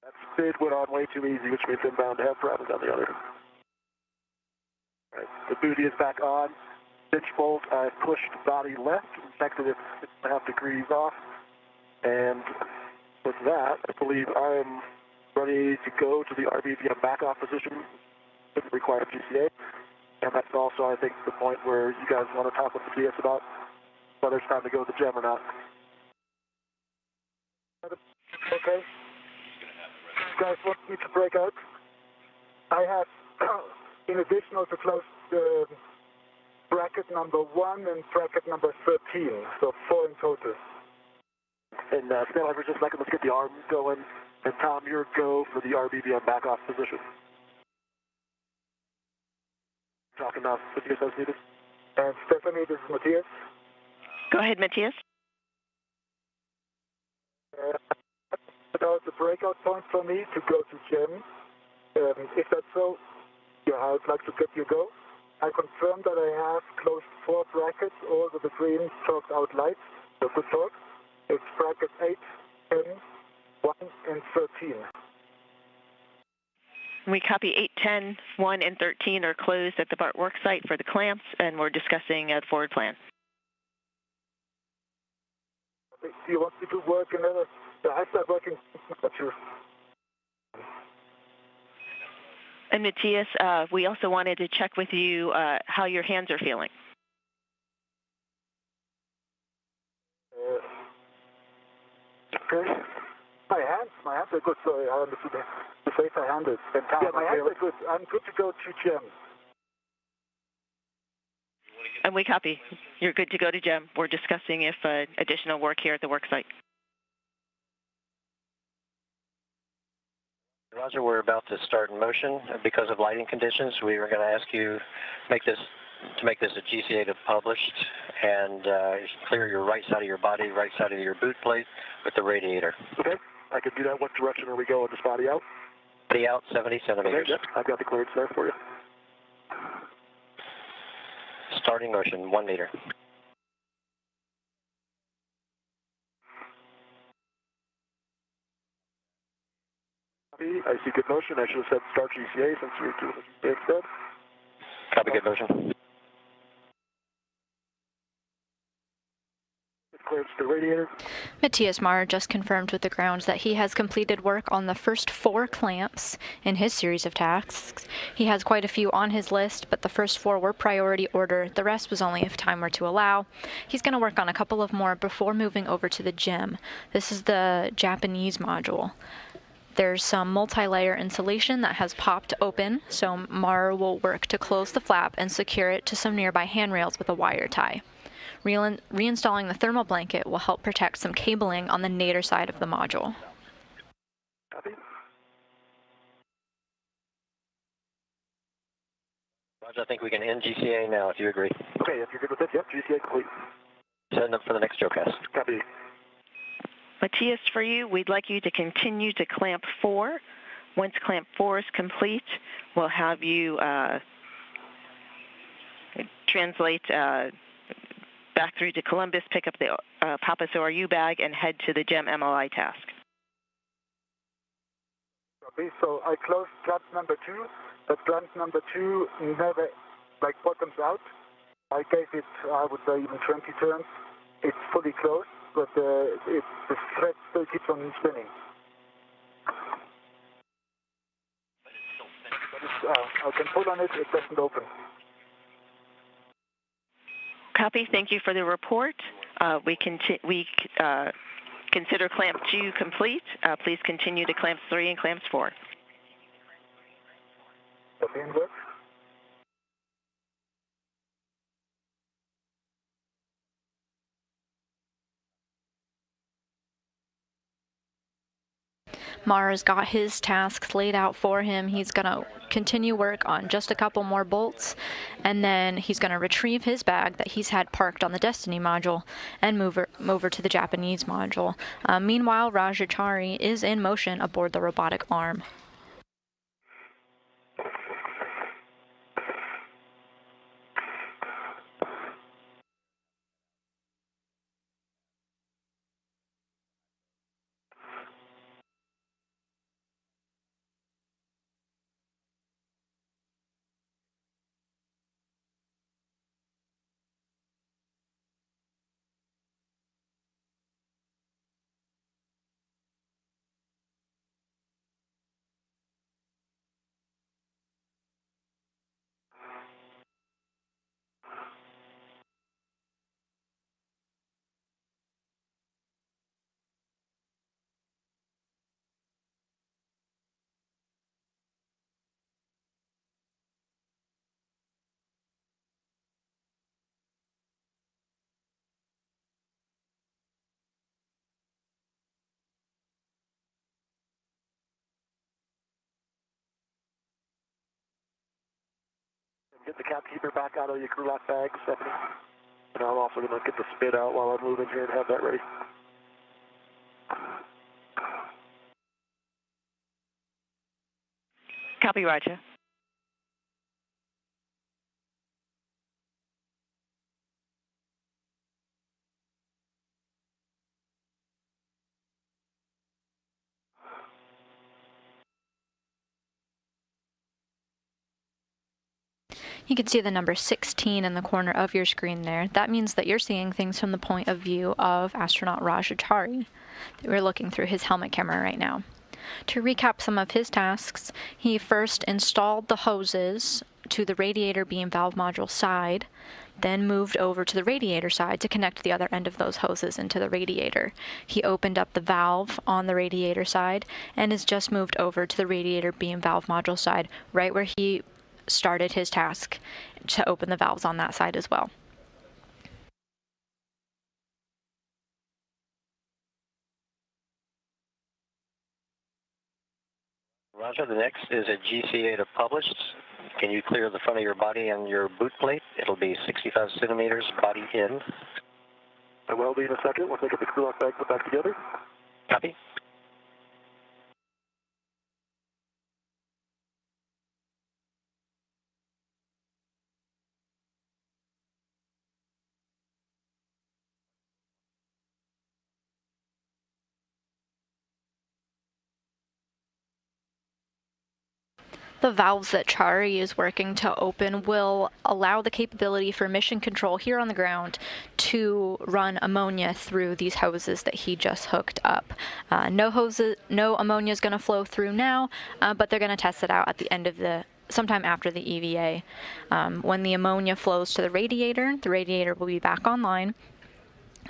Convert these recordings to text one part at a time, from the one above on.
That bid went on way too easy, which means I'm bound to have problems on the other. All right, the booty is back on. Pitch bolt, I pushed body left, inspected it 6.5 degrees off, and with that, I believe I'm ready to go to the RBVM back-off position. Doesn't require GCA, and that's also, I think, the point where you guys want to talk with the DS about whether it's time to go to the gem or not. Okay. You guys want me to break out? I have, in addition, also closed bracket number 1 and bracket number 13, so 4 in total. And still, for just a second, let's get the arm going. And Tom, your go for the RBVM back-off position. Talking about Matthias as needed. And Stephanie, this is Matthias. Go ahead, Matthias. About the breakout point for me to go to gem. If that's so, yeah, I'd like to get your go. I confirm that I have closed 4 brackets, all with the green chalked out lights, so good talk. It's bracket 8, 10, 1, and 13. We copy 8, 10, 1, and 13 are closed at the BART work site for the clamps, and we're discussing a forward plan. Do you want me to work another? I start working. Sure. And Matthias, we also wanted to check with you how your hands are feeling. Okay. My hands are good. Sorry, I understood the face I handled. Yeah, my hands are good. I'm good to go to gem. And we copy. You're good to go to gem. We're discussing if additional work here at the work site. Roger, we're about to start in motion. Because of lighting conditions, we were going to ask you to make this a GCA to published and clear your right side of your body, right side of your boot plate with the radiator. Okay, I can do that. What direction are we going? Just body out? Body out, 70 centimeters. Okay, yep, I've got the clearance there for you. Starting motion, 1 meter. I see good motion. I should have said start GCA since you're doing it instead. Copy, good motion. Clearance to radiator. Matthias Marr just confirmed with the ground that he has completed work on the first 4 clamps in his series of tasks. He has quite a few on his list, but the first 4 were priority order. The rest was only if time were to allow. He's going to work on a couple of more before moving over to the gem. This is the Japanese module. There's some multi-layer insulation that has popped open, so Marr will work to close the flap and secure it to some nearby handrails with a wire tie. Reinstalling the thermal blanket will help protect some cabling on the nadir side of the module. Copy. Roger, I think we can end GCA now if you agree. Okay, if you're good with it, yep, GCA complete. Setting up for the next showcast. Copy. Matthias, for you, we'd like you to continue to clamp 4. Once clamp 4 is complete, we'll have you translate back through to Columbus, pick up the Pappas ORU bag, and head to the GEM MLI task. Okay, so I closed clamp number 2. But clamp number 2 never, bottoms out. I gave it, I would say, even 20 turns. It's fully closed, but the thread still keeps on spinning. I can pull on it, it doesn't open. Copy. Thank you for the report. We consider clamp 2 complete. Please continue to clamps 3 and clamps 4. Copy and work. Marr's got his tasks laid out for him. He's going to continue work on just a couple more bolts, and then he's going to retrieve his bag that he's had parked on the Destiny module and move over to the Japanese module. Meanwhile, Rajachari is in motion aboard the robotic arm. get the capkeeper back out of your crew lock bag, Stephanie. And I'm also going to get the spit out while I'm moving here and have that ready. Copy, Roger. You can see the number 16 in the corner of your screen there. That means that you're seeing things from the point of view of astronaut Radiator. We're looking through his helmet camera right now. To recap some of his tasks, he first installed the hoses to the radiator beam valve module side, then moved over to the radiator side to connect the other end of those hoses into the radiator. He opened up the valve on the radiator side and has just moved over to the radiator beam valve module side, right where he started his task to open the valves on that side as well. Roger, the next is a GCA to published. Can you clear the front of your body and your boot plate? It'll be 65 centimeters, body in. I will be in a second. Once I get the crew lock bag put back together. Copy. The valves that Chari is working to open will allow the capability for mission control here on the ground to run ammonia through these hoses that he just hooked up. No ammonia is going to flow through now, but they're going to test it out at the end of sometime after the EVA. When the ammonia flows to the radiator will be back online,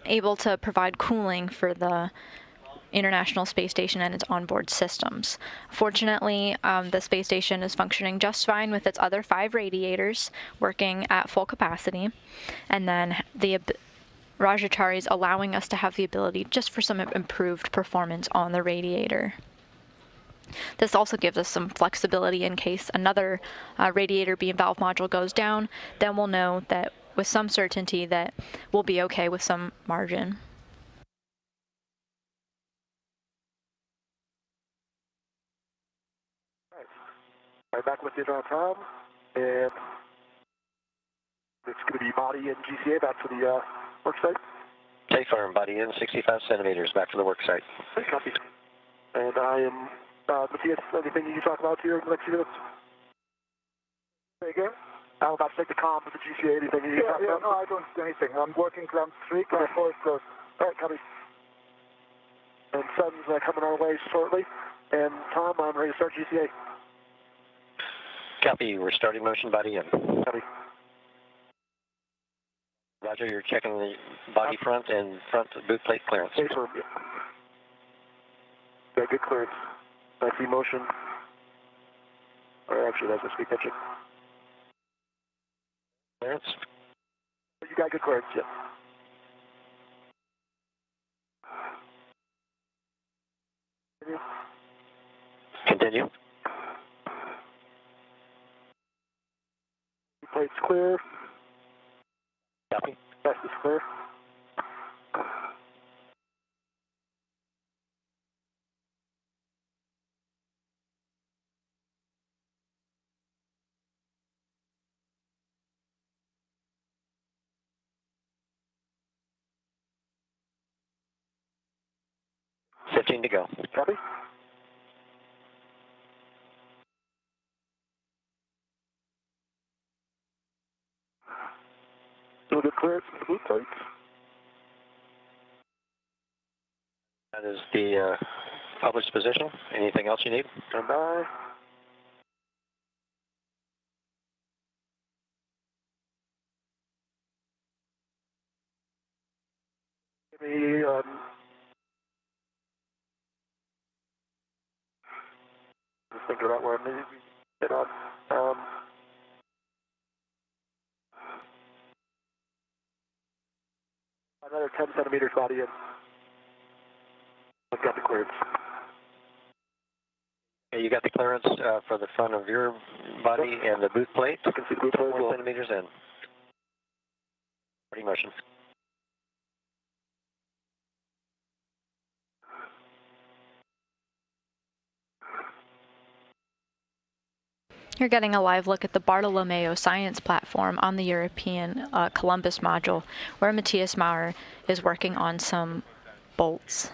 able to provide cooling for the International Space Station and its onboard systems. Fortunately, the space station is functioning just fine with its other 5 radiators working at full capacity, and then the Radiator is allowing us to have the ability just for some improved performance on the radiator. This also gives us some flexibility in case another radiator beam valve module goes down. Then we'll know that with some certainty that we'll be okay with some margin. Right, back with you now, Tom, and it's going to be body and GCA back to the work site. Take firm, body in, 65 centimeters, back to the work site. Okay, copy. And I am, Matthias, anything you can talk about here in the next few minutes? Say again? I'm about to take the comm with the GCA, anything you can talk about? No, I don't do anything. I'm working clamp 3, clamp 4 is closed. All right, copy. And sun's coming our way shortly. And Tom, I'm ready to start GCA. Copy, we're starting motion, body in. Copy. Roger, you're checking the body front and front boot plate clearance. Stay firm. Yeah, good clearance. I see motion. Or actually, that's a speed catching. Clearance. You got good clearance, yeah. Continue. Plate's clear. Copy. Vest is clear. $15 to go. Copy. Still good clearance from the boot plates. That is the published position. Anything else you need? Stand by. Give me, just thinking about where I need to get on. Another 10 centimeters body in. I've got the clearance. You got the clearance for the front of your body and the boot plate. I can see boot plate as 1 well. centimeters in. Ready motion. You're getting a live look at the Bartolomeo science platform on the European Columbus module, where Matthias Maurer is working on some bolts.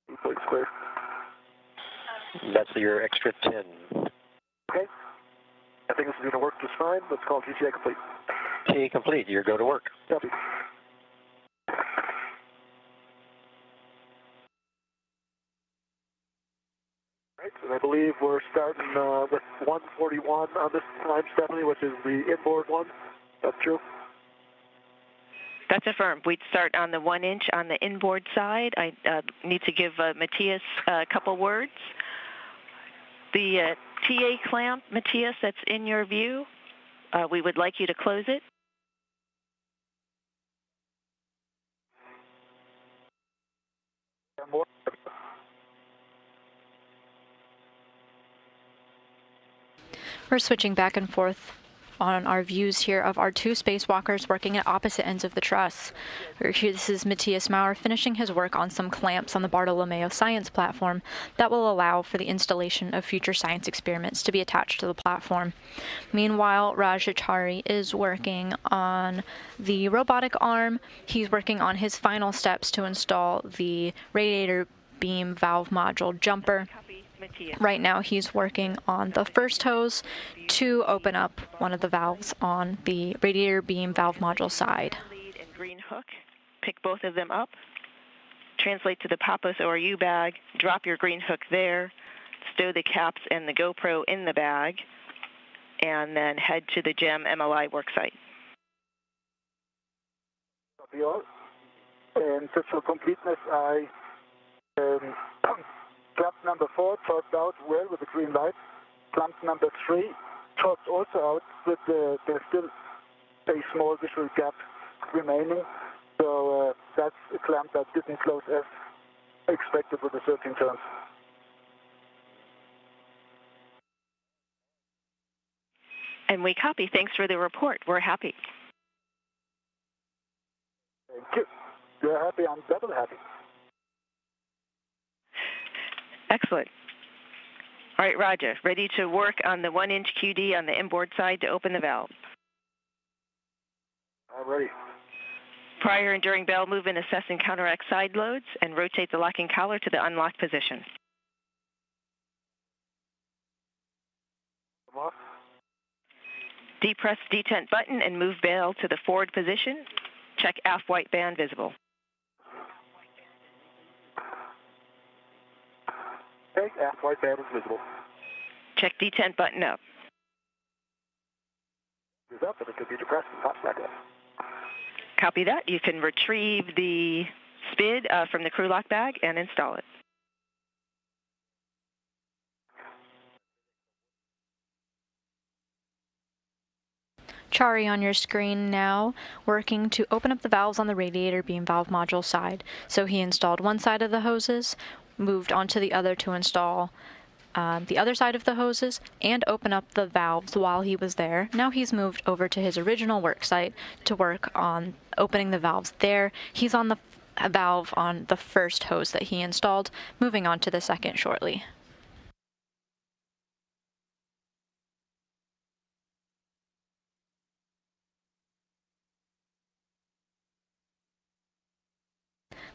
Boot plate's clear. That's your extra 10. Okay. I think this is going to work just fine. Let's call GTA complete. T complete. You're go to work. Copy. Right, and I believe we're starting with 141 on this time, Stephanie, which is the inboard one. That's true? That's affirmed. We'd start on the 1 inch on the inboard side. I need to give Matthias a couple words. The TA clamp, Matthias, that's in your view, we would like you to close it. More. We're switching back and forth on our views here of our two spacewalkers working at opposite ends of the truss. This is Matthias Maurer finishing his work on some clamps on the Bartolomeo science platform that will allow for the installation of future science experiments to be attached to the platform. Meanwhile, Rajachari is working on the robotic arm. He's working on his final steps to install the radiator beam valve module jumper. Right now he's working on the first hose to open up one of the valves on the radiator beam valve module side. Lead and green hook. Pick both of them up. Translate to the Papos ORU bag. Drop your green hook there. Stow the caps and the GoPro in the bag. And then head to the GEM MLI worksite. Copy all. And just for completeness, I clamp number 4 torqued out well with the green light. Clamp number 3 torqued also out, but there's still a small visual gap remaining. So that's a clamp that didn't close as expected with the 13 turns. And we copy. Thanks for the report. We're happy. Thank you. You're happy, I'm double happy. Excellent. All right, Roger. Ready to work on the 1 inch QD on the inboard side to open the valve. I'm ready. Prior and during bell movement, assess and counteract side loads and rotate the locking collar to the unlocked position. Come off. Depress detent button and move bail to the forward position. Check aft white band visible. Okay, aft white band is visible. Check detent button up. It's up and it could be depressed and pops back up. Copy that. You can retrieve the SPID from the crew lock bag and install it. Chari on your screen now, working to open up the valves on the radiator beam valve module side. So he installed one side of the hoses, moved onto the other to install the other side of the hoses and open up the valves while he was there. Now he's moved over to his original work site to work on opening the valves there. He's on the valve on the first hose that he installed, moving on to the second shortly.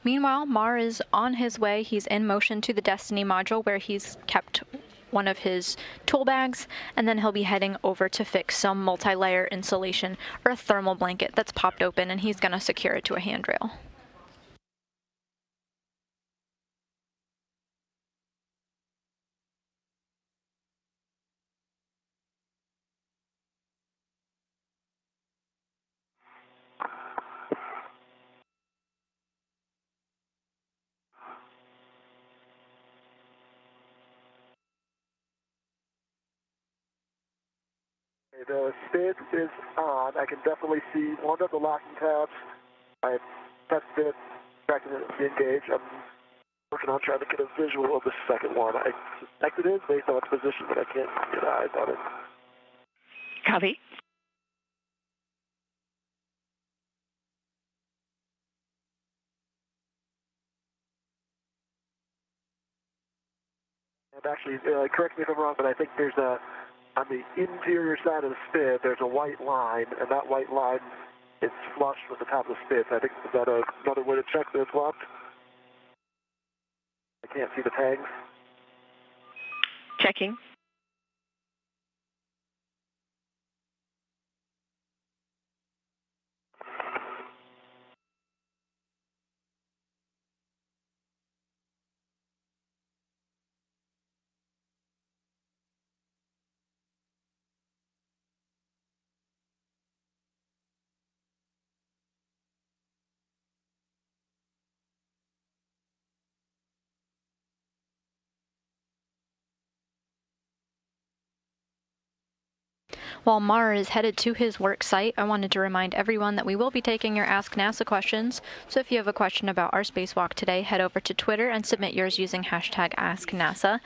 Meanwhile, Mar is on his way. He's in motion to the Destiny module where he's kept one of his tool bags, and then he'll be heading over to fix some multi-layer insulation or a thermal blanket that's popped open, and he's going to secure it to a handrail. The SPID is on. I can definitely see one of the locking tabs. I've tested it, practiced it, engaged. I'm Working on trying to get a visual of the second one. I suspect it is based on its position, but I can't get eyes on it. Copy. And actually, correct me if I'm wrong, but I think there's on the interior side of the spid, there's a white line, and that white line is flush with the top of the spid. I think, is that another way to check that it's locked? I can't see the tags. Checking. While Mara is headed to his work site, I wanted to remind everyone that we will be taking your Ask NASA questions. So if you have a question about our spacewalk today, head over to Twitter and submit yours using hashtag AskNASA.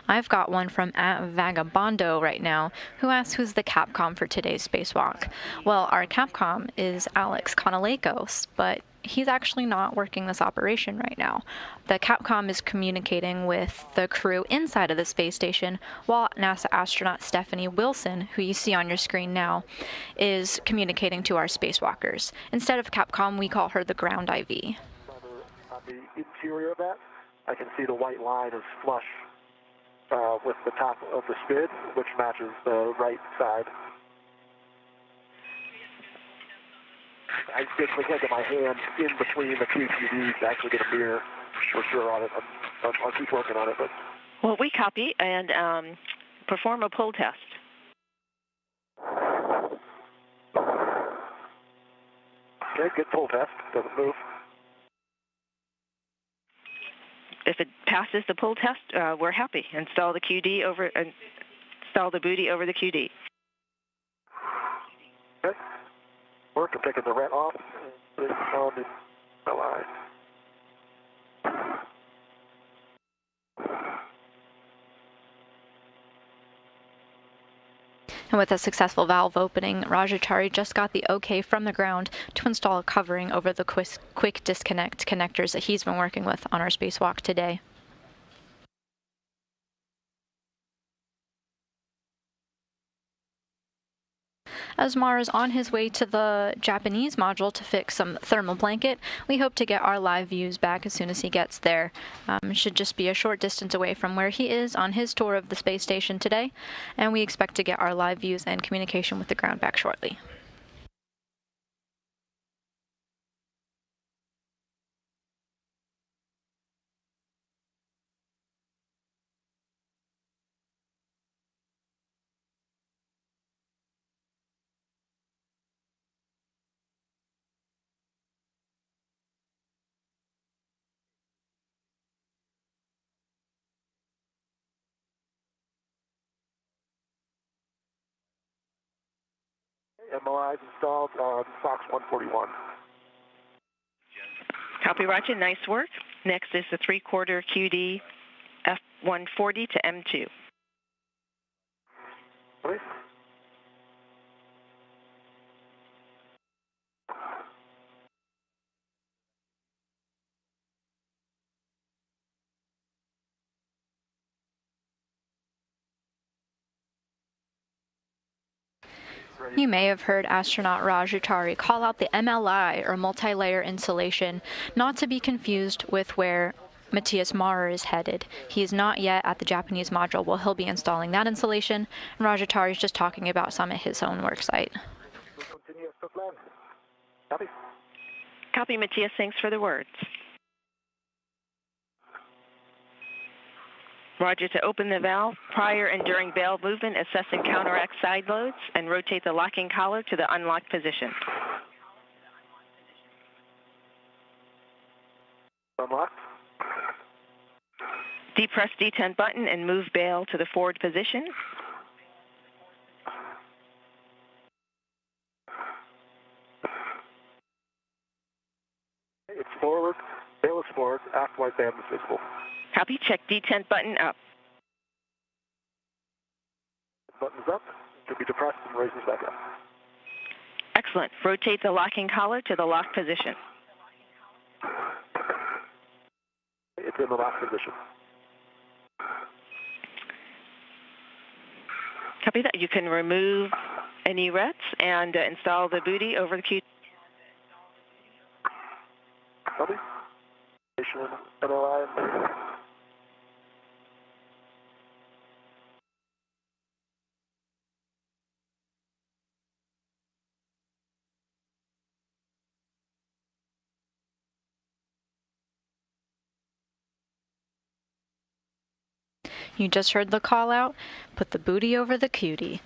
I've got one from @Vagabondo right now, who asks who's the Capcom for today's spacewalk. Well, our Capcom is Alex Konalakos, but he's actually not working this operation right now. The Capcom is communicating with the crew inside of the space station, while NASA astronaut Stephanie Wilson, who you see on your screen now, is communicating to our spacewalkers. Instead of Capcom, we call her the ground IV. On the interior of that, I can see the white line is flush with the top of the spid, which matches the right side. I basically can't get my hand in between the two TVs to actually get a mirror for sure on it. I'll keep working on it. But Well, we copy and perform a pull test. Okay, good pull test. Doesn't move. If it passes the pull test, we're happy. Install the QD over, install the booty over the QD. Okay. Work. I'm taking the ret off. Put it on the LI. And with a successful valve opening, Rajachari just got the okay from the ground to install a covering over the quick disconnect connectors that he's been working with on our spacewalk today. As Mars is on his way to the Japanese module to fix some thermal blanket, we hope to get our live views back as soon as he gets there. Should just be a short distance away from where he is on his tour of the space station today, and we expect to get our live views and communication with the ground back shortly. MOI is installed on Fox 141. Copy, Roger. Nice work. Next is the 3/4 QD F140 to M2. Please. You may have heard astronaut Rajachari call out the MLI, or multi-layer insulation, not to be confused with where Matthias Maurer is headed. He is not yet at the Japanese module where he'll be installing that insulation, and Rajachari is just talking about some at his own work site. We'll continue as per plan. Copy. Copy, Matthias. Thanks for the words. Roger, to open the valve, prior and during valve movement, assess and counteract side loads, and rotate the locking collar to the unlocked position. Unlocked. Depress D10 button and move bail to the forward position. It's forward. Bail is forward, aft white band is visible. Copy. Check detent button up. Button's up. Should be depressed and raises back up. Excellent. Rotate the locking collar to the locked position. It's in the locked position. Copy that. You can remove any rets and install the booty over the QT. Copy. NLI. You just heard the call out, put the booty over the cutie.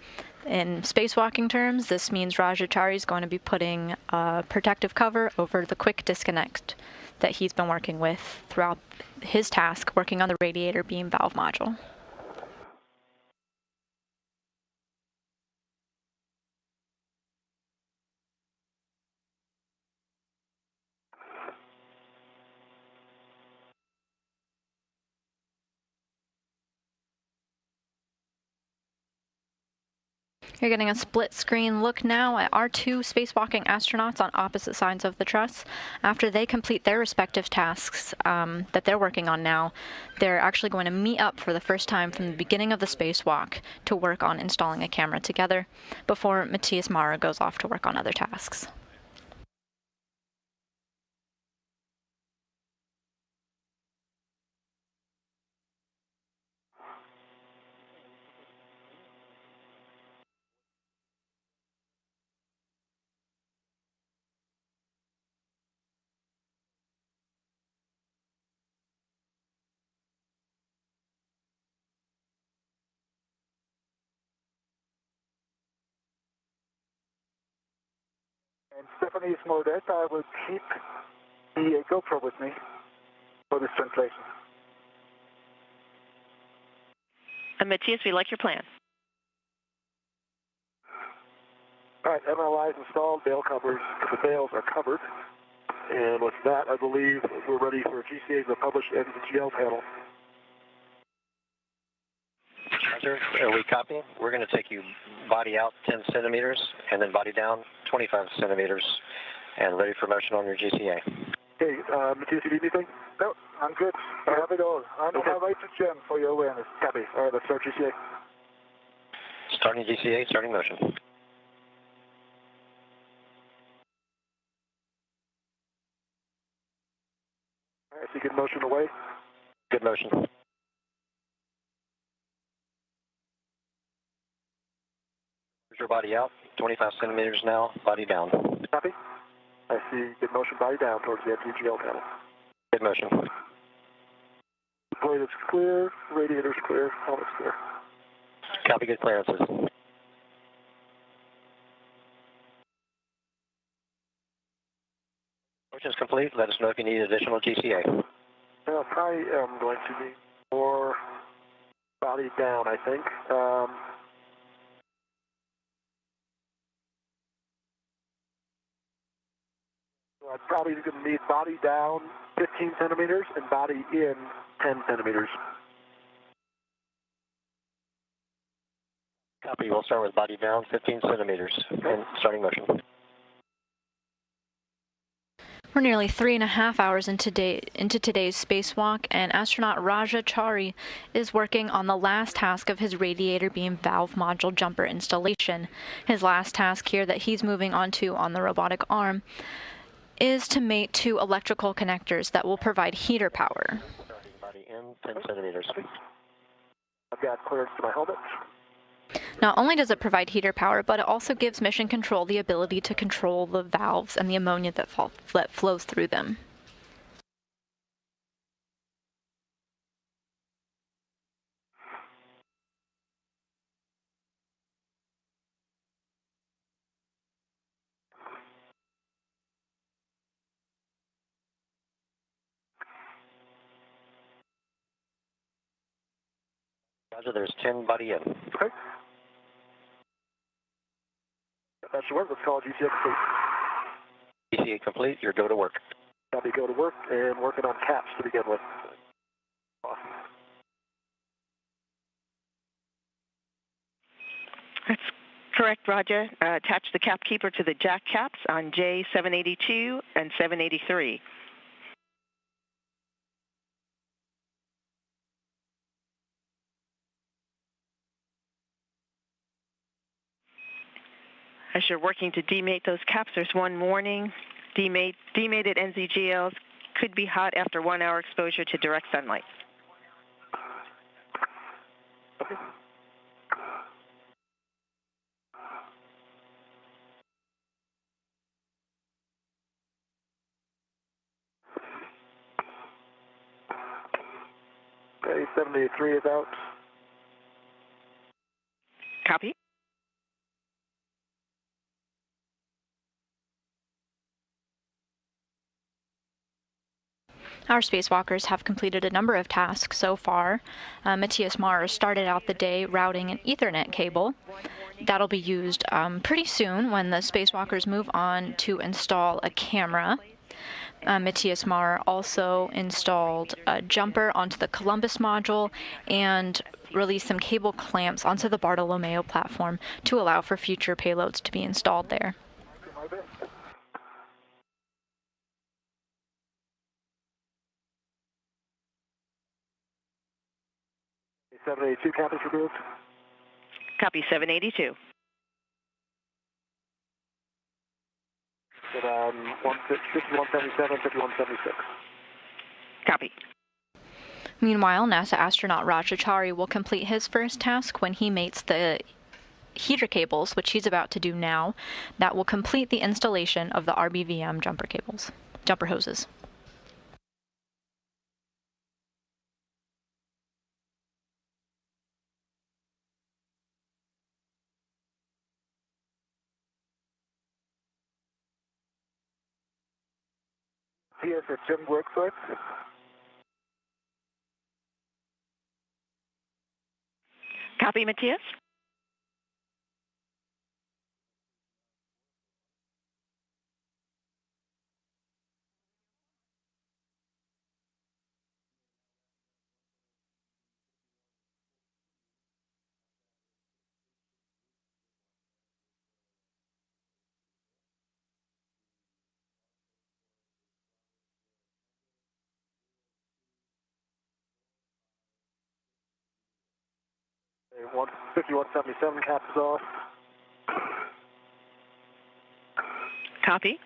In spacewalking terms, this means Radiator is going to be putting a protective cover over the quick disconnect that he's been working with throughout his task working on the radiator beam valve module. You're getting a split screen look now at our two spacewalking astronauts on opposite sides of the truss. After they complete their respective tasks that they're working on now, they're actually going to meet up for the first time from the beginning of the spacewalk to work on installing a camera together before Matthias Mara goes off to work on other tasks. And Stephanie is more dead. I will keep the GoPro with me for this translation. Matthias, we like your plan. All right, MLI is installed. Bail covers. The bails are covered. And with that, I believe we're ready for GCA to publish and the GL panel. Roger, we copy. We're going to take you body out 10 centimeters and then body down 25 centimeters and ready for motion on your GCA. Okay, Matthias, you need anything? No, I'm good. I have it all. I'm on my way to Gem for your awareness. Copy. All right, let's start GCA. Starting GCA, starting motion. All right, so good motion away. Good motion. Here's your body out, 25 centimeters now, body down. Copy. I see good motion, body down towards the FTGL panel. Good motion. Blade is clear, radiator's clear, helmet's clear. Copy, good clearances. Motion's complete. Let us know if you need additional GCA. Well, probably am going to need more body down, I think. So I'm probably going to need body down 15 centimeters and body in 10 centimeters. Copy. We'll start with body down 15 centimeters and starting motion. We're nearly 3.5 hours into today's spacewalk, and astronaut Raja Chari is working on the last task of his radiator beam valve module jumper installation. His last task here that he's moving on to on the robotic arm is to mate two electrical connectors that will provide heater power. Body in 10 centimeters. I've got clearance to my helmet. Not only does it provide heater power, but it also gives mission control the ability to control the valves and the ammonia that flows through them. Roger, there's 10 body in. Okay. That should work. Let's call it GCA complete. GCA complete. Your go to work. Copy, go to work and working on caps to begin with. Awesome. That's correct, Roger. Attach the cap keeper to the jack caps on J782 and 783. As you're working to demate those caps, there's one warning. Demated NZGLs could be hot after 1 hour exposure to direct sunlight. Okay. Okay, 783 is out. Copy. Our spacewalkers have completed a number of tasks so far. Matthias Mars started out the day routing an Ethernet cable. That'll be used pretty soon when the spacewalkers move on to install a camera. Matthias Mars also installed a jumper onto the Columbus module and released some cable clamps onto the Bartolomeo platform to allow for future payloads to be installed there. 782 cap is removed. Copy 782. Get on 5177, 5176. Copy. Meanwhile, NASA astronaut Rajachari will complete his first task when he mates the heater cables, which he's about to do now. That will complete the installation of the RBVM jumper hoses. Here's a Jim worksite. Copy, Matthias. Okay, 5177 cap is off. Copy.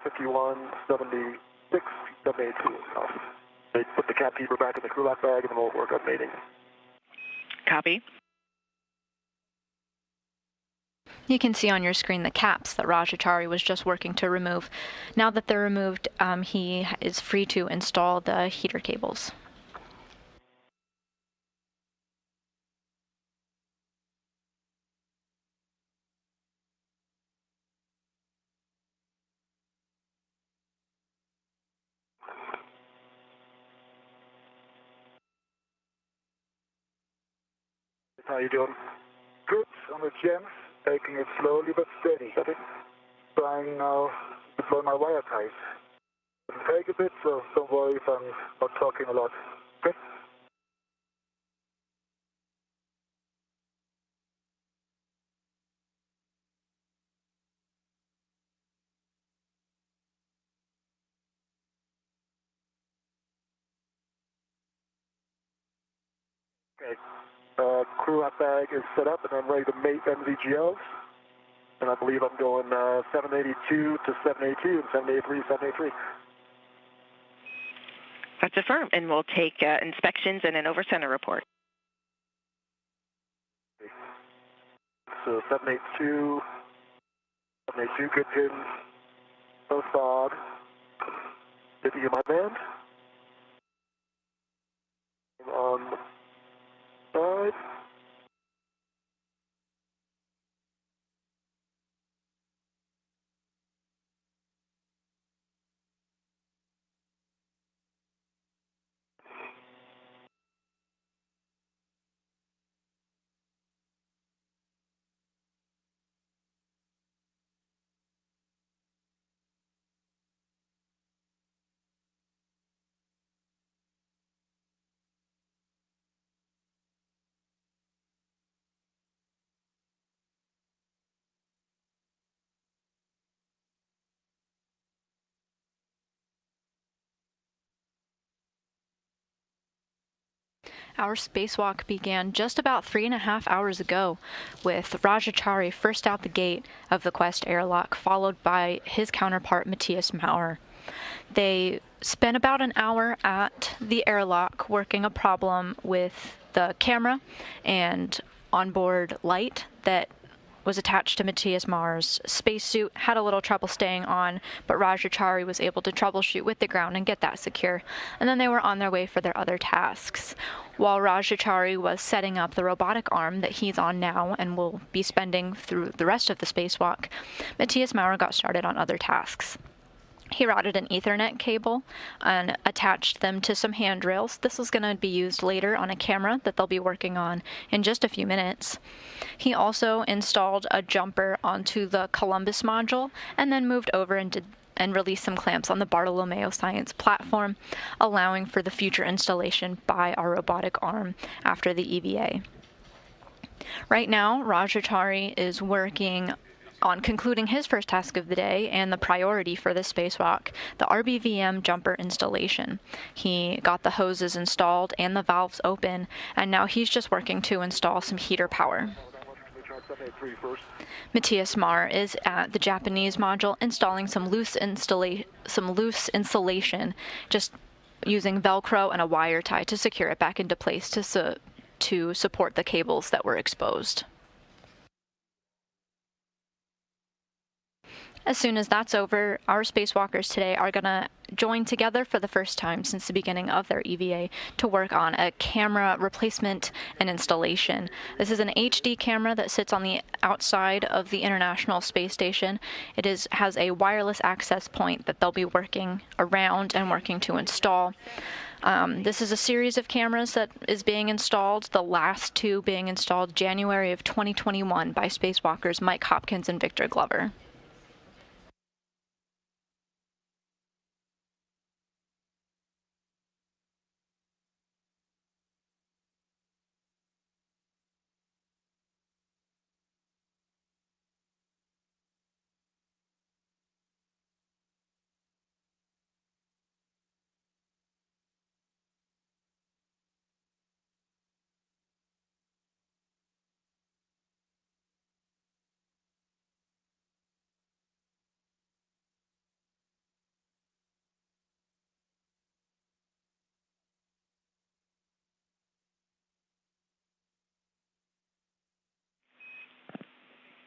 Fifty-one 76, 782 off. They put the cap keeper back in the crew lock bag and then we'll work on mating. Copy. You can see on your screen the caps that Rajachari was just working to remove. Now that they're removed, he is free to install the heater cables. How you doing? Good on the gems, taking it slowly but steady. Okay. Trying now to deploy my wire ties. It'll take a bit, so don't worry if I'm not talking a lot. Okay? Okay. Crew lock bag is set up and I'm ready to mate MVGLs. And I believe I'm going 782 to 782 and 783 to 783. That's affirmed, and we'll take inspections and an over-center report. So 782, 782, good pins, no fog. 50 in my band. On side. our spacewalk began just about 3.5 hours ago, with Rajachari first out the gate of the Quest airlock, followed by his counterpart Matthias Maurer. They spent about an hour at the airlock working a problem with the camera and onboard light that was attached to Matthias Maurer's spacesuit, had a little trouble staying on, but Rajachari was able to troubleshoot with the ground and get that secure, and then they were on their way for their other tasks. While Rajachari was setting up the robotic arm that he's on now and will be spending through the rest of the spacewalk, Matthias Maurer got started on other tasks. He routed an Ethernet cable and attached them to some handrails. This was going to be used later on a camera that they'll be working on in just a few minutes. He also installed a jumper onto the Columbus module and then moved over and released some clamps on the Bartolomeo Science platform, allowing for the future installation by our robotic arm after the EVA. Right now, Rajachari is working on concluding his first task of the day and the priority for this spacewalk, the RBVM jumper installation. He got the hoses installed and the valves open, and now he's just working to install some heater power. Matthias Maurer is at the Japanese module installing some loose insulation, just using Velcro and a wire tie to secure it back into place to support the cables that were exposed. As soon as that's over, our spacewalkers today are going to join together for the first time since the beginning of their EVA to work on a camera replacement and installation. This is an HD camera that sits on the outside of the International Space Station. It has a wireless access point that they'll be working around and working to install. This is a series of cameras that is being installed, the last two being installed January of 2021 by spacewalkers Mike Hopkins and Victor Glover.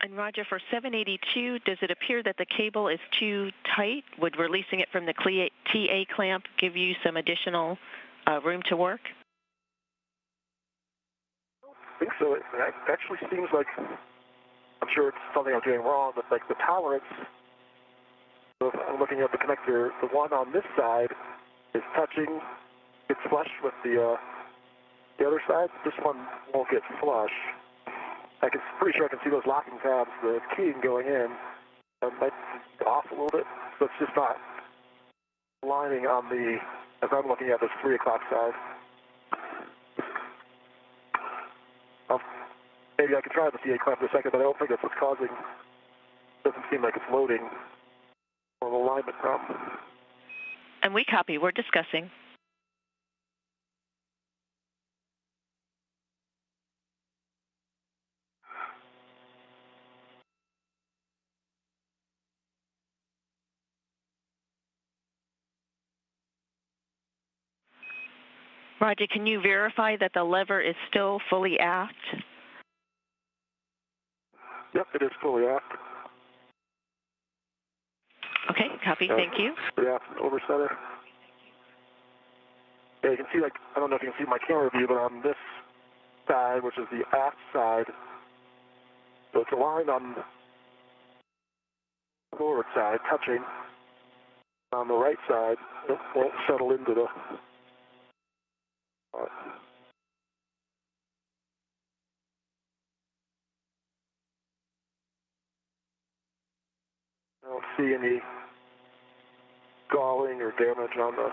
And Roger, for 782, does it appear that the cable is too tight? Would releasing it from the TA clamp give you some additional room to work? I think so. It actually seems like, I'm sure it's something I'm doing wrong, but like the tolerance, if I'm looking at the connector, the one on this side is touching, it's flush with the other side. This one won't get flush. Pretty sure I can see those locking tabs, the keying going in. It might be off a little bit, so it's just not aligning on the, as I'm looking at this 3 o'clock side. Maybe I could try the CA clamp for a second, but I don't think that's what's causing, doesn't seem like it's loading or an alignment problem. And we copy, we're discussing. Roger, can you verify that the lever is still fully aft? Yep, it is fully aft. Okay, copy, thank you. Yeah, over center. Yeah, you can see, like, I don't know if you can see my camera view, but on this side, which is the aft side, so it's aligned on the forward side, touching. On the right side, it won't settle into the... I don't see any galling or damage on the...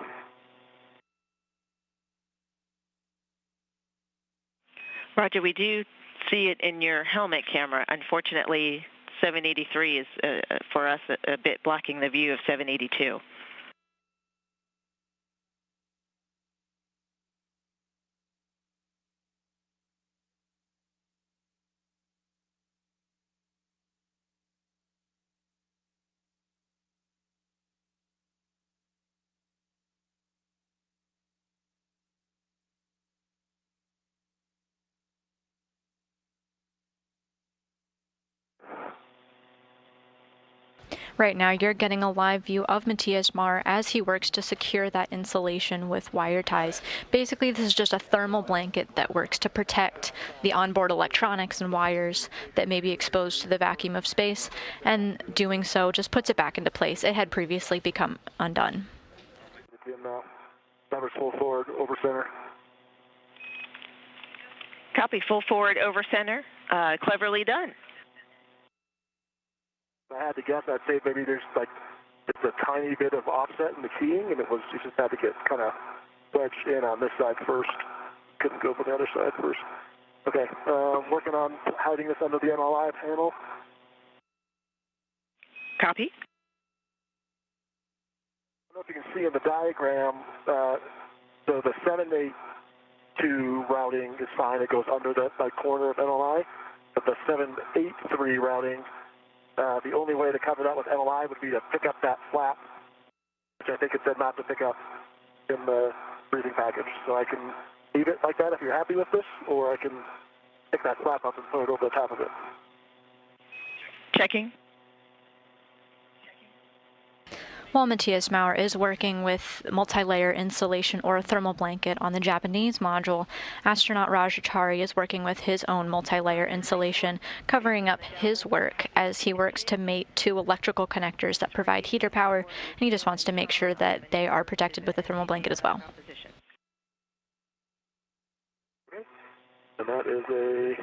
Roger, we do see it in your helmet camera. Unfortunately, 783 is, for us, a bit blocking the view of 782. Right now, you're getting a live view of Matthias Marr as he works to secure that insulation with wire ties. Basically, this is just a thermal blanket that works to protect the onboard electronics and wires that may be exposed to the vacuum of space, and doing so just puts it back into place. It had previously become undone. Numbers full forward, over center. Copy, full forward, over center. Cleverly done. If I had to guess, I'd say maybe there's like just a tiny bit of offset in the keying, and you just had to get kind of wedged in on this side first. Couldn't go from the other side first. Okay, working on hiding this under the MLI panel. Copy. I don't know if you can see in the diagram, so the 782 routing is fine. It goes under that corner of MLI, but the 783 routing, the only way to cover that with MLI would be to pick up that flap, which I think it said not to pick up in the briefing package. So I can leave it like that if you're happy with this, or I can pick that flap up and put it over the top of it. Checking. While Matthias Marr is working with multi-layer insulation or a thermal blanket on the Japanese module, astronaut Rajachari is working with his own multi-layer insulation, covering up his work as he works to mate two electrical connectors that provide heater power, and he just wants to make sure that they are protected with a thermal blanket as well. Okay. And that is a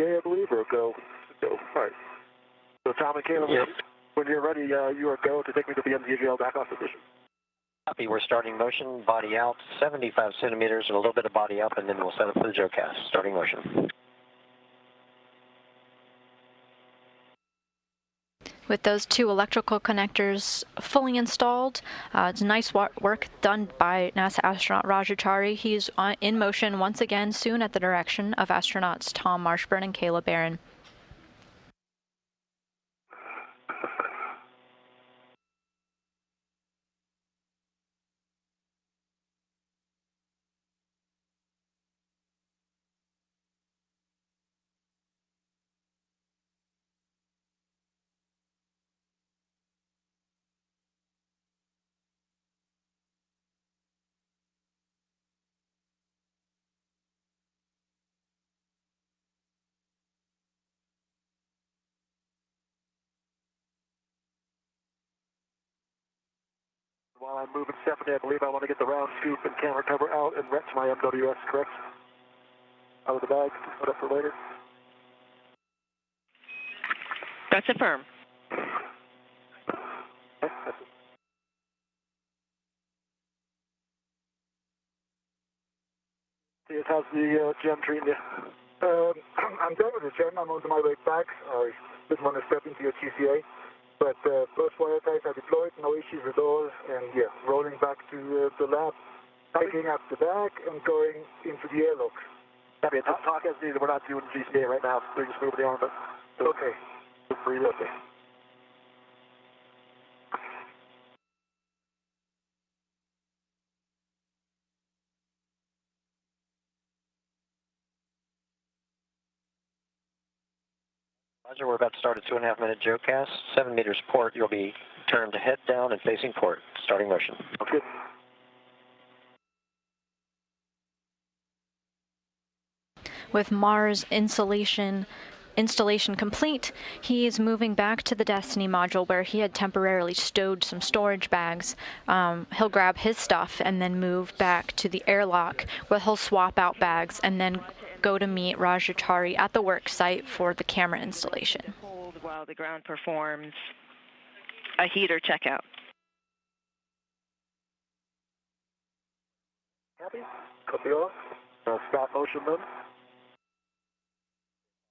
yay, I believe, or a go? Go. All right. So Tom and Caleb, Yes. When you're ready, you are go to take me to the MDGL back off position. Copy, we're starting motion, body out, 75 centimeters, and a little bit of body up, and then we'll set up for the JOCAS. Starting motion. With those two electrical connectors fully installed, it's nice work done by NASA astronaut Rajachari. He's in motion once again soon at the direction of astronauts Tom Marshburn and Caleb Barron. While I'm moving Stephanie, I believe I want to get the round scoop and camera cover out and wrench my MWS, correct? Out of the bag, put up for later. That's affirmed. Okay, how's the gem treating you? I'm done with the gem. I'm on my way back. I didn't want to step into your GCA. But both wire ties are deployed, no issues at all. And yeah, rolling back to the lab, picking up the bag and going into the airlock. Copy, talk as needed. We're not doing GCA right now. We're just moving the arm, but okay. Free lifting. Roger, we're about to start a 2.5-minute JOCAS. 7 meters port, you'll be turned head down and facing port. Starting motion. Okay. With Marr's installation complete, he is moving back to the Destiny module where he had temporarily stowed some storage bags. He'll grab his stuff and then move back to the airlock where he'll swap out bags and then go to meet Rajachari at the work site for the camera installation. Hold while the ground performs a heater checkout. Copy. Copy off. Stop motion then.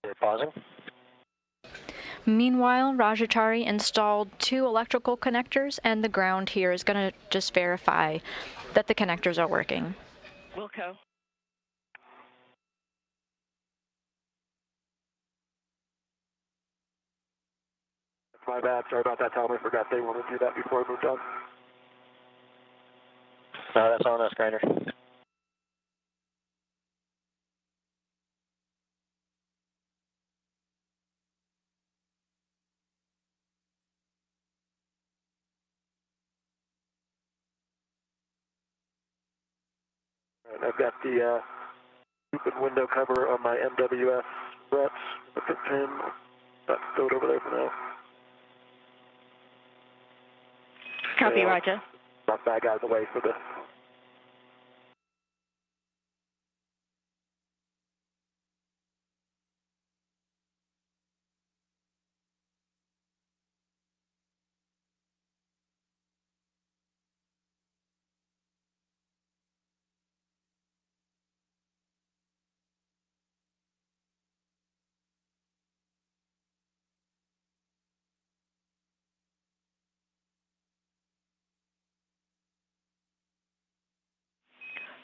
We're pausing. Meanwhile, Rajachari installed two electrical connectors, and the ground here is going to just verify that the connectors are working. Wilco. My bad. Sorry about that, Tom. I forgot they wanted to do that before I moved on. No, that's on us, Grinder. And I've got the open window cover on my MWS reps, the pit pin. That's stowed over there for now. Copy, Roger. Knock bag out of the way for the...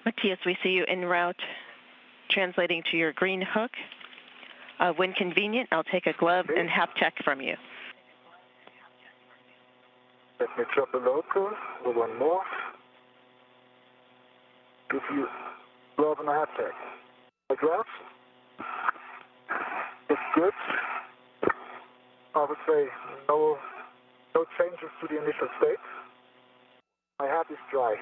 Matthias, we see you en route, translating to your green hook. When convenient, I'll take a glove and hap check from you. Let me drop a local with one more. Give you glove and a hat check. My gloves? It's good. I would say no changes to the initial state. My hat is dry.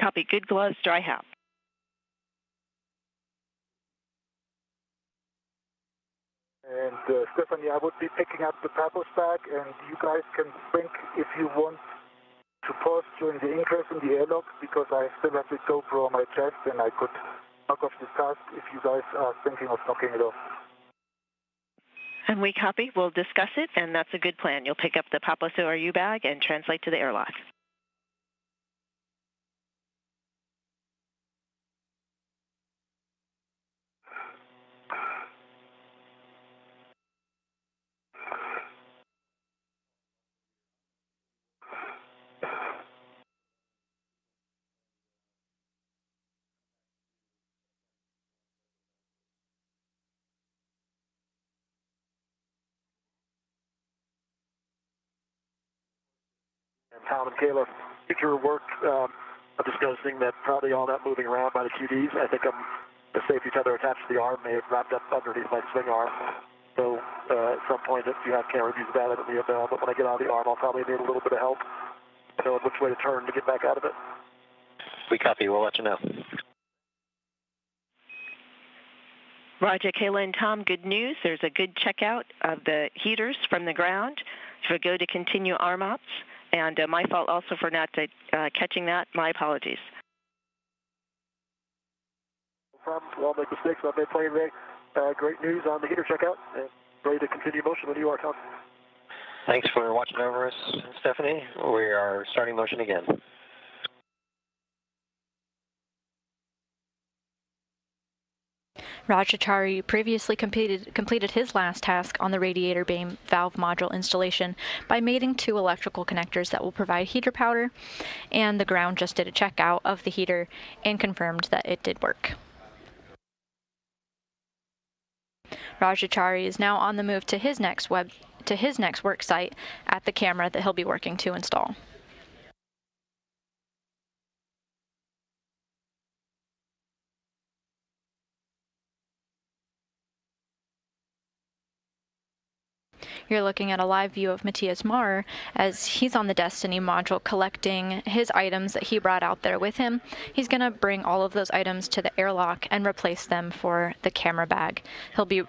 Copy. Good gloves, dry hap. And Stephanie, I would be picking up the paddles bag, and you guys can think if you want to pause during the ingress in the airlock, because I still have the GoPro on my chest, and I could knock off this task if you guys are thinking of knocking it off. And we copy. We'll discuss it, and that's a good plan. You'll pick up the Papos ORU bag and translate to the airlock. And Tom and Kayla, future work, I'm just noticing that probably all that moving around by the QDs, I think the safety tether attached to the arm may have wrapped up underneath my swing arm. So at some point, if you have camera views of that, it'll be available. But when I get out of the arm, I'll probably need a little bit of help knowing which way to turn to get back out of it. We copy. We'll let you know. Roger, Kayla and Tom, good news. There's a good checkout of the heaters from the ground. So go to continue arm ops. And my fault also for not catching that. My apologies. No problem. We all make mistakes. I've been playing today. Great news on the heater checkout. And ready to continue motion when you are, Tom. Thanks for watching over us, Stephanie. We are starting motion again. Rajachari previously completed his last task on the radiator beam valve module installation by mating 2 electrical connectors that will provide heater powder, and the ground just did a checkout of the heater and confirmed that it did work. Rajachari is now on the move to his next work site at the camera that he'll be working to install. You're looking at a live view of Matthias Marr as he's on the Destiny module collecting his items that he brought out there with him. He's going to bring all of those items to the airlock and replace them for the camera bag. He'll be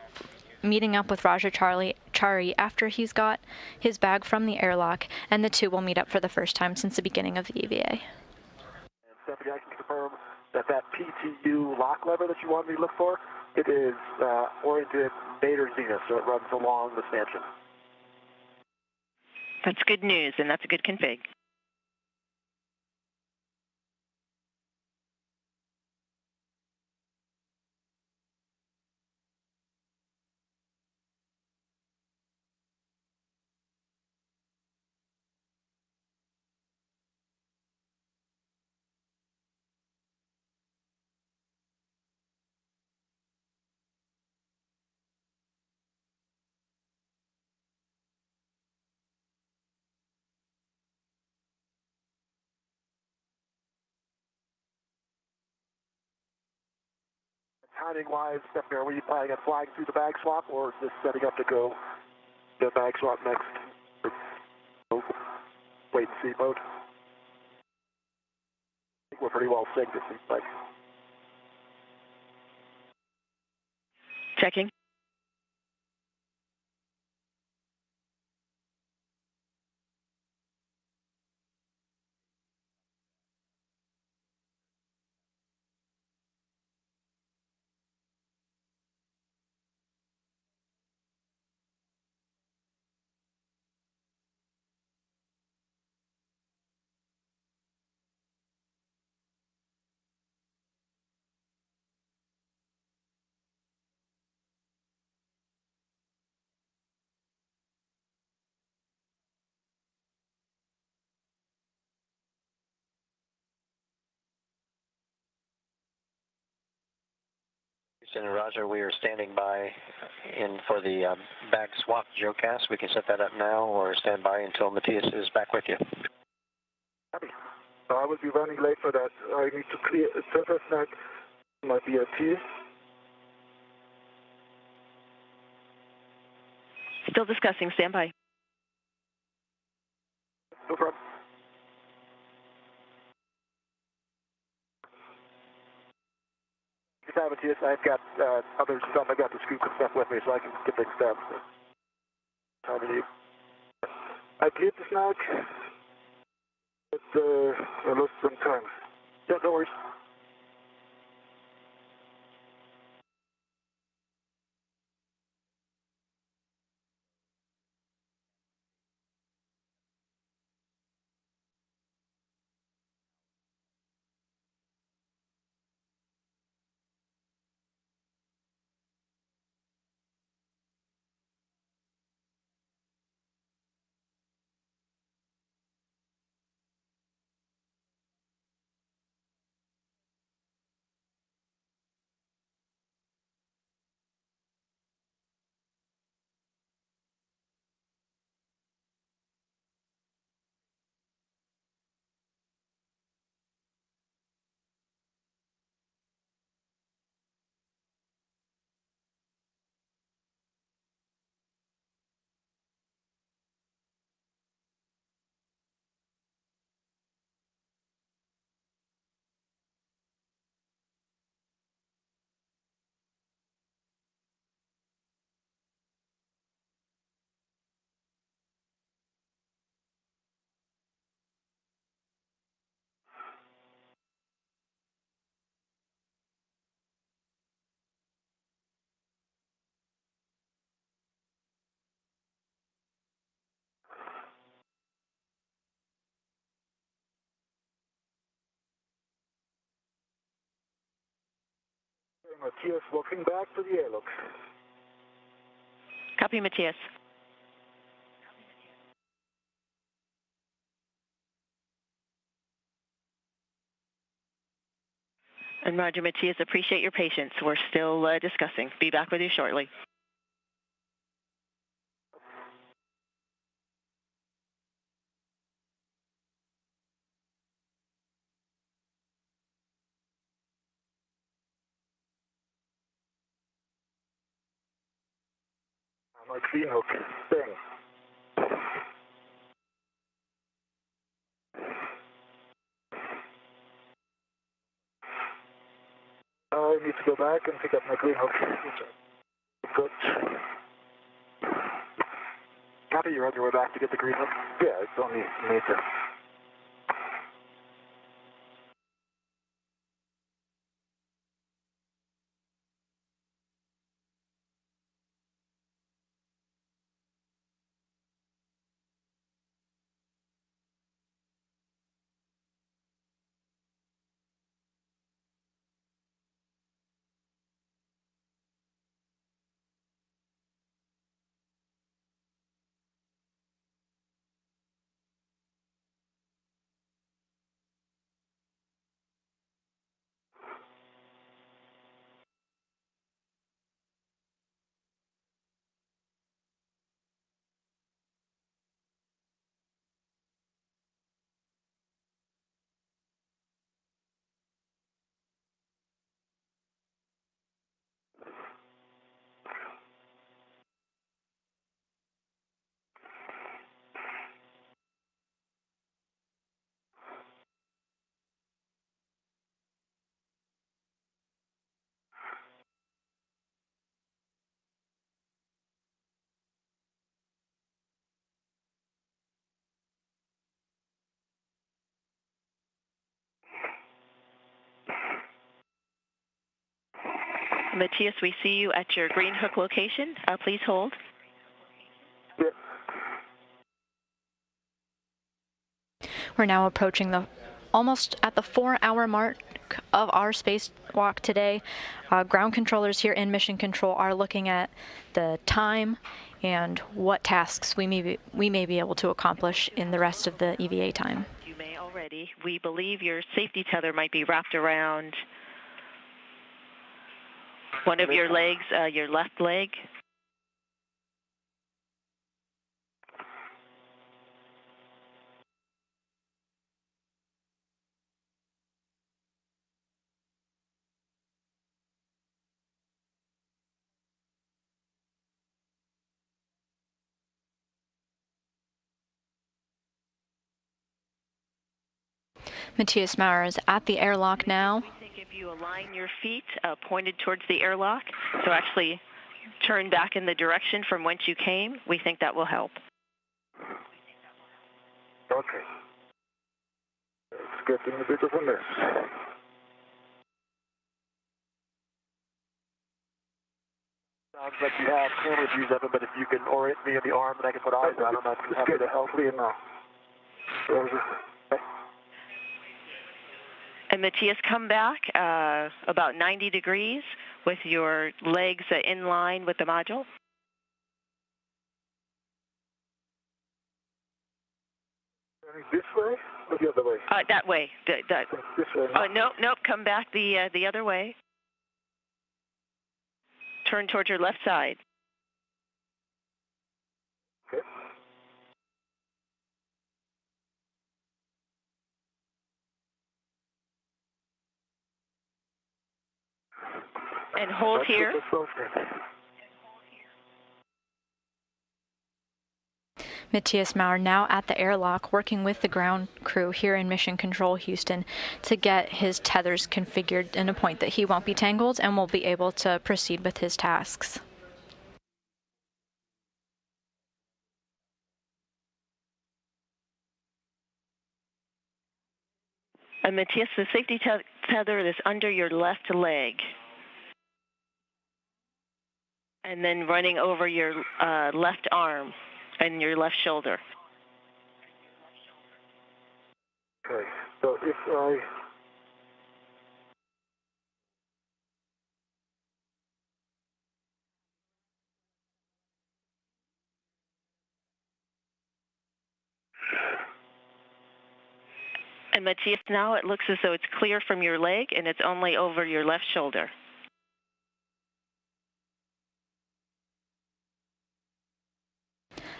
meeting up with Rajachari after he's got his bag from the airlock, and the two will meet up for the first time since the beginning of the EVA. And Stephanie, I can confirm that PTU lock lever that you want me to look for, it is oriented nadir zenith, so it runs along the stanchion. That's good news, and that's a good config. Timing-wise, Stephanie, are we planning on flying through the bag swap, or is this setting up to go the bag swap next? Or wait and see mode. we're pretty well synced, it seems like. Checking. And Roger, we are standing by for the bag swap Geocast. We can set that up now or stand by until Matthias is back with you. Copy. I will be running late for that. I need to clear a Tether snack, my BRT. Still discussing. Stand by. No problem. Matthias, I've got other stuff. I got the scoop and stuff with me, so I can get things done. So. Time to leave. I cleared the snack, but I lost some time. Yeah, no worries. Matthias walking back to the airlock. Copy, Matthias. And Roger, Matthias, appreciate your patience. We're still discussing. Be back with you shortly. My clean hook thing. I need to go back and pick up my green hook. Good. Copy, you're on your way back to get the green hook? Yeah, it's only a meter. Matthias, we see you at your green hook location. Please hold. Yeah. We're now approaching almost at the 4-hour mark of our spacewalk today. Ground controllers here in Mission Control are looking at the time and what tasks we may be able to accomplish in the rest of the EVA time. You may already. We believe your safety tether might be wrapped around one of your legs, your left leg. Matthias Maurer is at the airlock now. We think if you align your feet pointed towards the airlock, so actually turn back in the direction from whence you came, we think that will help. Okay. It's getting a bit of a mess. Sounds like you have camera views of it, but if you can orient me in the arm and I can put eyes on them, I'm happy to help. Clear now. And Matthias, come back about 90 degrees with your legs in line with the module. This way or the other way? That way. This way. Nope. Come back the other way. Turn towards your left side. Okay. And hold here. Matthias Maurer now at the airlock working with the ground crew here in Mission Control Houston to get his tethers configured in a point that he won't be tangled and will be able to proceed with his tasks. And Matthias, the safety tether is under your left leg. And then running over your left arm and your left shoulder. Okay, so if I... And Matthias, now it looks as though it's clear from your leg and it's only over your left shoulder.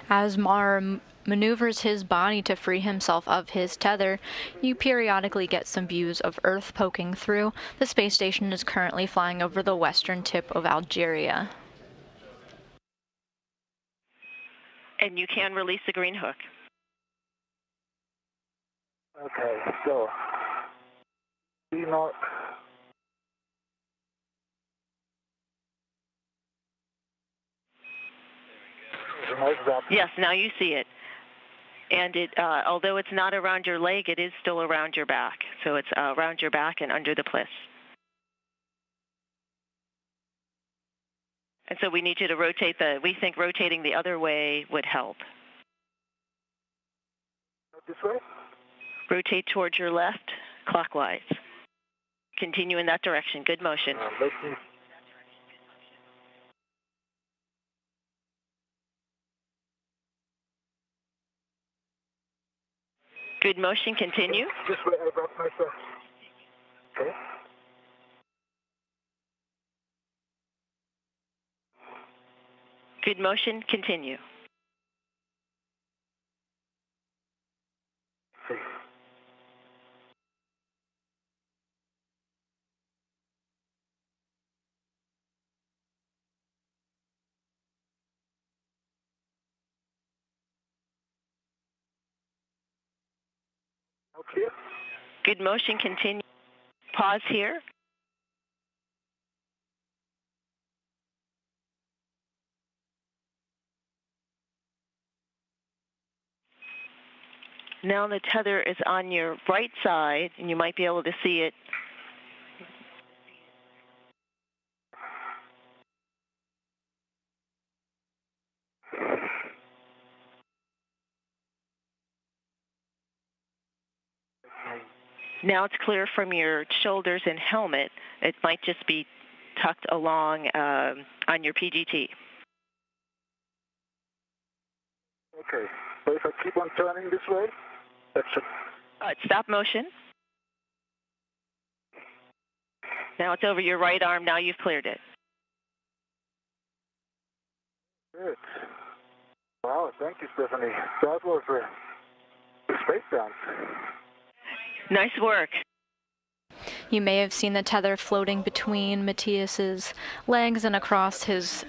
As Maurer maneuvers his body to free himself of his tether, you periodically get some views of Earth poking through. The space station is currently flying over the western tip of Algeria. And you can release the green hook. Okay, so... Yes, now you see it. And it, although it's not around your leg, it is still around your back. So it's around your back and under the plis. And so we need you to rotate we think rotating the other way would help. This way? Rotate towards your left, clockwise. Continue in that direction. Good motion. Good motion, continue. This way, I wrap myself. Okay. Good motion, continue. Okay. Good motion, continue. Pause here. Now the tether is on your right side, and you might be able to see it. Now it's clear from your shoulders and helmet. It might just be tucked along on your PGT. Okay, so if I keep on turning this way, that should... Stop motion. Now it's over your right arm. Now you've cleared it. Good. Wow, thank you, Stephanie. That was a space dance. Nice work. You may have seen the tether floating between Matthias's legs and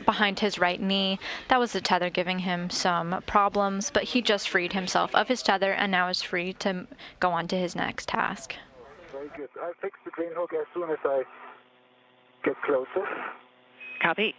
behind his right knee. That was the tether giving him some problems, but he just freed himself of his tether and now is free to go on to his next task. Very good. I'll fix the green hook as soon as I get closer. Copy.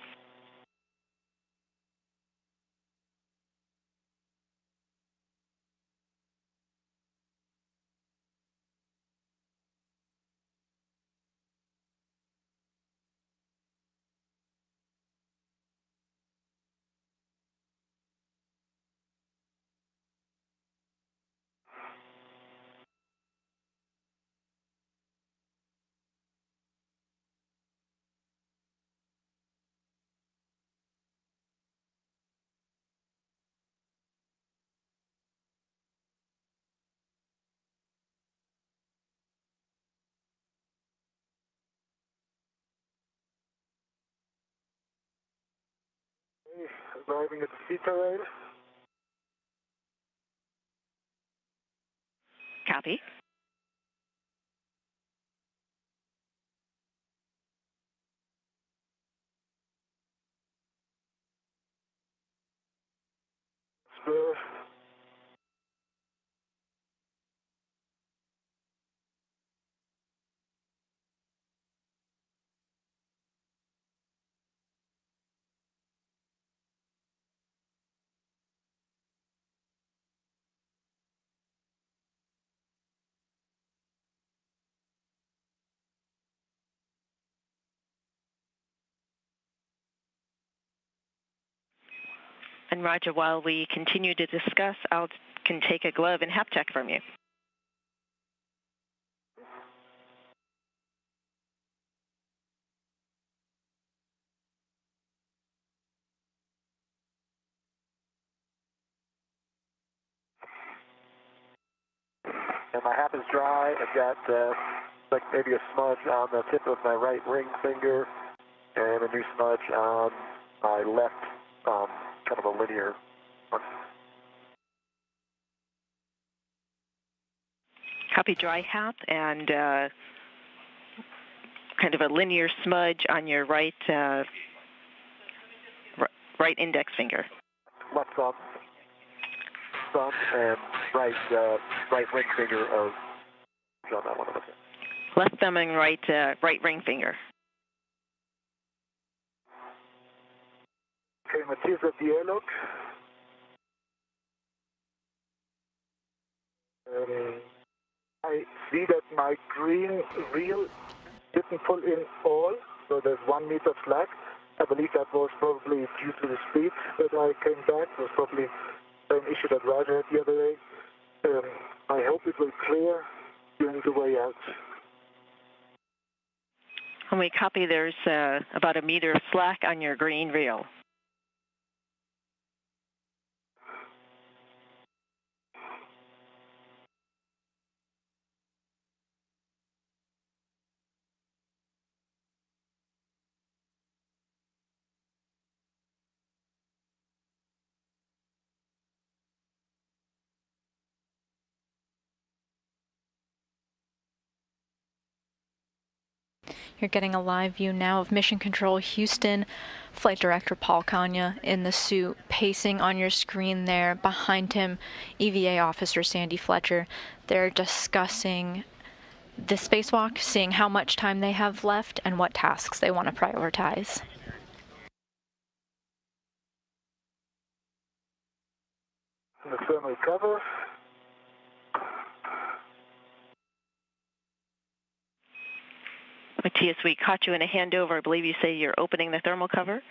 Arriving at the Theta rail. Copy. Spur. And Roger, while we continue to discuss, I can take a glove and hap check from you. And my hap is dry. I've got like maybe a smudge on the tip of my right ring finger and a new smudge on my left, kind of a linear one. Copy dry hap and kind of a linear smudge on your right right index finger. Left thumb, and right ring finger of on that one. Left thumb and right ring finger. Okay, Matthias at the airlock. I see that my green reel didn't pull in all, so there's 1 meter slack. I believe that was probably due to the speed that I came back. It was probably the same issue that Roger had the other day. I hope it will clear during the way out. When we copy, there's about 1 meter of slack on your green reel. You're getting a live view now of Mission Control Houston, Flight Director Paul Kanya in the suit, pacing on your screen there. Behind him, EVA Officer Sandy Fletcher. They're discussing the spacewalk, seeing how much time they have left and what tasks they want to prioritize. The thermal cover. Matthias, we caught you in a handover. I believe you say you're opening the thermal cover?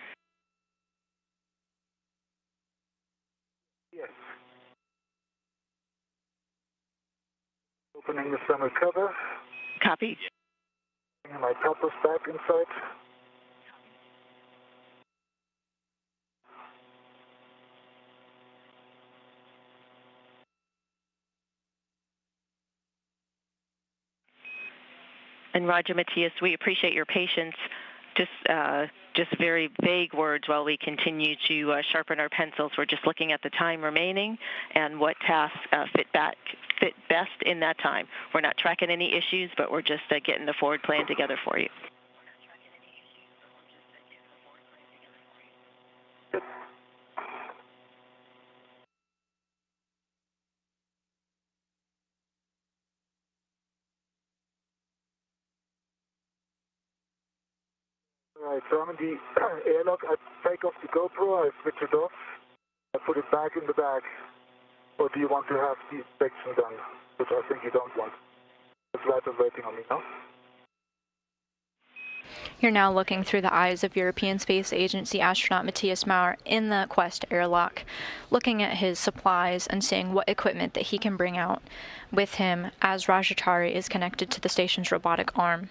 Yes. Opening the thermal cover. Copy. Bringing my compass back inside. And Roger, Matthias, we appreciate your patience. Just very vague words while we continue to sharpen our pencils. We're just looking at the time remaining and what tasks fit best in that time. We're not tracking any issues, but we're just getting the forward plan together for you. Alright, so I'm in the airlock. I take off the GoPro, I switch it off, I put it back in the bag. Or do you want to have the inspection done? Which I think you don't want. It's right of waiting on me now. You're now looking through the eyes of European Space Agency astronaut Matthias Maurer in the Quest airlock, looking at his supplies and seeing what equipment that he can bring out with him as Radiator is connected to the station's robotic arm.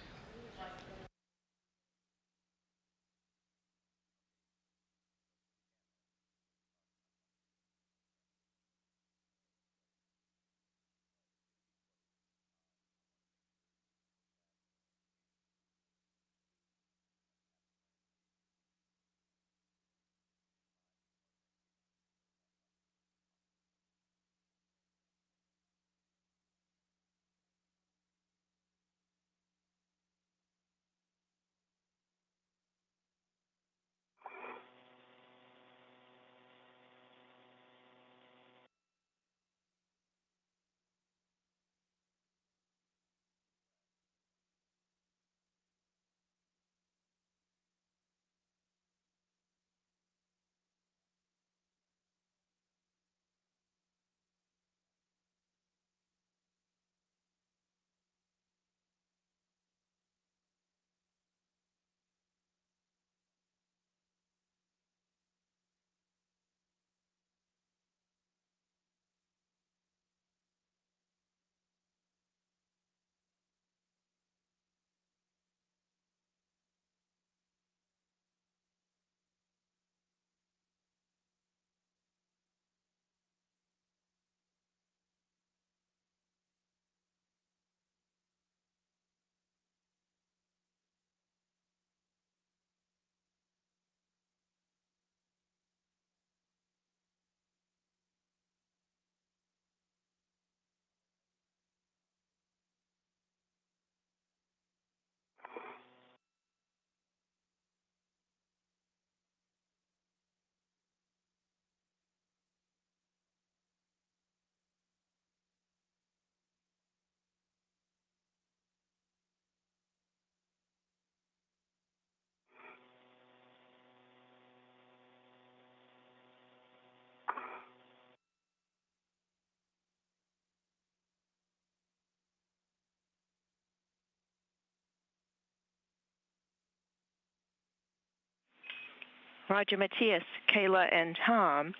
Roger, Matthias, Kayla, and Tom,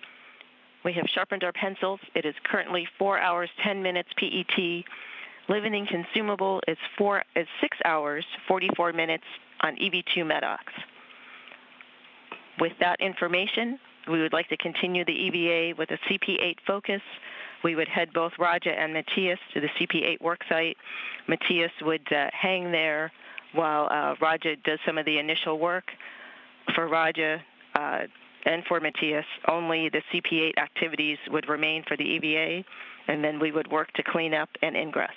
we have sharpened our pencils. It is currently 4 hours, 10 minutes PET. Living consumable is 6 hours, 44 minutes on EV2 MEDOX. With that information, we would like to continue the EVA with a CP8 focus. We would head both Raja and Matthias to the CP8 worksite. Matthias would hang there while Raja does some of the initial work. For Raja and for Matthias, only the CP8 activities would remain for the EVA, and then we would work to clean up and ingress.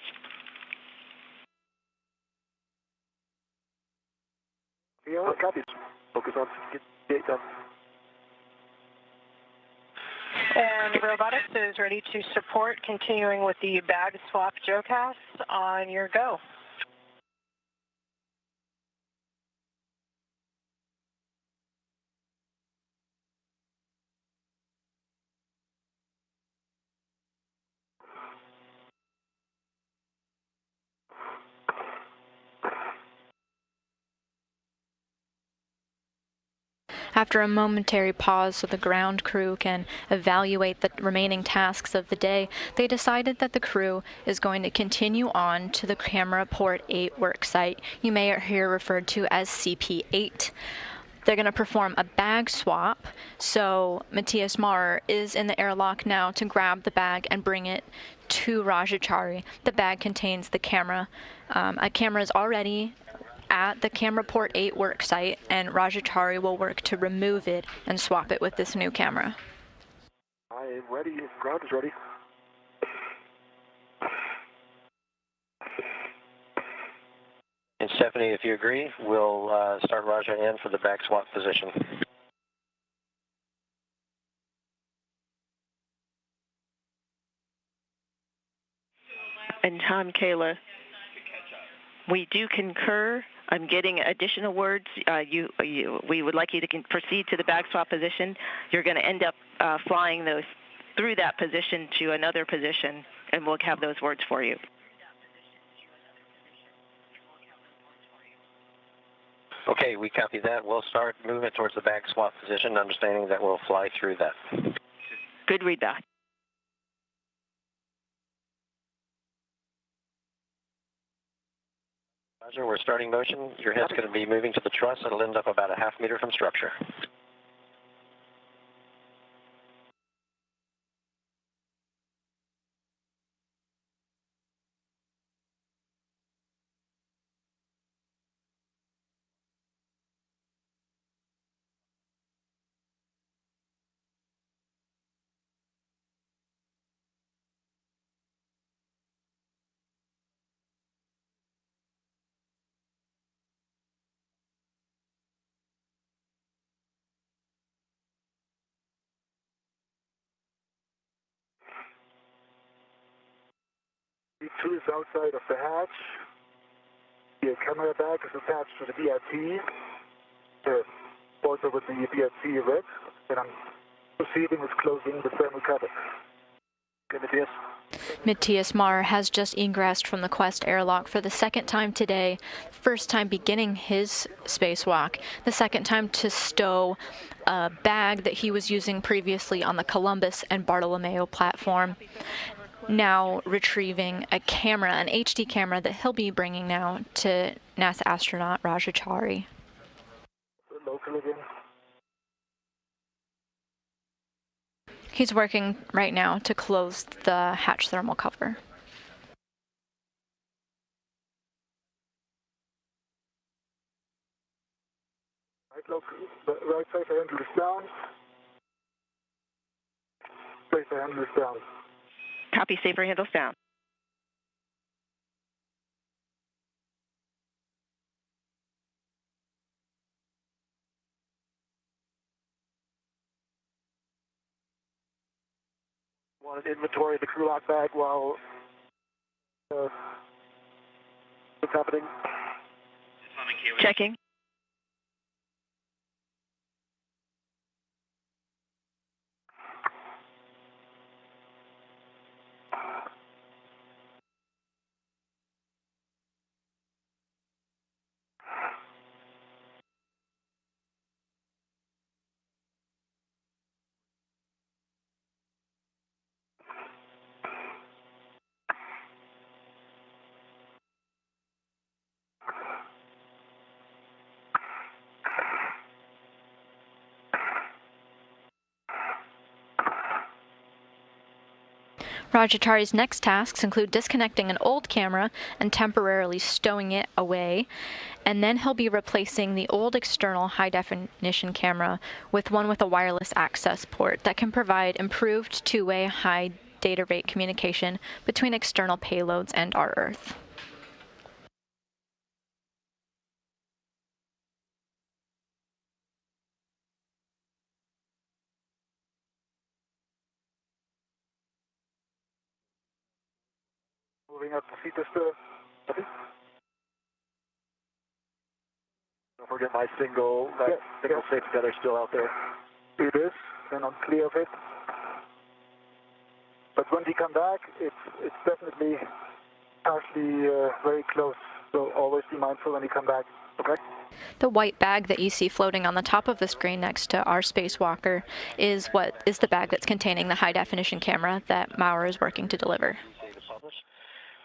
Yeah, copies. Focus on get done. And robotics is ready to support, continuing with the bag swap JOCAS on your go. After a momentary pause so the ground crew can evaluate the remaining tasks of the day, they decided that the crew is going to continue on to the camera port 8 worksite. You may hear referred to as CP8. They're going to perform a bag swap, so Matthias Maurer is in the airlock now to grab the bag and bring it to Rajachari. The bag contains the camera. A camera is already at the camera port 8 worksite, and Rajachari will work to remove it and swap it with this new camera. I am ready. Ground is ready. And Stephanie, if you agree, we'll start Raja in for the bag swap position. And Tom, Kayla, we do concur. I'm getting additional words. We would like you to proceed to the bag swap position. You're going to end up flying those through that position to another position, and we'll have those words for you. Okay, we copy that. We'll start moving towards the bag swap position, understanding that we'll fly through that. Good readback. Roger, we're starting motion. Your head's going to be moving to the truss. It'll end up about a half meter from structure. B2 is outside of the hatch. The camera bag is attached to the BRT, also with the BRT red, and I'm proceeding with closing the thermal cover. Okay, Matthias. Matthias Maurer has just ingressed from the Quest airlock for the second time today, first time beginning his spacewalk, the second time to stow a bag that he was using previously on the Columbus and Bartolomeo platform. Now retrieving a camera, an HD camera that he'll be bringing now to NASA astronaut Rajachari. Local again. He's working right now to close the hatch thermal cover. Right side handle is down. Right side handle is down. Copy, safer handles down. Want an inventory of the crew lock bag while what's happening? Checking. Rajachari's next tasks include disconnecting an old camera and temporarily stowing it away, and then he'll be replacing the old external high-definition camera with one with a wireless access port that can provide improved two-way high data rate communication between external payloads and our Earth. Moving up the seat tester. Don't forget my single safety tether still out there. It is, and I'm clear of it. But when we come back, it's definitely partially very close. So always be mindful when you come back. Okay? The white bag that you see floating on the top of the screen next to our spacewalker is what is the bag that's containing the high-definition camera that Maurer is working to deliver.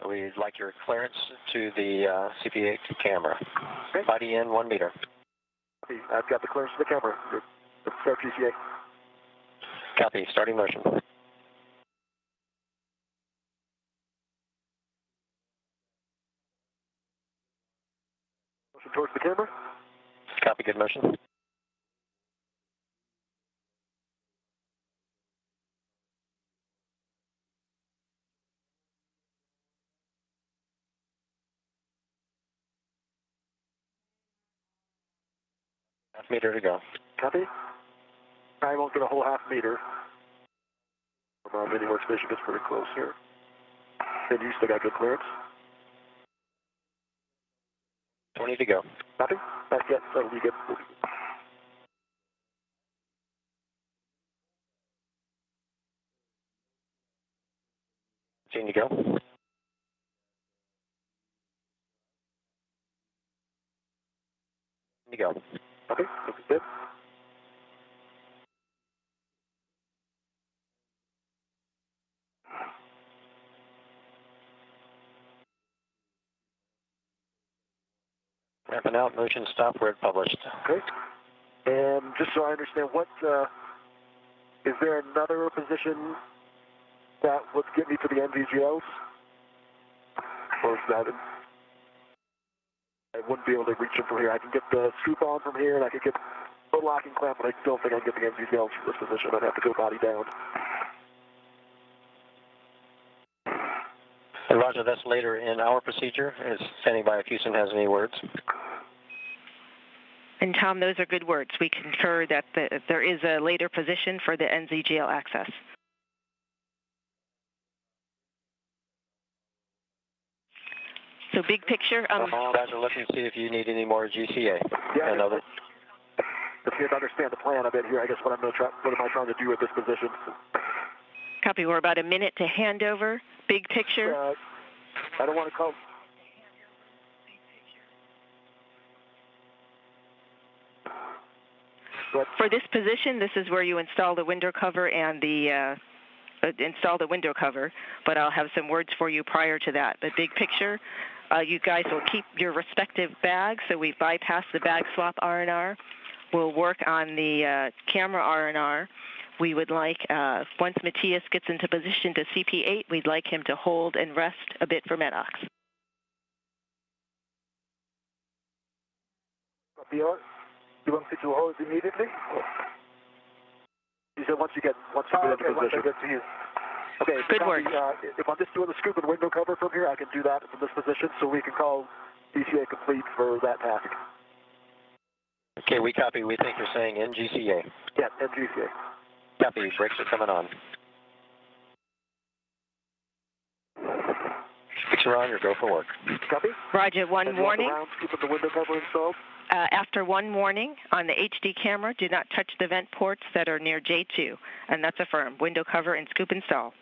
We'd like your clearance to the CP8 camera. Okay. Body in 1 meter. I've got the clearance to the camera. Start GCA. Copy. Starting motion. Motion towards the camera. Copy. Good motion. Half meter to go. Copy. I won't get a whole half meter. My mini workstation gets pretty close here. And you still got good clearance? 20 to go. Copy. Not yet. That'll be good. 15 to go. To go. Okay, looks good. Ramping out, motion stop where it published. Okay. And just so I understand, what is there another position that would get me to the NVGLs? Or is that I wouldn't be able to reach them from here. I can get the scoop on from here, and I can get the locking clamp, but I don't think I can get the NVGLs from this position. I'd have to go body down. And Roger, that's later in our procedure. Is standing by if Houston has any words. And Tom, those are good words. We concur that there is a later position for the NZGL access. So big picture. Roger, look and see if you need any more GCA. Yeah, if you understand the plan a bit here, I guess what am I trying to do with this position? Copy. We're about a minute to handover. Big picture. I don't want to call. For this position, this is where you install the window cover and the install the window cover. But I'll have some words for you prior to that. But big picture, you guys will keep your respective bags. So we've bypassed the bag swap R&R. We'll work on the camera R&R. We would like, once Matthias gets into position to CP8, we'd like him to hold and rest a bit for MEDOX. You want me to hold immediately? You said once you get into position. Once I get to you. Okay. Good work. If I'm just doing the scoop and window cover from here, I can do that from this position, so we can call DCA complete for that task. Okay, we copy. We think you're saying NGCA. Yeah, NGCA. Copy. Brakes are coming on. Brakes are on. Your go for work. Copy. Roger. One warning. Keeping the window cover installed. After one warning on the HD camera, do not touch the vent ports that are near J2, and that's affirmed. Window cover and scoop install.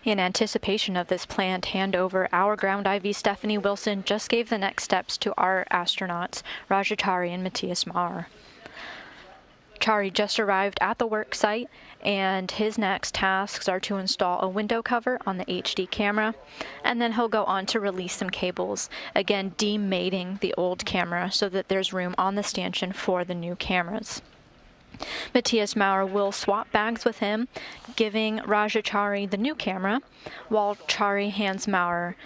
In anticipation of this planned handover, our ground IV Stephanie Wilson just gave the next steps to our astronauts, Raja Chari and Matthias Maurer. Chari just arrived at the work site, and his next tasks are to install a window cover on the HD camera, and then he'll go on to release some cables, again demating the old camera so that there's room on the stanchion for the new cameras. Matthias Maurer will swap bags with him, giving Raja Chari the new camera, while Chari hands Maurer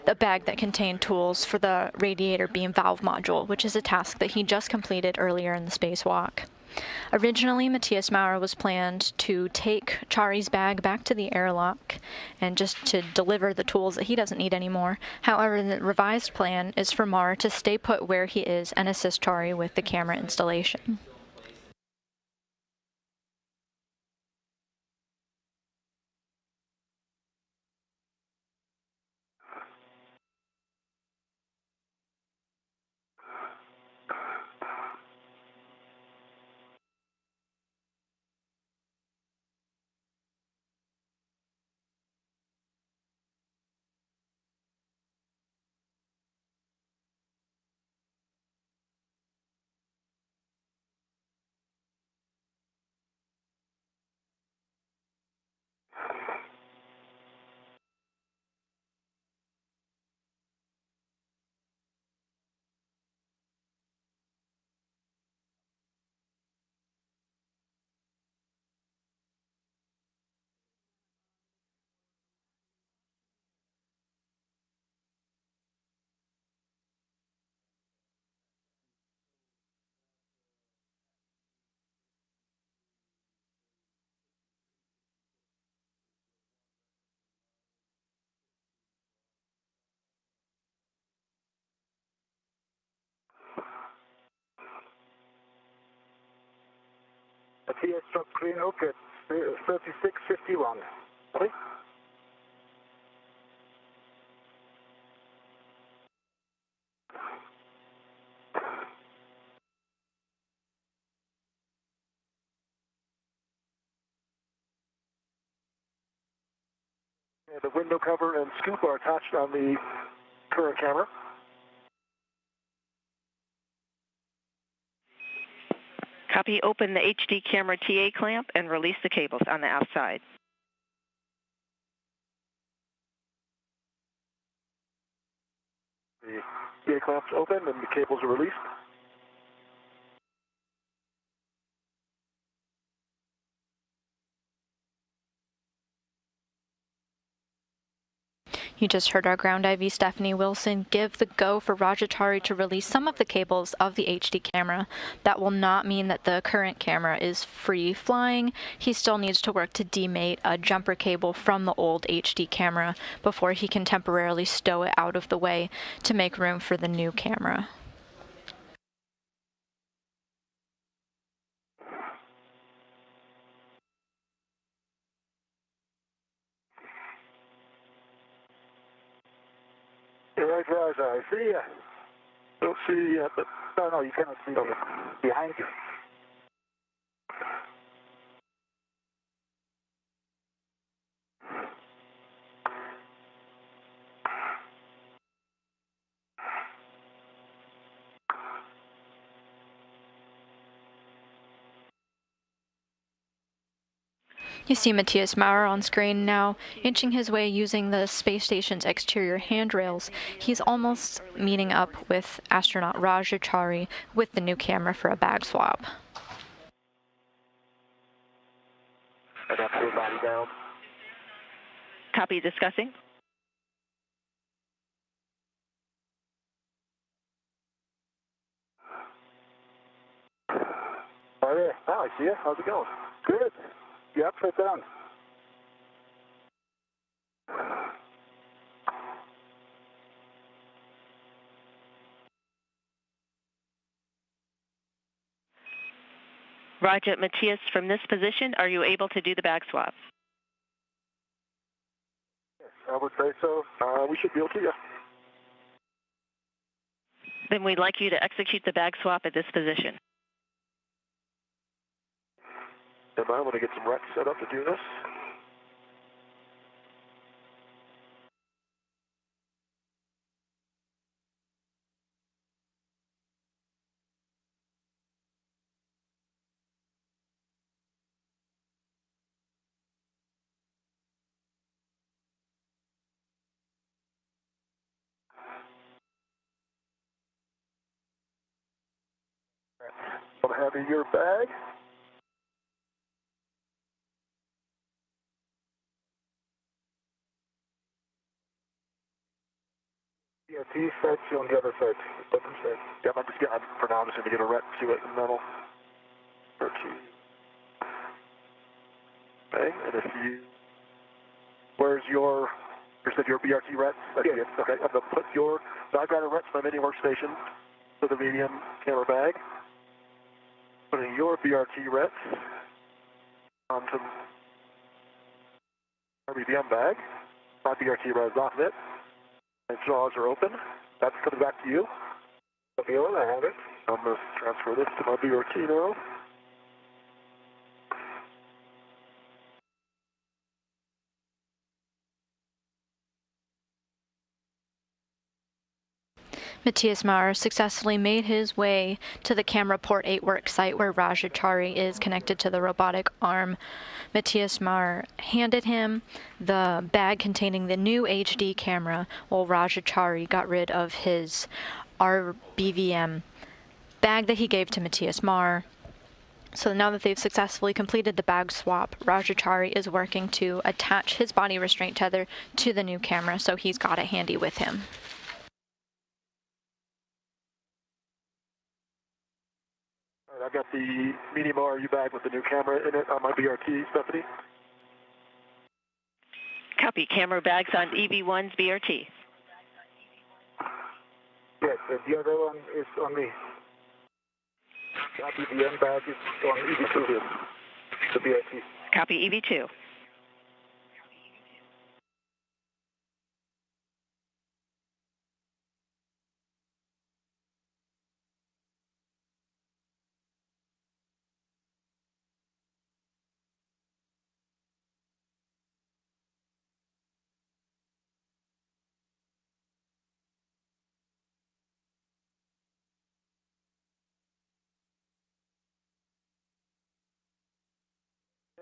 a bag that contained tools for the radiator beam valve module, which is a task that he just completed earlier in the spacewalk. Originally, Matthias Maurer was planned to take Chari's bag back to the airlock and just to deliver the tools that he doesn't need anymore. However, the revised plan is for Maurer to stay put where he is and assist Chari with the camera installation. Matthias drop green hook at 3651. Copy. The window cover and scoop are attached on the current camera. Copy. Open the HD camera TA clamp and release the cables on the outside. The TA clamp's open and the cables are released. You just heard our ground IV Stephanie Wilson give the go for Radiator to release some of the cables of the HD camera. That will not mean that the current camera is free flying. He still needs to work to demate a jumper cable from the old HD camera before he can temporarily stow it out of the way to make room for the new camera. Right, I see ya. Don't see you yet, but No, you cannot see them behind you. You see Matthias Maurer on screen now, inching his way using the space station's exterior handrails. He's almost meeting up with astronaut Rajachari with the new camera for a bag swap. I got your body down. Copy. Discussing. Oh, yeah. Oh, I see you. How's it going? Good. You're upside down. Roger. Matthias, from this position, are you able to do the bag swap? Yes, I would say so. We should be able to, yeah. Then we'd like you to execute the bag swap at this position. And I'm going to get some racks set up to do this. I'm having your bag. Yeah, T sides on the other side, bottom side. Yeah, for now, I'm just going to get a ret to it in the middle. Okay, and if you, where's your, you said your BRT ret? Yeah. Okay, I'm going to put your, so I've got a ret to my mini workstation for the medium camera bag. Putting your BRT ret onto RBBM bag. My BRT ret is off it. And jaws are open. That's coming back to you. Okay, well, I have it. I'm going to transfer this to my BRT now. Matthias Maurer successfully made his way to the camera port 8 work site where Rajachari is connected to the robotic arm. Matthias Maurer handed him the bag containing the new HD camera while Rajachari got rid of his RBVM bag that he gave to Matthias Maurer. So now that they've successfully completed the bag swap, Rajachari is working to attach his body restraint tether to the new camera, so he's got it handy with him. I've got the medium RU bag with the new camera in it on my BRT, Stephanie. Copy. Camera bags on EV1's BRT. Yes, the other one is on me. The RBVM bag is on EV2. the BIT. Copy EV2.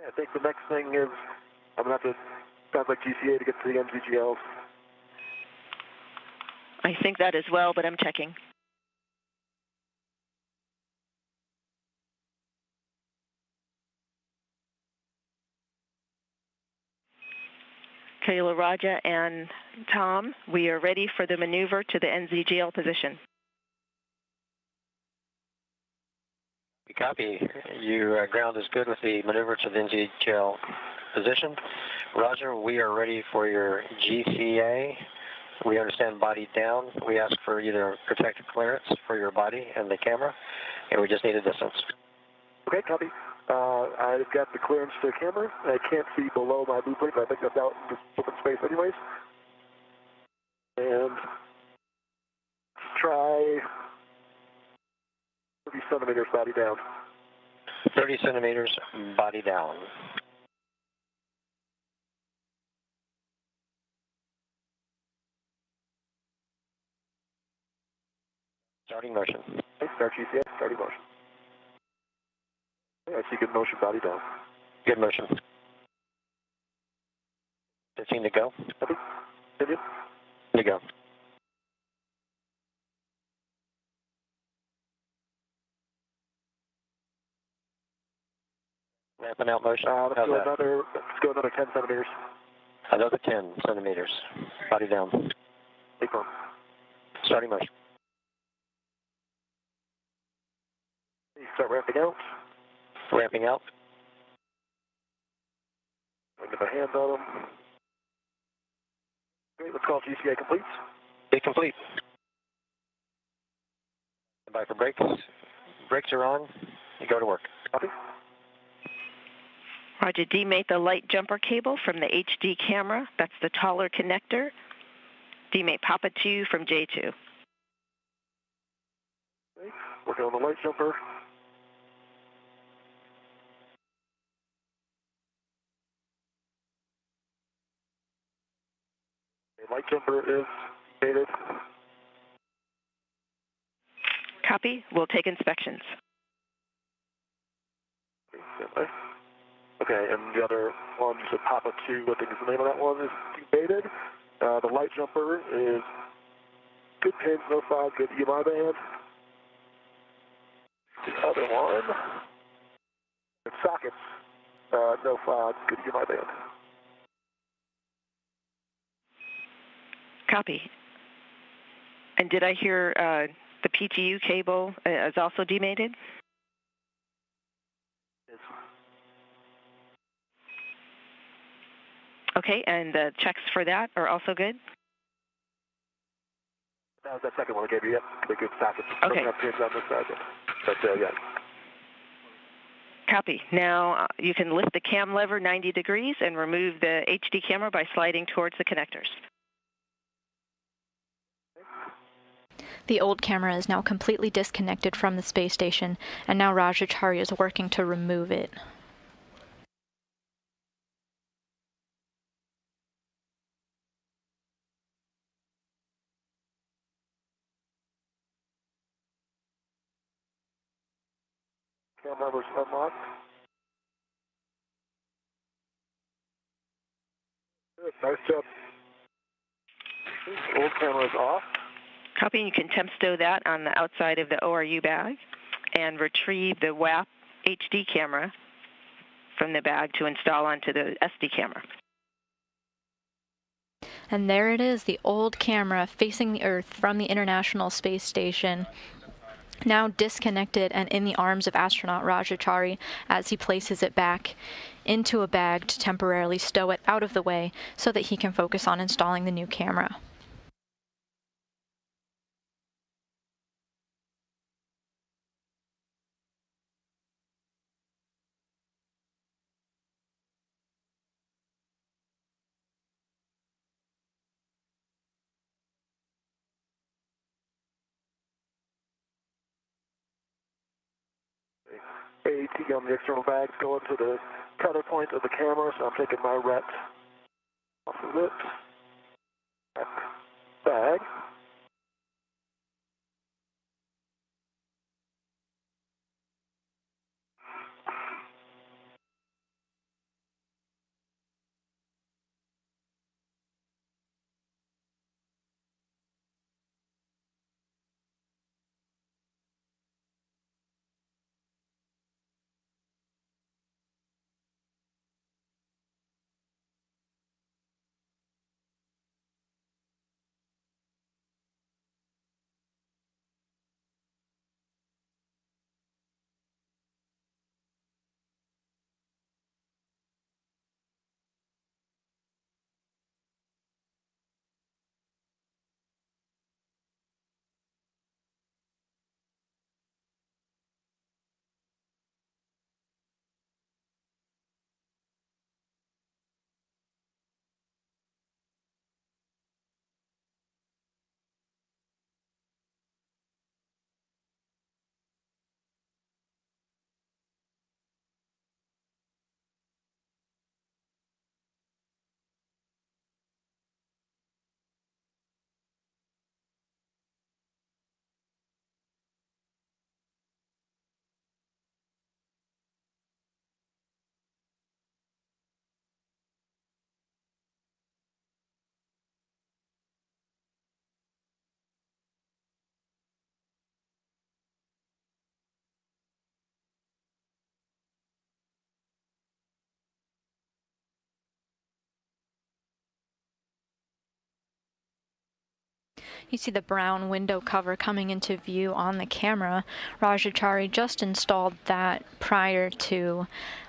I think the next thing is I'm going to have to contact GCA to get to the MZGLs. I think that as well, but I'm checking. Kayla, Raja, and Tom, we are ready for the maneuver to the NZGL position. Copy. Your ground is good with the maneuver to the NZGL position. Roger, we are ready for your GCA. We understand body down. We ask for either protective clearance for your body and the camera, and we just need a distance. Okay, copy. I've got the clearance to the camera. I can't see below my blue plate, but I think that's out in this open space anyways. And try 30 centimeters body down. 30 centimeters body down. Starting motion. Okay, start GCA, starting motion. Okay, I see good motion, body down. Good motion. 15 to go. Copy. Continue. To go. Ramping out motion. Let's go another 10 centimeters. Another 10 centimeters. Body down. Take on. Starting motion. Start ramping out. Ramping out. Get my hand on them. Great, let's call GCA complete. Be complete. Stand by for brakes. Brakes are on. You go to work. Copy. Roger, demate the light jumper cable from the HD camera. That's the taller connector. Demate Papa 2 from J2. Okay. Working on the light jumper. The light jumper is dated. Copy. We'll take inspections. Okay, and the other one, so Papa 2, I think is the name of that one, is debated. The light jumper is good pins, no fog, good EMI band. The other one, sockets, no fog, good EMI band. Copy. And did I hear the PTU cable is also demated? Yes. Okay, and the checks for that are also good? That was that second one I gave you, yep, the good sockets. Okay. Doesn't have pins on this side, but yeah. Copy. Now you can lift the cam lever 90 degrees and remove the HD camera by sliding towards the connectors. The old camera is now completely disconnected from the space station, and now Rajachari is working to remove it. Cam lever's unlocked. Good, nice job. Old camera is off. Copy, you can temp stow that on the outside of the ORU bag and retrieve the WAP HD camera from the bag to install onto the SD camera. And there it is, the old camera facing the Earth from the International Space Station, now disconnected and in the arms of astronaut Rajachari as he places it back into a bag to temporarily stow it out of the way so that he can focus on installing the new camera. AT on the external bags going to the tether point of the camera, so I'm taking my ret off of it. Bag. You see the brown window cover coming into view on the camera. Rajachari just installed that prior to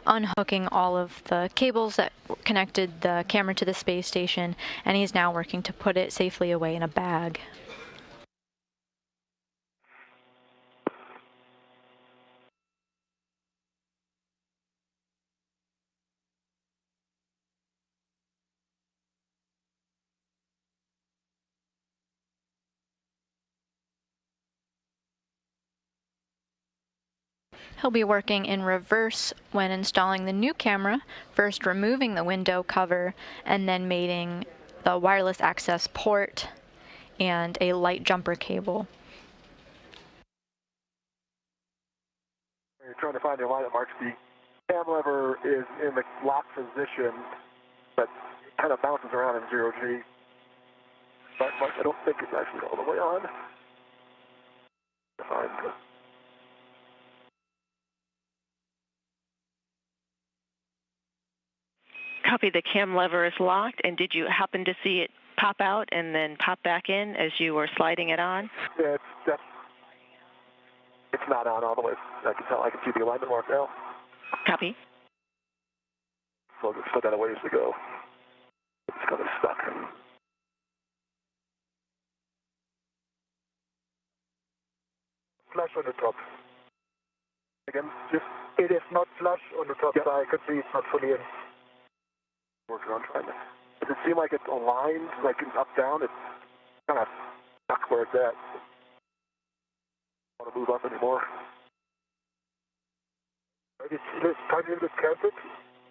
unhooking all of the cables that connected the camera to the space station, and he's now working to put it safely away in a bag. He'll be working in reverse when installing the new camera, first removing the window cover and then mating the wireless access port and a light jumper cable. You're trying to find a line that marks the cam lever is in the lock position, but kind of bounces around in 0G. But I don't think it's actually all the way on. Find it. Copy, the cam lever is locked, and did you happen to see it pop out and then pop back in as you were sliding it on? Yeah, it's not on all the way. I can see the alignment mark now. Copy. So it's still got a ways to go. It's kind of stuck. Flush on the top. Again, just It is not flush on the top, Yep. so I could see it's not fully in. working on trying to. Does it seem like it's aligned, like it's up down? It's kind of stuck where it's at. Don't want to move up anymore. It's tiny little bit carpet.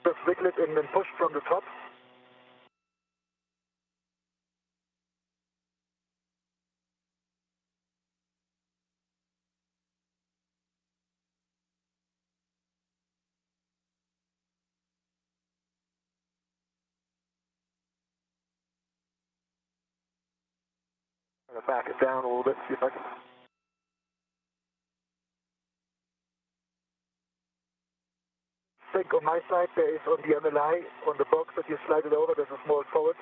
Just wiggle it and then push from the top. I'm going to back it down a little bit, see if I can. I think on my side there is on the MLI, on the box that you slide it over, there's a small forward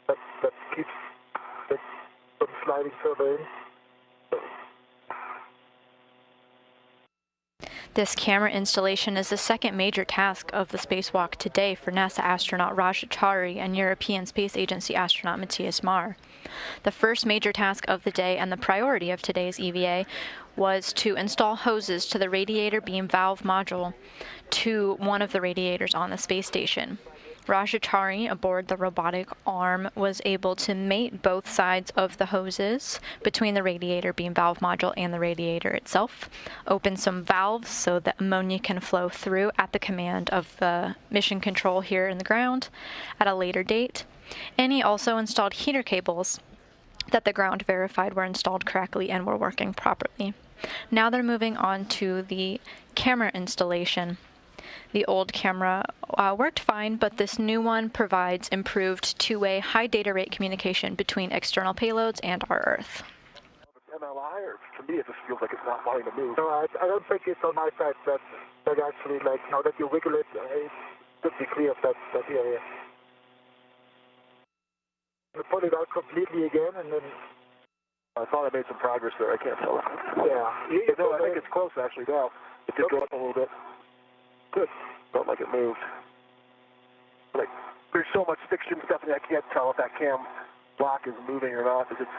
that keeps it from sliding further in. This camera installation is the second major task of the spacewalk today for NASA astronaut Rajachari and European Space Agency astronaut Matthias Marr. The first major task of the day and the priority of today's EVA was to install hoses to the radiator beam valve module to one of the radiators on the space station. Rajatari, aboard the robotic arm, was able to mate both sides of the hoses between the radiator beam valve module and the radiator itself, open some valves so that ammonia can flow through at the command of the mission control here in the ground at a later date, and he also installed heater cables that the ground verified were installed correctly and were working properly. Now they're moving on to the camera installation. The old camera worked fine, but this new one provides improved two-way high data rate communication between external payloads and our Earth. MLI, or to me it just feels like it's not wanting to move. No, I don't think it's on my side that actually, like, now that you wiggle it, it should be clear of that area. You pull it out completely again, and then... I thought I made some progress there. I can't tell. Yeah. No, I think it's close actually now. It did go up a little bit. Good. Felt like it moved. Like, there's so much fiction stuff that I can't tell if that cam block is moving or not. Because it's...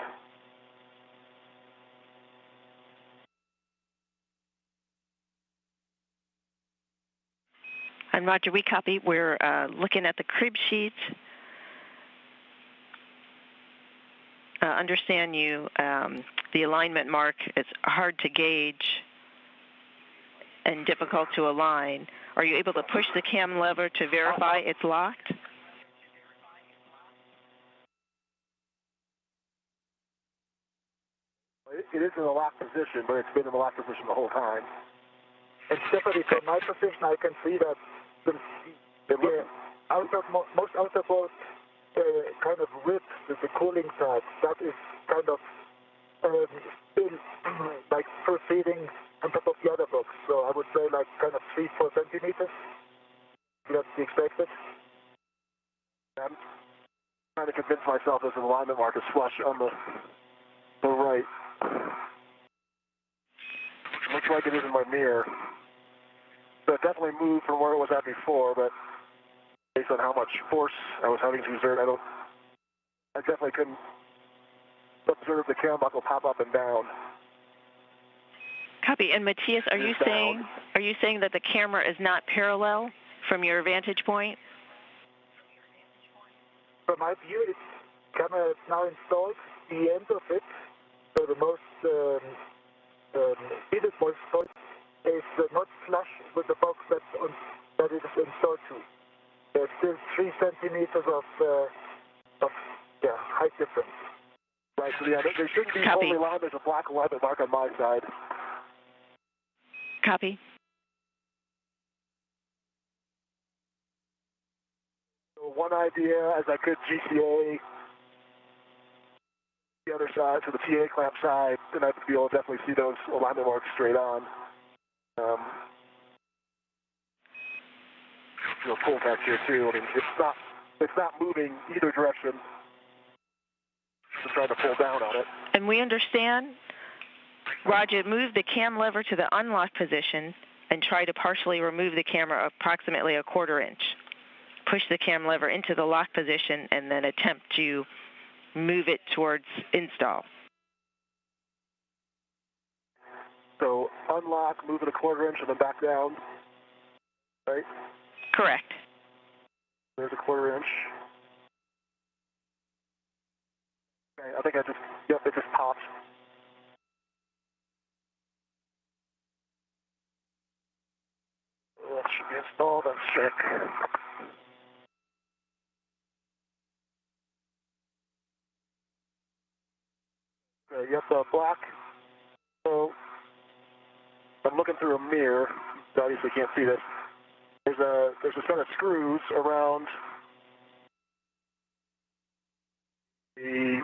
And Roger, we copy. We're looking at the crib sheet. Understand you, the alignment mark is hard to gauge and difficult to align. Are you able to push the cam lever to verify it's locked? It is in a locked position, but it's been in a locked position the whole time. And Stephanie, from my position, I can see that most outer bolt kind of ripped with the cooling side. That is kind of still like proceeding on top of the other box. So I would say like kind of 3-4 centimeters. That's the expected. I'm trying to convince myself this alignment mark is flush on the right. Looks like it is in my mirror. So it definitely moved from where it was at before, but based on how much force I was having to exert, I definitely couldn't observe the cam buckle pop up and down. Copy. And Matthias, are you saying that the camera is not parallel from your vantage point? From my view, the camera is now installed. The end of it, so the most heated point is not flush with the box that it is installed to. There's still 3 centimeters of height difference. Right, so yeah, they shouldn't be fully aligned. There's a black alignment mark on my side. Copy. So one idea, as I could GCA the other side, to the TA clamp side, and I'd be able to definitely see those alignment marks straight on. Pull back here too. I mean, it's not moving either direction. Just trying to pull down on it. And we understand. Roger, move the cam lever to the unlock position and try to partially remove the camera approximately 1/4 inch. Push the cam lever into the lock position and then attempt to move it towards install. So unlock, move it 1/4 inch and then back down, right? Correct. There's 1/4 inch. Okay, I think it just popped. That should be installed, let's check. Okay, yep, black. So I'm looking through a mirror. You obviously can't see this. There's a set of screws around the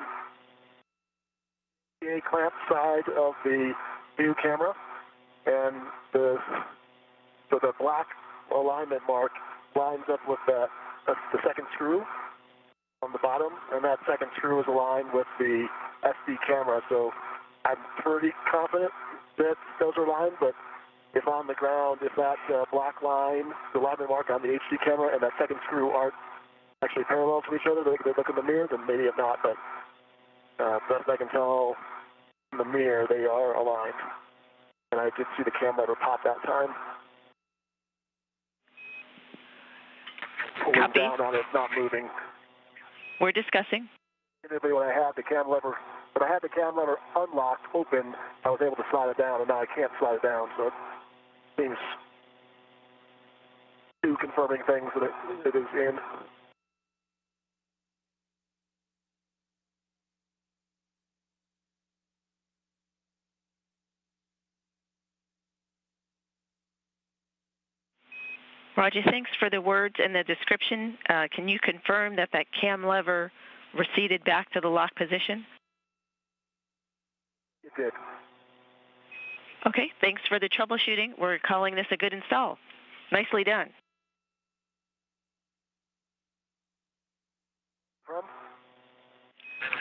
PA clamp side of the view camera, and the black alignment mark lines up with the second screw on the bottom, and that second screw is aligned with the SD camera. So I'm pretty confident that those are aligned, but if on the ground, if that black line, the alignment mark on the HD camera and that second screw aren't actually parallel to each other, they look in the mirror, then maybe if not, but best I can tell in the mirror, they are aligned. And I did see the cam lever pop that time. Pull holding down on it, not moving. We're discussing. When I had the cam lever unlocked, open, I was able to slide it down, and now I can't slide it down. So it seems two confirming things that it is in. Roger, thanks for the words and the description. Can you confirm that that cam lever receded back to the lock position? It did. Okay, thanks for the troubleshooting. We're calling this a good install. Nicely done.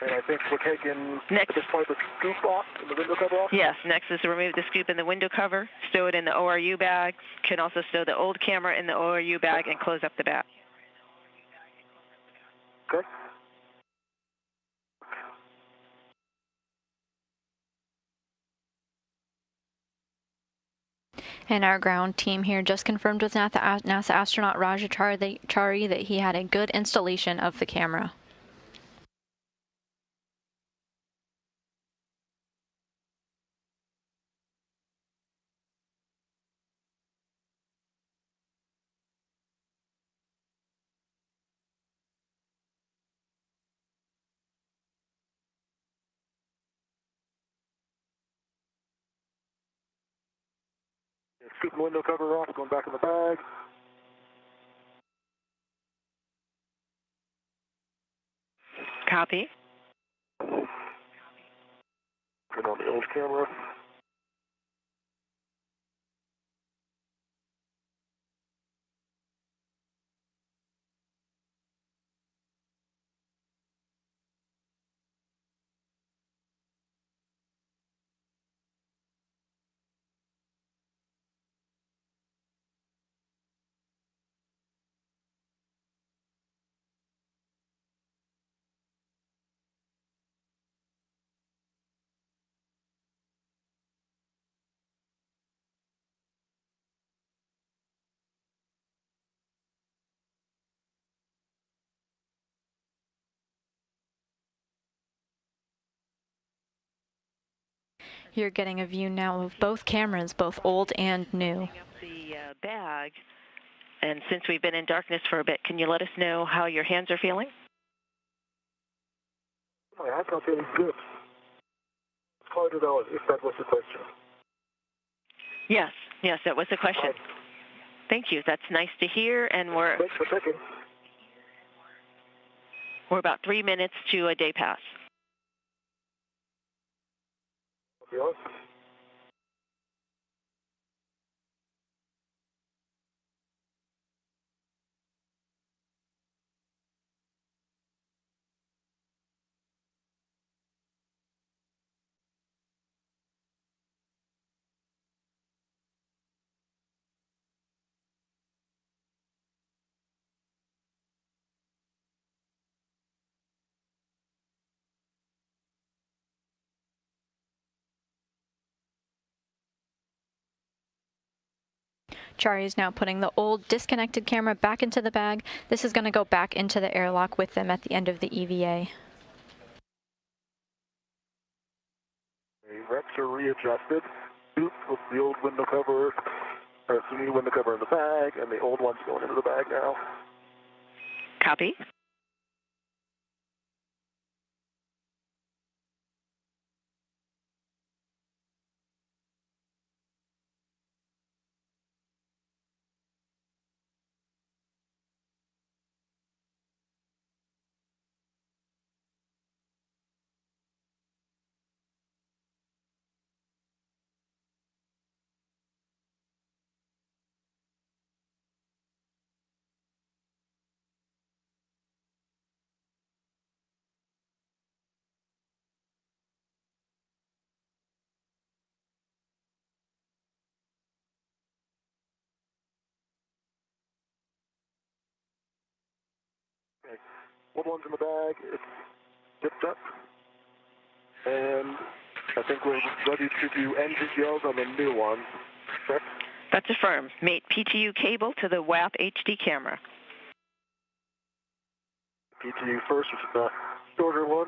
And I think we're taking, next, at this point, the scoop off and the window cover off? Yes, next is to remove the scoop and the window cover, stow it in the ORU bag, can also stow the old camera in the ORU bag and close up the bag. Okay. And our ground team here just confirmed with NASA astronaut Raja Chari that he had a good installation of the camera. Scoop the window cover off, going back in the bag. Copy. Turn on the old camera. You're getting a view now of both cameras, both old and new. The bag, and since we've been in darkness for a bit, can you let us know how your hands are feeling? My hands are feeling good. It's hard to know if that was the question. Yes, that was the question. Thank you. That's nice to hear, and Thanks for checking. We're about 3 minutes to a day pass. Yours? Chari is now putting the old disconnected camera back into the bag. This is going to go back into the airlock with them at the end of the EVA. The reps are readjusted. Scoop with the old window cover, or the new window cover in the bag, and the old one's going into the bag now. Copy. Okay. Old one's in the bag. It's zipped up. And I think we're ready to do engine gels on the new one. Correct? That's affirmed. Mate PTU cable to the WAP HD camera. PTU first, which is the shorter one.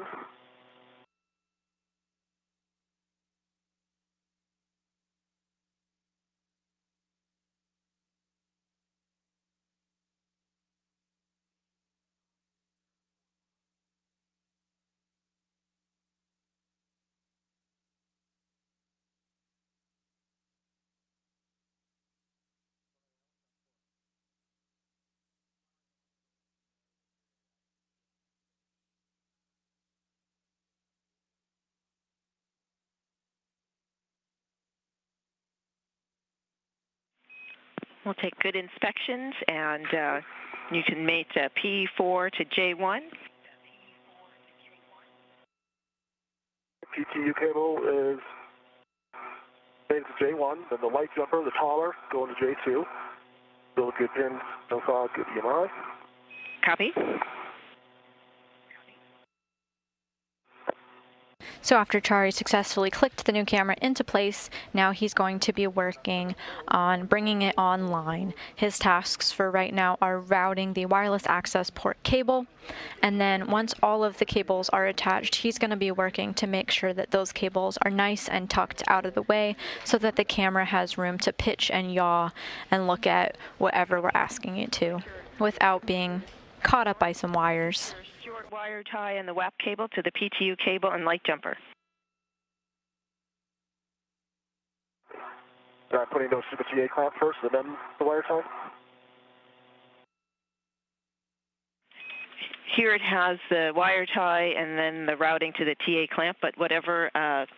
We'll take good inspections, and you can mate P4 to J1. PTU cable is mated to J1, then the light jumper, the taller, going to J2. Still good pins, no fog, good EMI. Copy. So after Chari successfully clicked the new camera into place, now he's going to be working on bringing it online. His tasks for right now are routing the wireless access port cable, and then once all of the cables are attached, he's going to be working to make sure that those cables are nice and tucked out of the way so that the camera has room to pitch and yaw and look at whatever we're asking it to without being caught up by some wires. Short wire tie and the WAP cable to the PTU cable and light jumper. Putting those to the TA clamp first, and then the wire tie. Here it has the wire tie and then the routing to the TA clamp, but whatever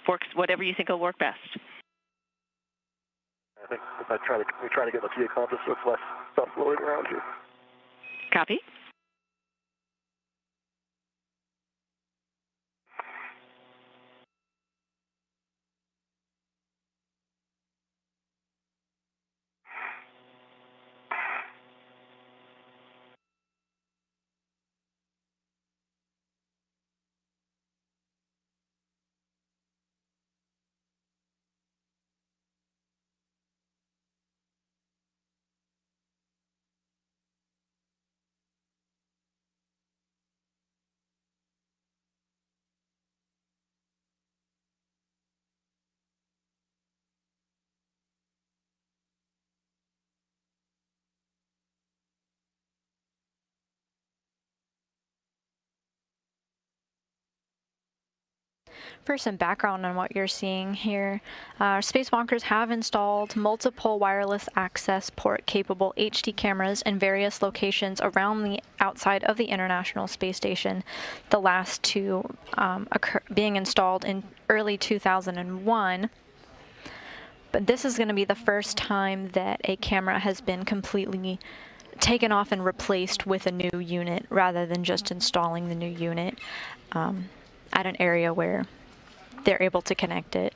works, whatever you think will work best. I think if we try to get the TA clamp just so it's less stuff floating around here. Copy. For some background on what you're seeing here, spacewalkers have installed multiple wireless access port capable HD cameras in various locations around the outside of the International Space Station, the last two being installed in early 2001. But this is going to be the first time that a camera has been completely taken off and replaced with a new unit rather than just installing the new unit at an area where they're able to connect it.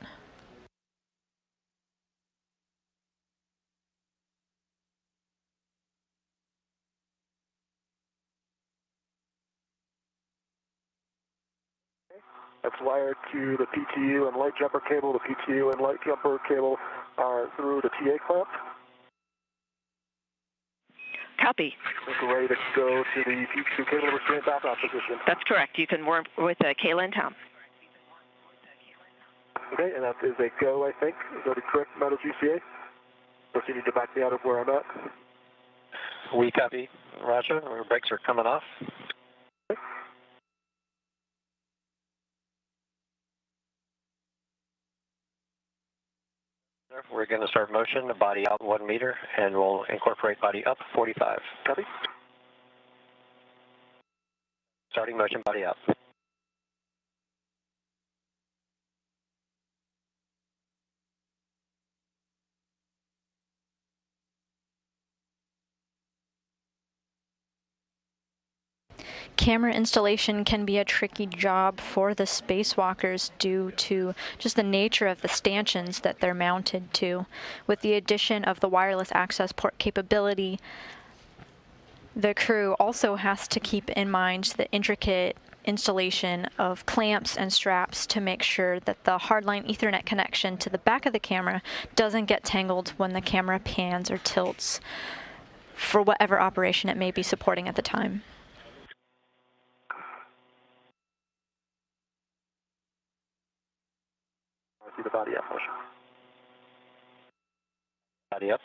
That's wired to the PTU and light jumper cable. The PTU and light jumper cable are through the TA clamp. Copy. We're ready to go to the PTU cable. We're staying back off position. That's correct. You can work with Kayla and Tom. Okay, and that is a go, I think. Is that a correct amount of GCA? Or you need to back me out of where I'm at? We copy. Roger. Our brakes are coming off. Okay. We're going to start motion, body out 1 meter, and we'll incorporate body up 45. Copy. Starting motion, body up. Camera installation can be a tricky job for the spacewalkers due to just the nature of the stanchions that they're mounted to. With the addition of the wireless access port capability, the crew also has to keep in mind the intricate installation of clamps and straps to make sure that the hardline Ethernet connection to the back of the camera doesn't get tangled when the camera pans or tilts for whatever operation it may be supporting at the time. See the body up motion. Body up.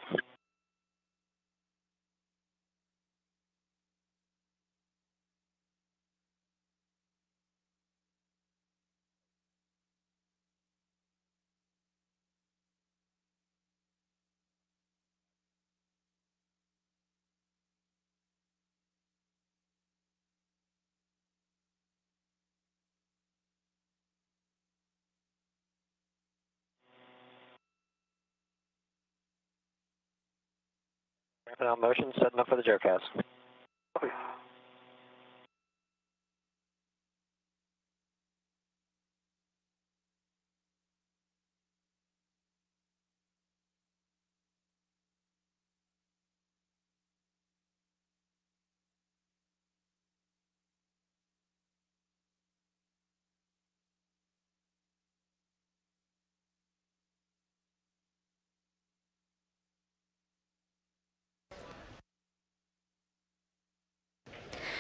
Wrapping out motion, setting up for the Joecast. Okay.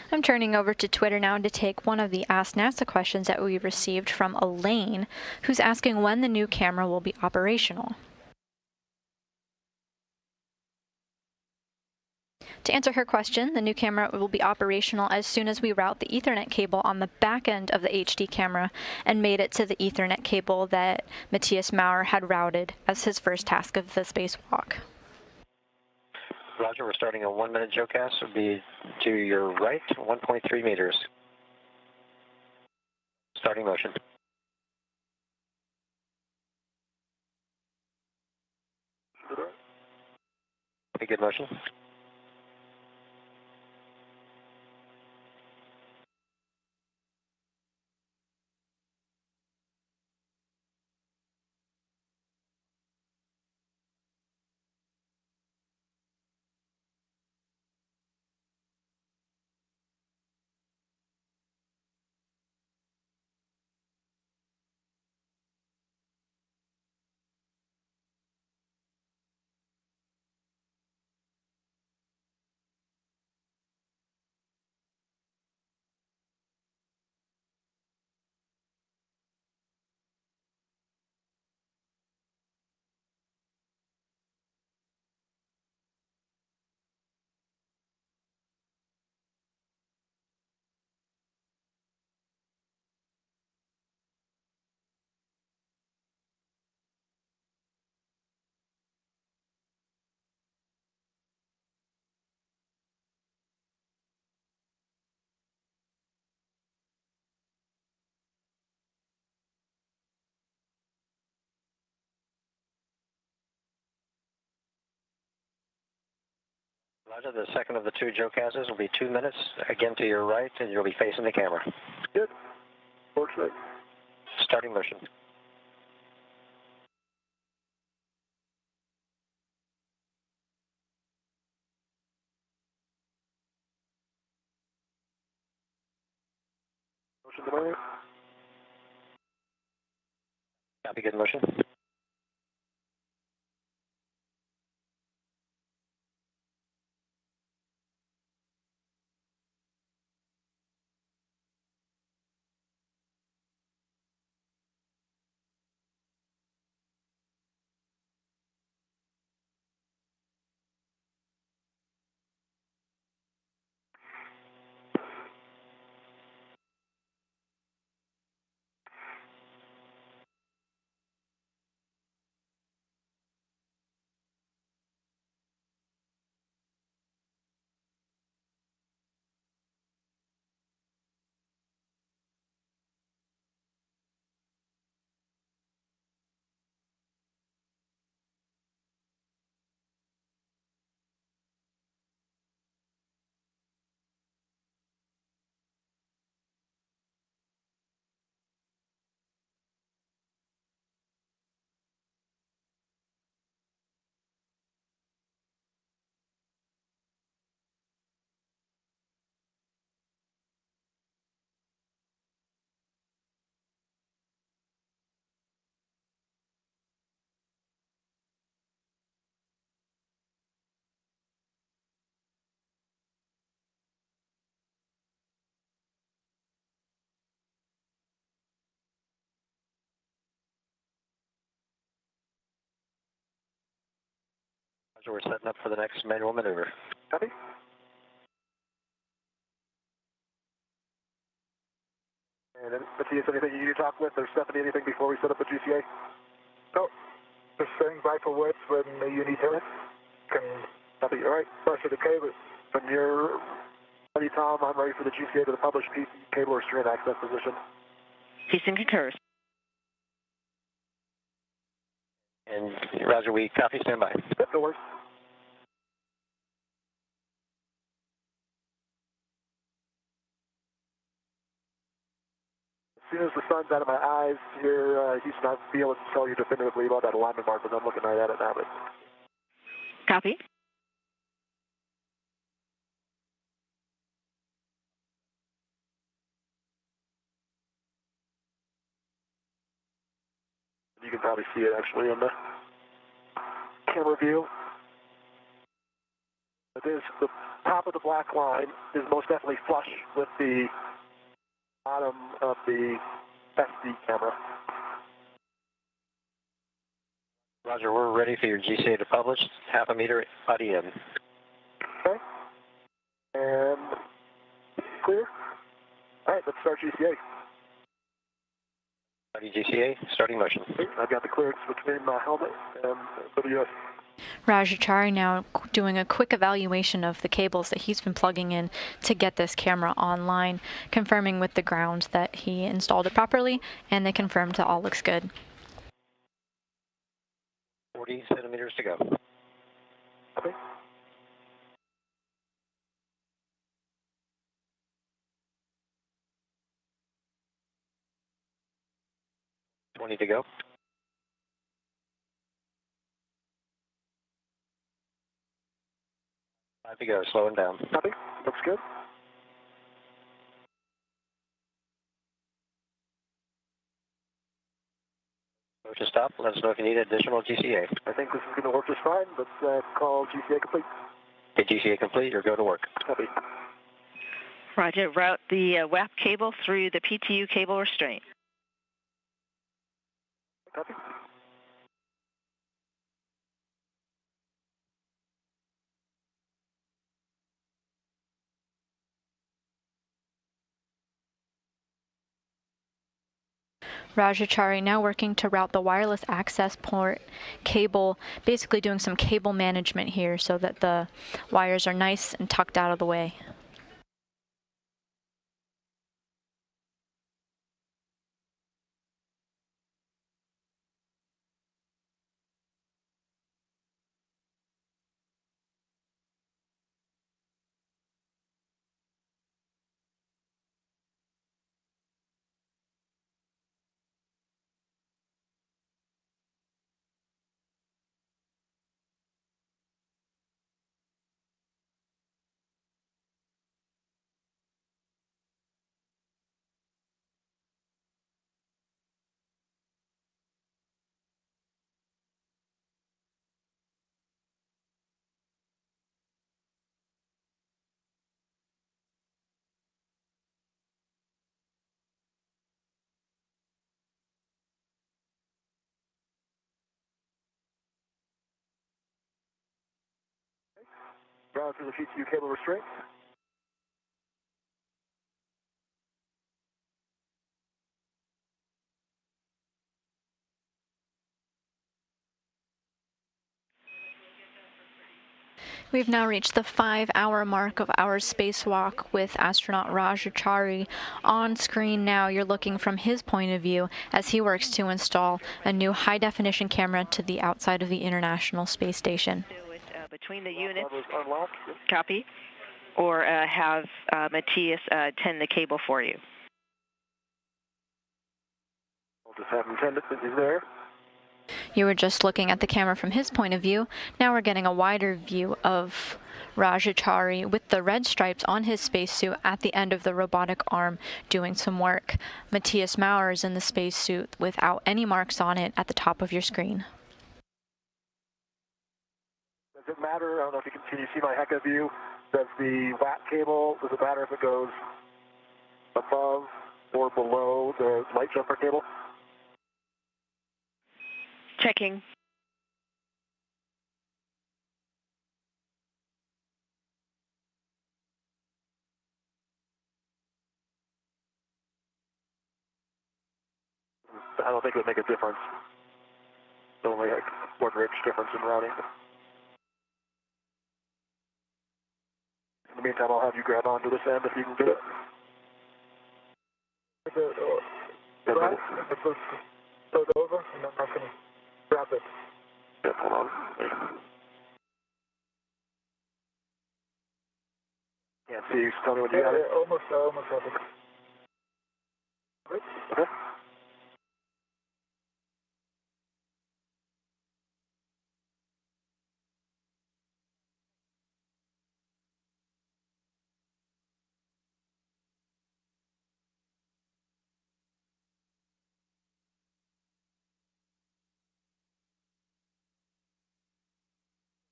I'm turning over to Twitter now to take one of the Ask NASA questions that we received from Elaine, who's asking when the new camera will be operational. To answer her question, the new camera will be operational as soon as we route the Ethernet cable on the back end of the HD camera and made it to the Ethernet cable that Matthias Maurer had routed as his first task of the spacewalk. Roger, we're starting a 1 minute Joecast. It'll be to your right, 1.3 meters. Starting motion. Good motion. Roger, the second of the two Joecasts will be 2 minutes, again to your right, and you'll be facing the camera. Good. Works right. Starting motion. Motion to my Copy, good motion. So we're setting up for the next manual maneuver. Copy. And then, Matthias, anything you need to talk with, or Stephanie, anything before we set up the GCA? No, just saying by for words when you need help. Copy. All right, start to the cable. When you're ready, Tom, I'm ready for the GCA to the published PC cable or string access position. Houston concurs. And Roger, we copy, stand by. Yep, no worries. As soon as the sun's out of my eyes here, Houston, I'll be able to tell you definitively about that alignment mark, but I'm looking right at it now. But Copy. you can probably see it actually on the camera view. The top of the black line is most definitely flush with the bottom of the SD camera. Roger, we're ready for your GCA to publish. Half a meter body in. Okay. And clear. All right, let's start GCA. Body GCA, starting motion. I've got the clearance between my helmet and WS. Rajachari now doing a quick evaluation of the cables that he's been plugging in to get this camera online, confirming with the ground that he installed it properly, and they confirmed that all looks good. 40 centimeters to go. Okay. $20 to go. 5 to go, slowing down. Copy. Looks good. Motion stop. Let us know if you need additional GCA. I think this is going to work just fine. Let's call GCA complete. Okay, GCA complete or go to work. Copy. Roger. Route the WAP cable through the PTU cable restraint. Copy. Rajachari now working to route the wireless access port cable, basically doing some cable management here so that the wires are nice and tucked out of the way. Route through the PTU cable restraint. We've now reached the 5-hour mark of our spacewalk with astronaut Rajachari. On screen now, you're looking from his point of view as he works to install a new high-definition camera to the outside of the International Space Station. Between the units, Unlock. copy, or have Matthias tend the cable for you. We'll just have him tend it since he's there. You were just looking at the camera from his point of view. Now we're getting a wider view of Rajachari with the red stripes on his spacesuit at the end of the robotic arm doing some work. Matthias Maurer is in the spacesuit without any marks on it at the top of your screen. Does it matter? I don't know if you can see my HECA view. Does the WAP cable, does it matter if it goes above or below the light jumper cable? Checking. I don't think it would make a difference. It's only like 1/4 inch difference in routing. In the meantime, I'll have you grab onto this end if you can do it. Right, it was stowed over, and then I can grab it. Yeah, hold on. Can't see you, so tell me when you got it. Yeah, almost have it. Okay.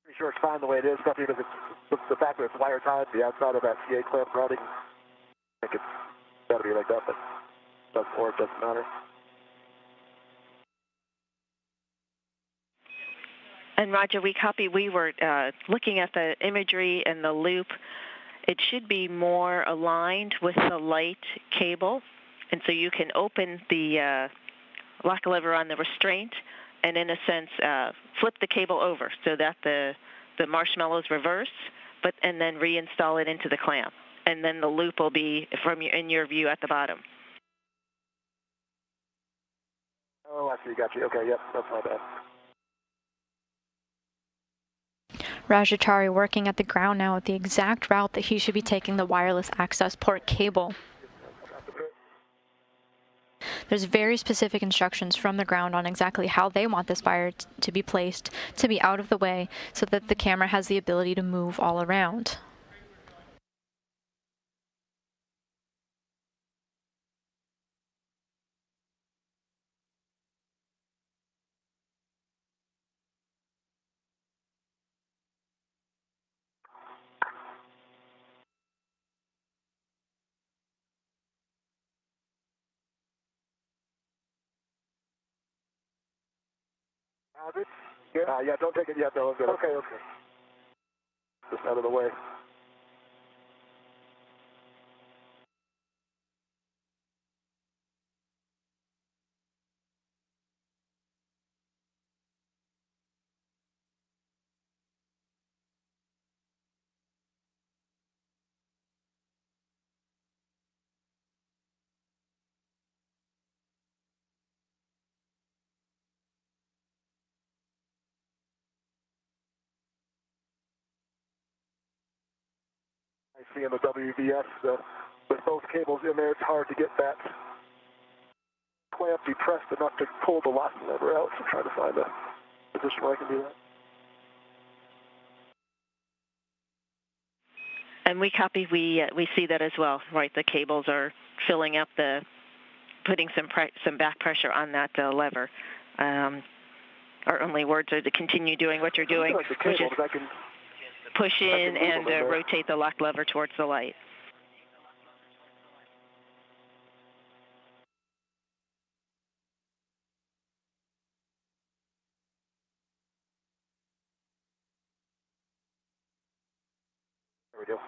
Pretty sure it's fine the way it is, especially because it's the fact that it's wire tied to the outside of that CA clamp routing. I think it's got to be like that, but it doesn't matter. And Roger, we copy. We were looking at the imagery and the loop. It should be more aligned with the light cable, and so you can open the lock lever on the restraint and, in a sense, flip the cable over so that the marshmallows reverse, and then reinstall it into the clamp. And then the loop will be in your view at the bottom. Oh, I see. Got you. Okay, yep, that's my bad. Rajachari working at the ground now with the exact route that he should be taking the wireless access port cable. There's very specific instructions from the ground on exactly how they want this wire to be placed, to be out of the way, so that the camera has the ability to move all around. Have it? Yeah, don't take it yet, though. Okay. Just out of the way. I see in the WVS, with both cables in there, it's hard to get that clamp depressed enough to pull the lock lever out. So I'm trying to find a position where I can do that. And we copy. We see that as well, right? The cables are filling up putting some back pressure on that lever. Our only words are to continue doing what you're doing, like the cable, which is I can push in and rotate the lock lever towards the light. There we go.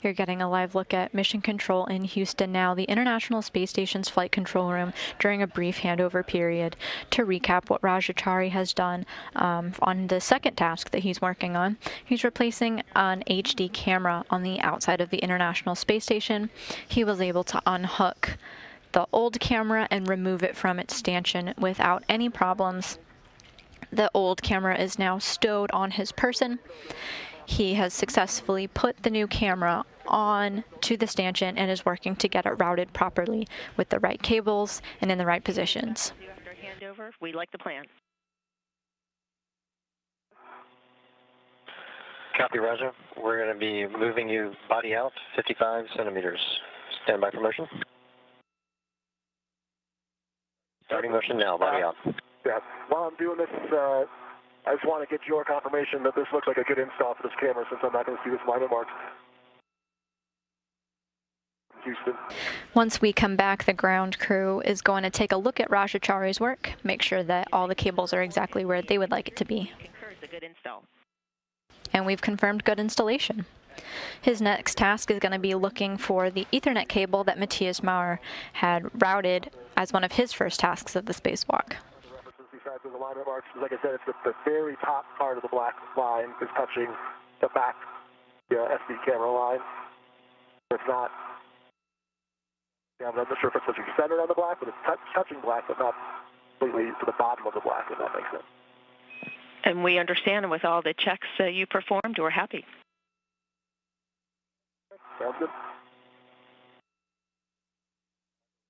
You're getting a live look at Mission Control in Houston now, the International Space Station's flight control room, during a brief handover period. To recap what Rajachari has done on the second task that he's working on, he's replacing an HD camera on the outside of the International Space Station. He was able to unhook the old camera and remove it from its stanchion without any problems. The old camera is now stowed on his person. He has successfully put the new camera on to the stanchion and is working to get it routed properly with the right cables and in the right positions. After handover, we like the plan. Copy, Roger. We're going to be moving you body out 55 centimeters. Stand by for motion. Starting motion now, body out. Yeah. While I'm doing this, I just want to get your confirmation that this looks like a good install for this camera since I'm not going to see this alignment marks. Houston. Once we come back, the ground crew is going to take a look at Rajachari's work, make sure that all the cables are exactly where they would like it to be. A good install. And we've confirmed good installation. His next task is going to be looking for the Ethernet cable that Matthias Maurer had routed as one of his first tasks of the spacewalk. Besides those alignment marks, like I said, it's the very top part of the black line is touching the back SD camera line. It's not, I'm not sure if it's touching center on the black, but it's touching black, but not completely to the bottom of the black, if that makes sense. And we understand, and with all the checks you performed, we're happy. Sounds good.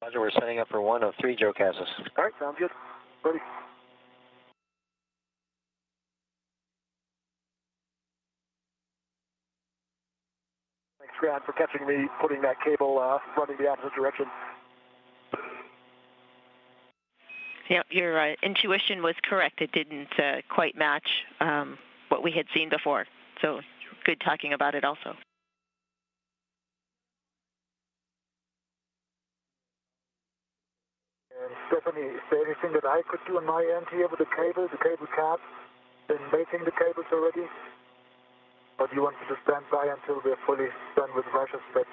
Roger, we're setting up for one of 3 JOCASs. All right, sounds good. Ready. Thanks, Grant, for catching me putting that cable running the opposite direction. Yeah, your intuition was correct. It didn't quite match what we had seen before. So good talking about it also. Stephanie, is there anything that I could do on my end here with the cable cap, in making the cables already? Or do you want me to stand by until we're fully done with Russia's fetch?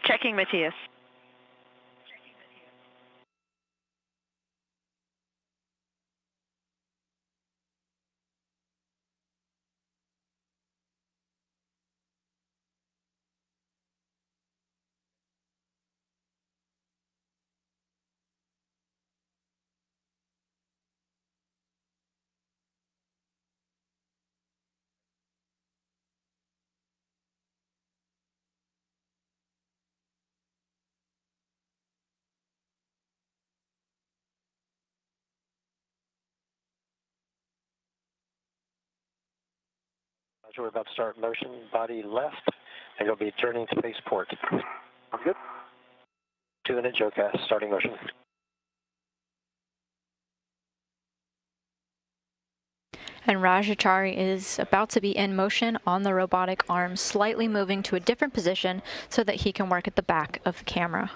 Checking, Matthias. Roger, we're about to start motion, body left, and you'll be turning to spaceport. Sounds good. 2-minute JOCAS, starting motion. And Rajachari is about to be in motion on the robotic arm, slightly moving to a different position so that he can work at the back of the camera.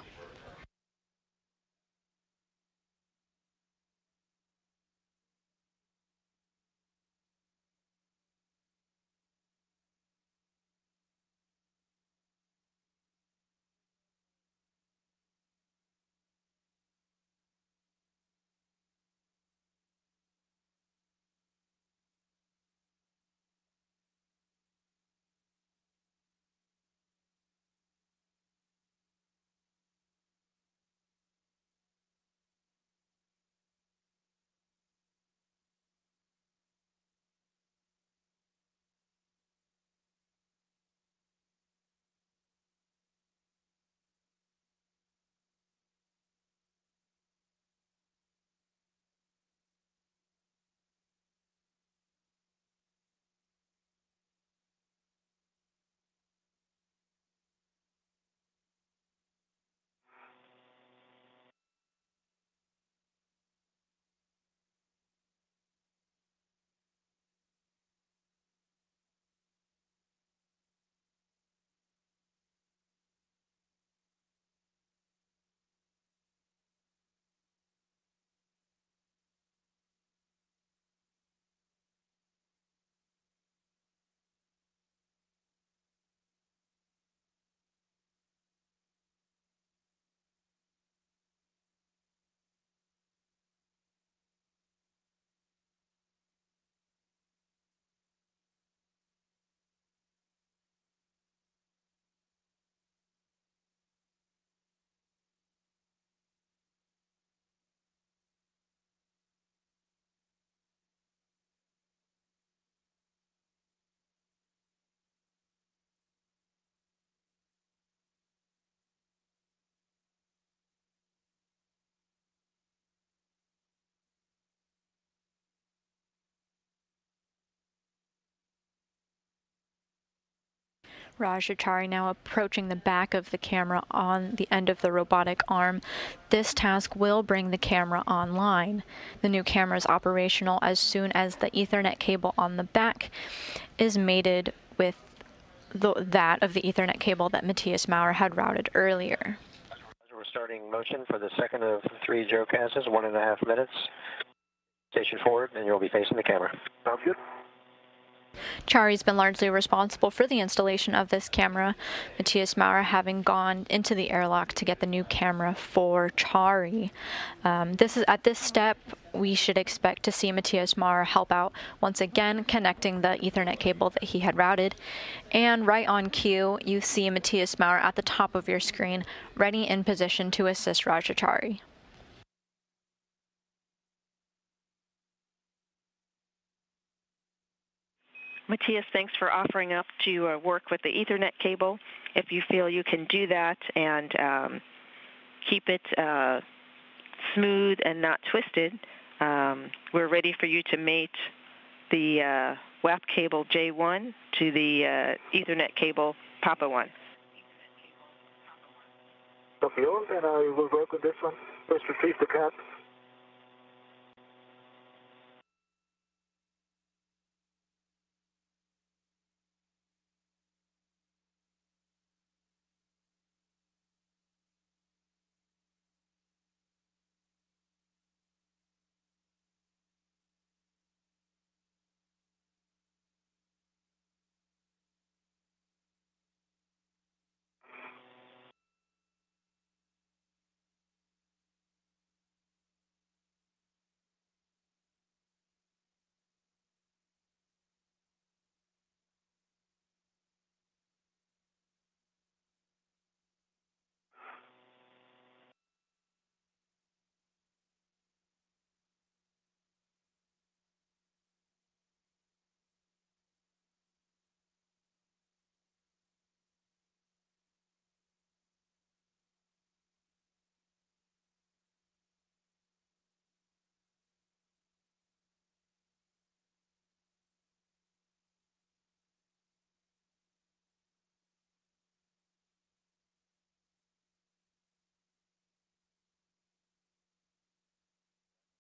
Rajachari now approaching the back of the camera on the end of the robotic arm. This task will bring the camera online. The new camera is operational as soon as the Ethernet cable on the back is mated with that of the Ethernet cable that Matthias Maurer had routed earlier. We're starting motion for the second of 3 geocaches, 1.5 minutes. Station forward, and you'll be facing the camera. Sounds good. Chari's been largely responsible for the installation of this camera, Matthias Maurer having gone into the airlock to get the new camera for Chari. At this step, we should expect to see Matthias Maurer help out once again, connecting the Ethernet cable that he had routed. And right on cue, you see Matthias Maurer at the top of your screen, ready in position to assist Rajachari. Matthias, thanks for offering up to work with the Ethernet cable. If you feel you can do that and keep it smooth and not twisted, we're ready for you to mate the WAP cable J1 to the Ethernet cable Papa 1. Copy all, and I will work on this one. First retrieve the cap.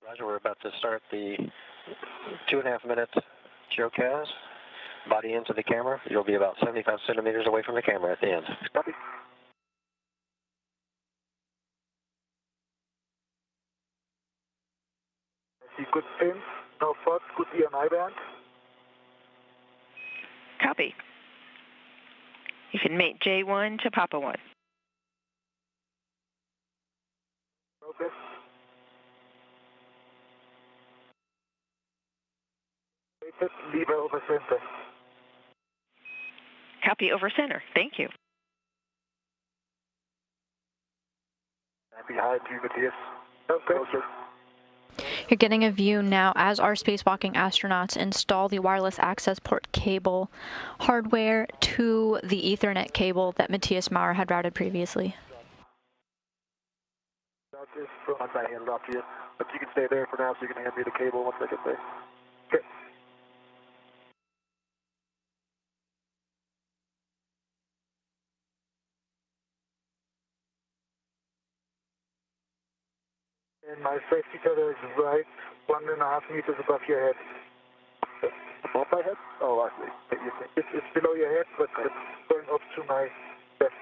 Roger, we're about to start the 2.5 minute geocache. Body into the camera. You'll be about 75 centimeters away from the camera at the end. Copy. I see good pins, no fault, good EMI band. Copy. You can mate J1 to Papa 1. Okay. Lever over center. Copy over center. Thank you. I'm behind you, Matthias. Okay. Closer. You're getting a view now as our spacewalking astronauts install the wireless access port cable hardware to the Ethernet cable that Matthias Maurer had routed previously. Once I hand it off to you. But you can stay there for now so you can hand me the cable once I get there. Okay. And my safety tether is right 1.5 meters above your head. Above my head? Oh, I see. It's below your head, but it's going up to my left.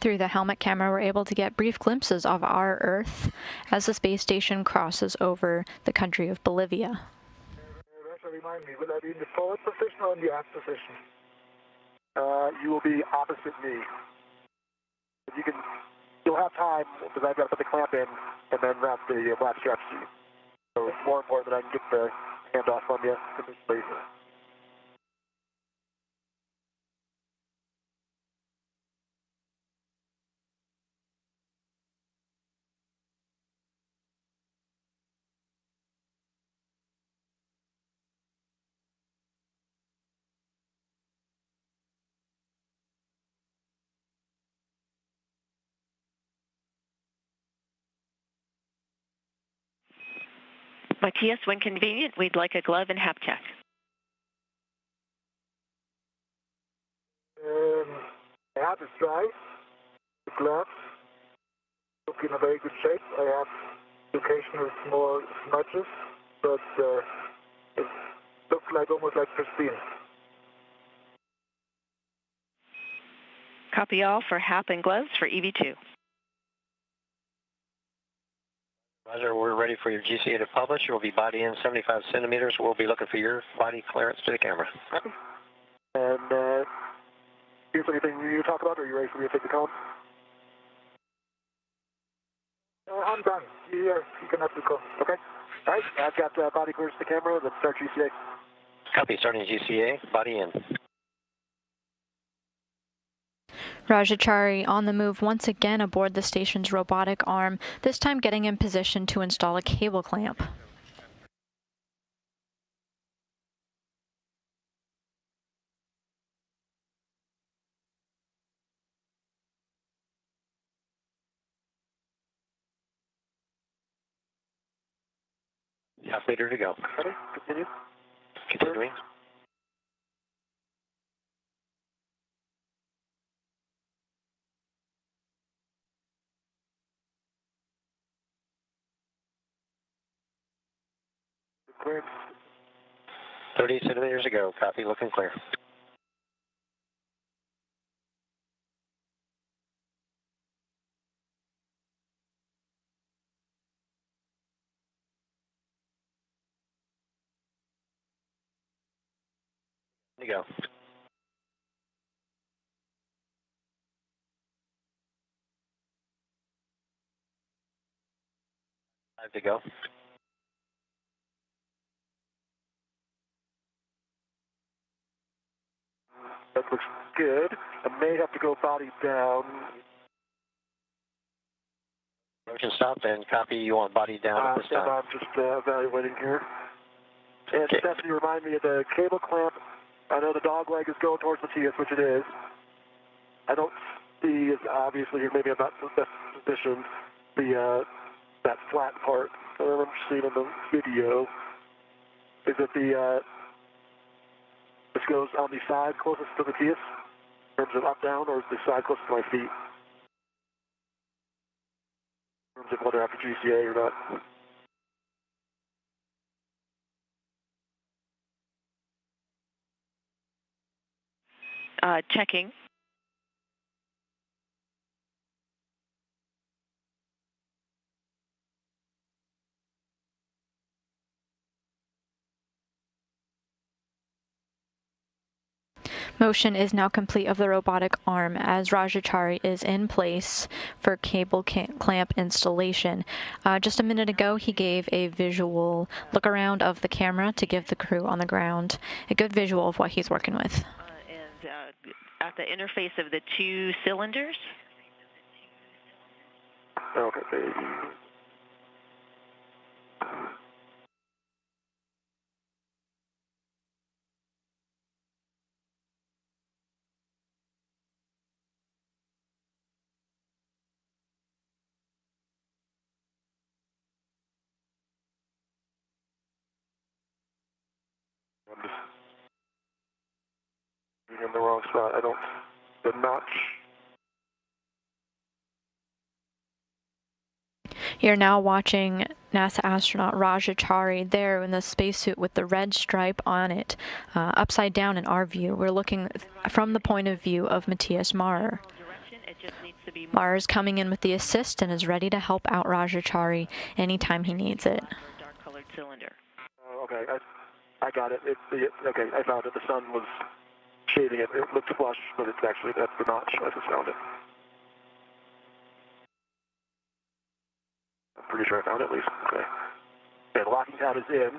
Through the helmet camera, we're able to get brief glimpses of our Earth as the space station crosses over the country of Bolivia. Russia, remind me, will I be in the forward position or in the aft position? You will be opposite me. You'll have time because I've got to put the clamp in and then wrap the black straps to you. So it's more important that I can get the handoff on you initially. Matthias, when convenient, we'd like a glove and hap check. The hap is dry. The gloves look in a very good shape. I have occasional small smudges, but it looks like almost like pristine. Copy all for hap and gloves for EV2. Roger, we're ready for your GCA to publish. We'll be body in 75 centimeters. We'll be looking for your body clearance to the camera. And here's anything you talk about, or are you ready for me to take the column? I'm done. You can have the call. Okay. All right. I've got body clearance to the camera. Let's start GCA. Copy, starting GCA, body in. Rajachari on the move once again aboard the station's robotic arm, this time getting in position to install a cable clamp. Half meter to go. Ready? Continue. Continuing. Clearance. 30 centimeters to go. Copy, looking clear. To go. Five to go. That looks good. I may have to go body down. Motion stop and copy. You want body down at this time. I'm just evaluating here. And Okay. Stephanie, remind me of the cable clamp. I know the dog leg is going towards Matthias, which it is. I don't see, obviously, maybe I'm not in the best position, that flat part that I'm seeing in the video. Is it this goes on the side closest to Matthias in terms of up, down, or is the side closest to my feet? In terms of whether after GCA or not. Checking. Motion is now complete of the robotic arm as Rajachari is in place for cable clamp installation. Just a minute ago, he gave a visual look around of the camera to give the crew on the ground a good visual of what he's working with. And at the interface of the two cylinders. Okay, baby. I'm just being in the wrong spot. The notch. You're now watching NASA astronaut Rajachari there in the spacesuit with the red stripe on it, upside down in our view. We're looking from the point of view of Matthias Maurer. Maurer's coming in with the assist and is ready to help out Rajachari anytime he needs it. Dark-colored cylinder. Okay, I got it. Okay, I found it. The sun was shading it. It looked flush, but it's actually, that's the notch. I just found it. I'm pretty sure I found it at least. Okay. Okay, the locking tab is in.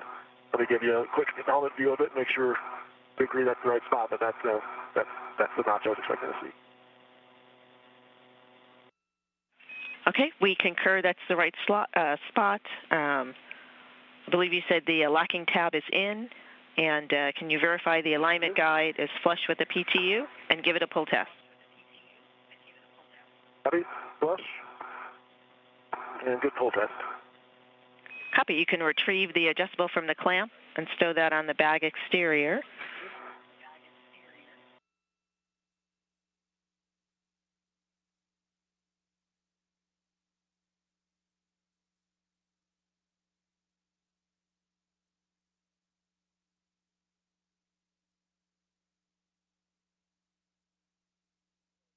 Let me give you a quick helmet view of it, make sure we agree that's the right spot, but that's the notch I was expecting to see. Okay, we concur that's the right spot. I believe you said the locking tab is in, and can you verify the alignment guide is flush with the PTU and give it a pull test? Copy, flush, and good pull test. Copy. You can retrieve the adjustable from the clamp and stow that on the bag exterior.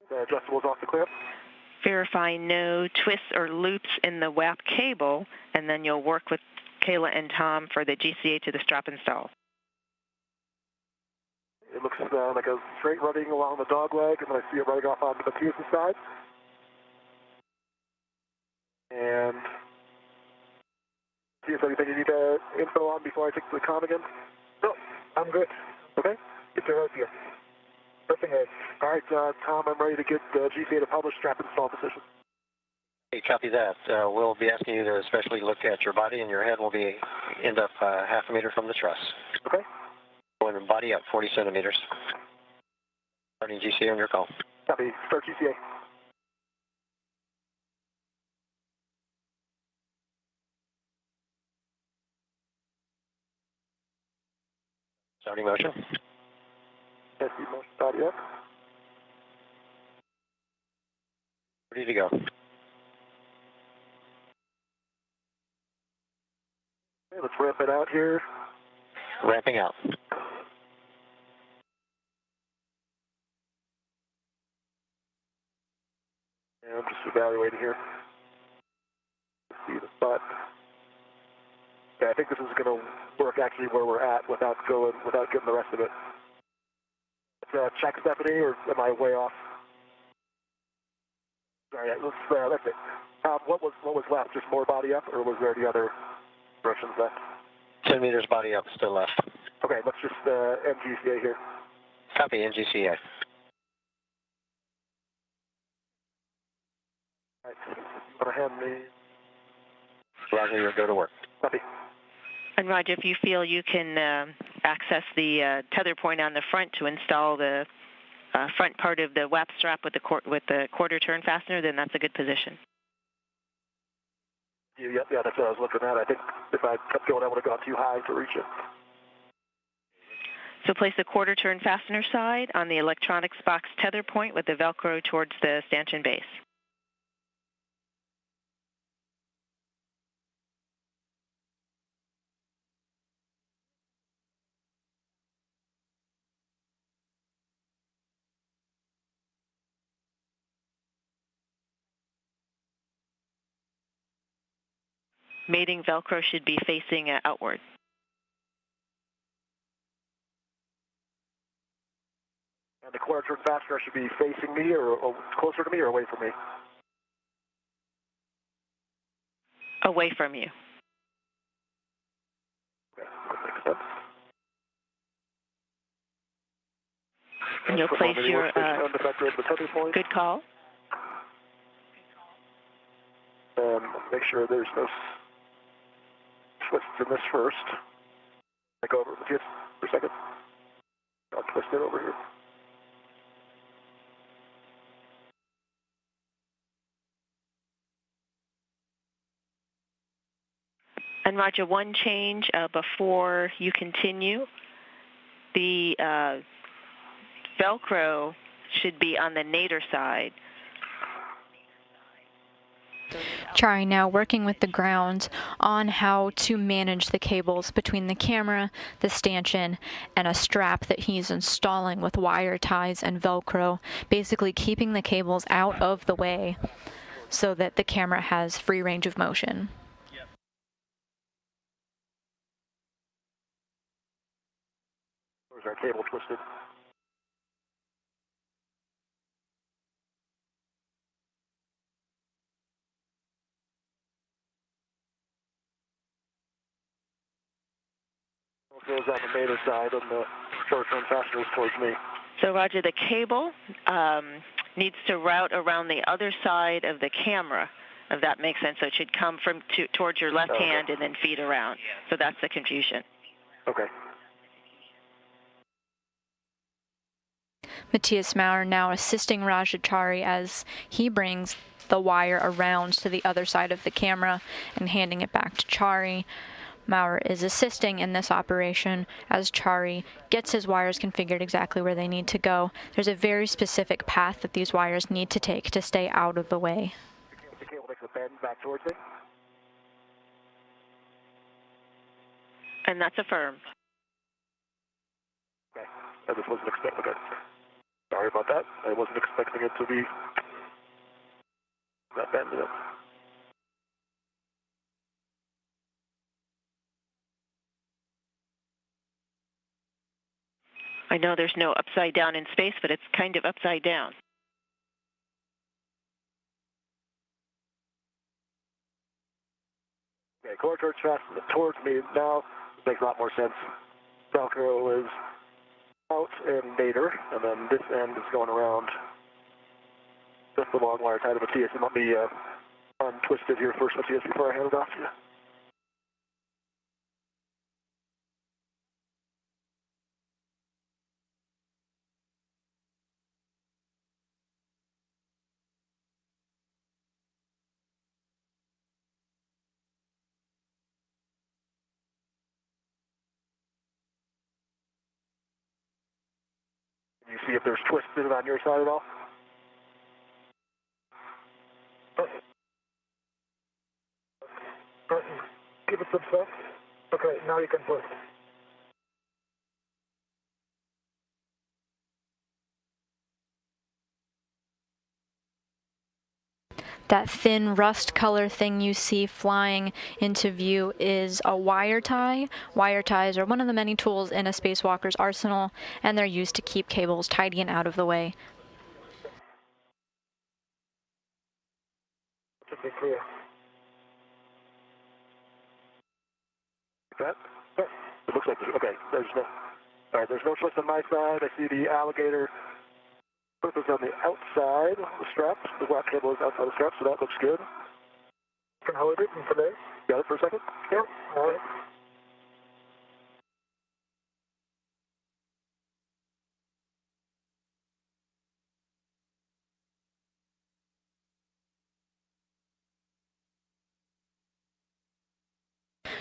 The adjustable is off the clamp. Verify no twists or loops in the WAP cable, and then you'll work with Kayla and Tom for the GCA to the strap install. It looks like a straight running along the dog leg, and then I see it running off onto the Matthias' side. And see if there's anything you need info on before I take the comm again? No, I'm good. Okay. It's a road here. Nothing else. All right, Tom, I'm ready to get GCA to publish strap install position. Hey, copy that. We'll be asking you to especially look at your body, and your head will be end up half a meter from the truss. Okay. Going body up 40 centimeters. Starting GCA on your call. Copy. Start GCA. Starting motion. SC motion body up. Ready to go. Okay, let's ramp it out here. Ramping out. And I'm just evaluating here. Let's see the spot. Okay, I think this is going to work actually where we're at without getting the rest of it. Let's check, Stephanie, or am I way off? Sorry, that's it. What was left? Just more body up, or was there any other directions left? 10 meters body up, still left. Okay, let's just end GCA here. Copy, NGCA. All right, want to hand me... Roger, you'll go to work. Copy. And Roger, if you feel you can access the tether point on the front to install the front part of the WAP strap with the quarter turn fastener, then that's a good position. Yeah, that's what I was looking at. I think if I kept going, I would have gone too high to reach it. So place the quarter turn fastener side on the electronics box tether point with the Velcro towards the stanchion base. Mating Velcro should be facing outward. And the quarter turn fastener should be facing me or closer to me or away from me? Away from you. Okay, that makes sense. And you'll place your... Good call. And make sure there's no twists in this first. I go over with you for a second. I'll twist it over here. And Roger, one change before you continue. The Velcro should be on the nadir side. Chari now working with the ground on how to manage the cables between the camera, the stanchion, and a strap that he's installing with wire ties and Velcro, basically keeping the cables out of the way so that the camera has free range of motion. Where's our cable twisted? Goes on the nadir side and the short-term fastener is towards me. So Roger, the cable needs to route around the other side of the camera, if that makes sense. So it should come from towards your left hand and then feed around. So that's the confusion. Okay. Matthias Maurer now assisting Rajachari as he brings the wire around to the other side of the camera and handing it back to Chari. Maurer is assisting in this operation as Chari gets his wires configured exactly where they need to go. There's a very specific path that these wires need to take to stay out of the way. The cable makes a bend back towards me. And that's affirmed. Okay, I just wasn't expecting it. Sorry about that. I wasn't expecting it to be that bended up. I know there's no upside down in space, but it's kind of upside down. Okay, core torch fast towards me now. Makes a lot more sense. Velcro is out and nadir, and then this end is going around just the long wire tied to Matthias. And let me untwist it here first, Matthias, before I hand it off to you. Can you see if there's twisted on your side at all? Give it some stuff. Okay, now you can push. That thin rust color thing you see flying into view is a wire tie. Wire ties are one of the many tools in a spacewalker's arsenal, and they're used to keep cables tidy and out of the way. To be clear. That? It looks like there's, okay, there's no, all right, there's no twist on my side. I see the alligator hook is on the outside of the strap. The black cable is outside the strap, so that looks good. Can hold it for today. Got it for a second? Yeah, all right.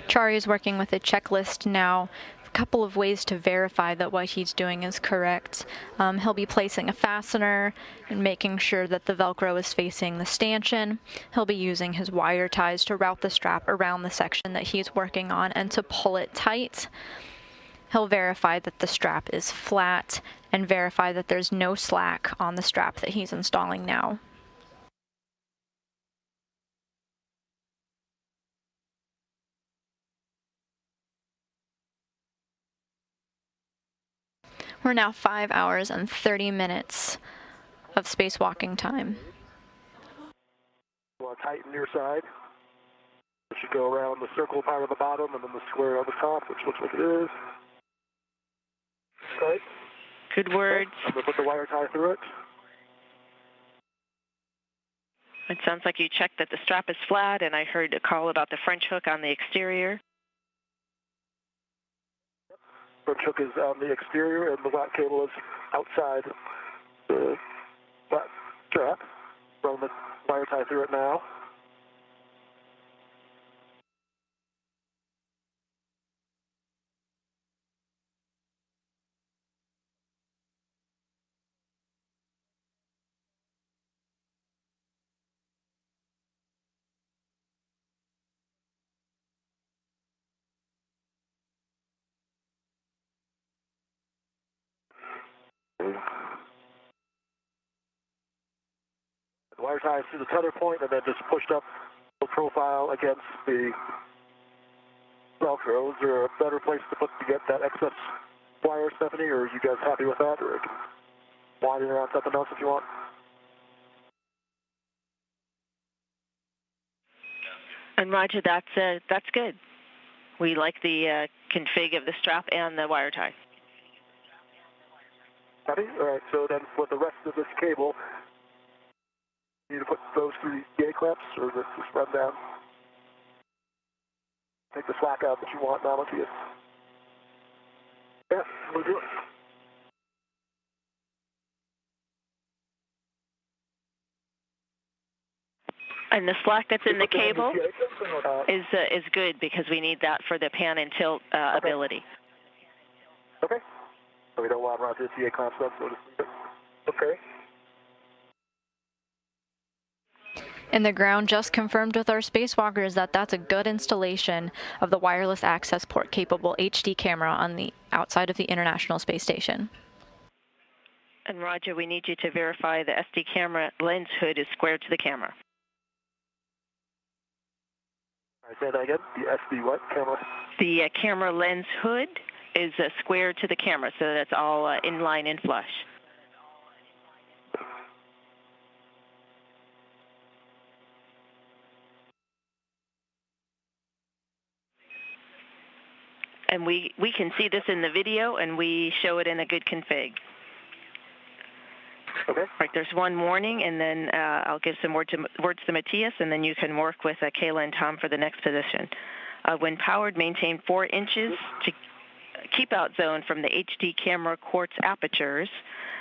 Chari is working with a checklist now. A couple of ways to verify that what he's doing is correct. He'll be placing a fastener and making sure that the Velcro is facing the stanchion. He'll be using his wire ties to route the strap around the section that he's working on and to pull it tight. He'll verify that the strap is flat and verify that there's no slack on the strap that he's installing now. We're now 5 hours and 30 minutes of spacewalking time. You want to tighten your side. It should go around the circle part on the bottom and then the square on the top, which looks like it is. Okay. Good words. I'm going to put the wire tie through it. It sounds like you checked that the strap is flat, and I heard a call about the French hook on the exterior. French hook is on the exterior, and the black cable is outside the black strap. Run the wire tie through it now. The wire ties to the tether point and then just pushed up the profile against the Velcro. Is there a better place to get that excess wire, Stephanie, or are you guys happy with that? Or I can widen around something else if you want. And Roger, that's good. We like the config of the strap and the wire tie. Happy? All right, so then for the rest of this cable, you need to put those through the A-clamps, or just run down. Take the slack out that you want now, Matthias. Yeah, we'll do it. And the slack that's in the cable is good because we need that for the pan and tilt ability. Okay. So we don't want Roger TA clamps up, so to speak. Okay. And the ground just confirmed with our spacewalkers that that's a good installation of the wireless access port capable HD camera on the outside of the International Space Station. And Roger, we need you to verify the SD camera lens hood is square to the camera. All right, say that again. The SD what camera? The camera lens hood is square to the camera, so that's all in line and flush. And we can see this in the video, and we show it in a good config. Okay. Right, there's one warning, and then I'll give some words to Matthias, and then you can work with Kayla and Tom for the next position. When powered, maintain 4 inches to keep out zone from the HD camera quartz apertures,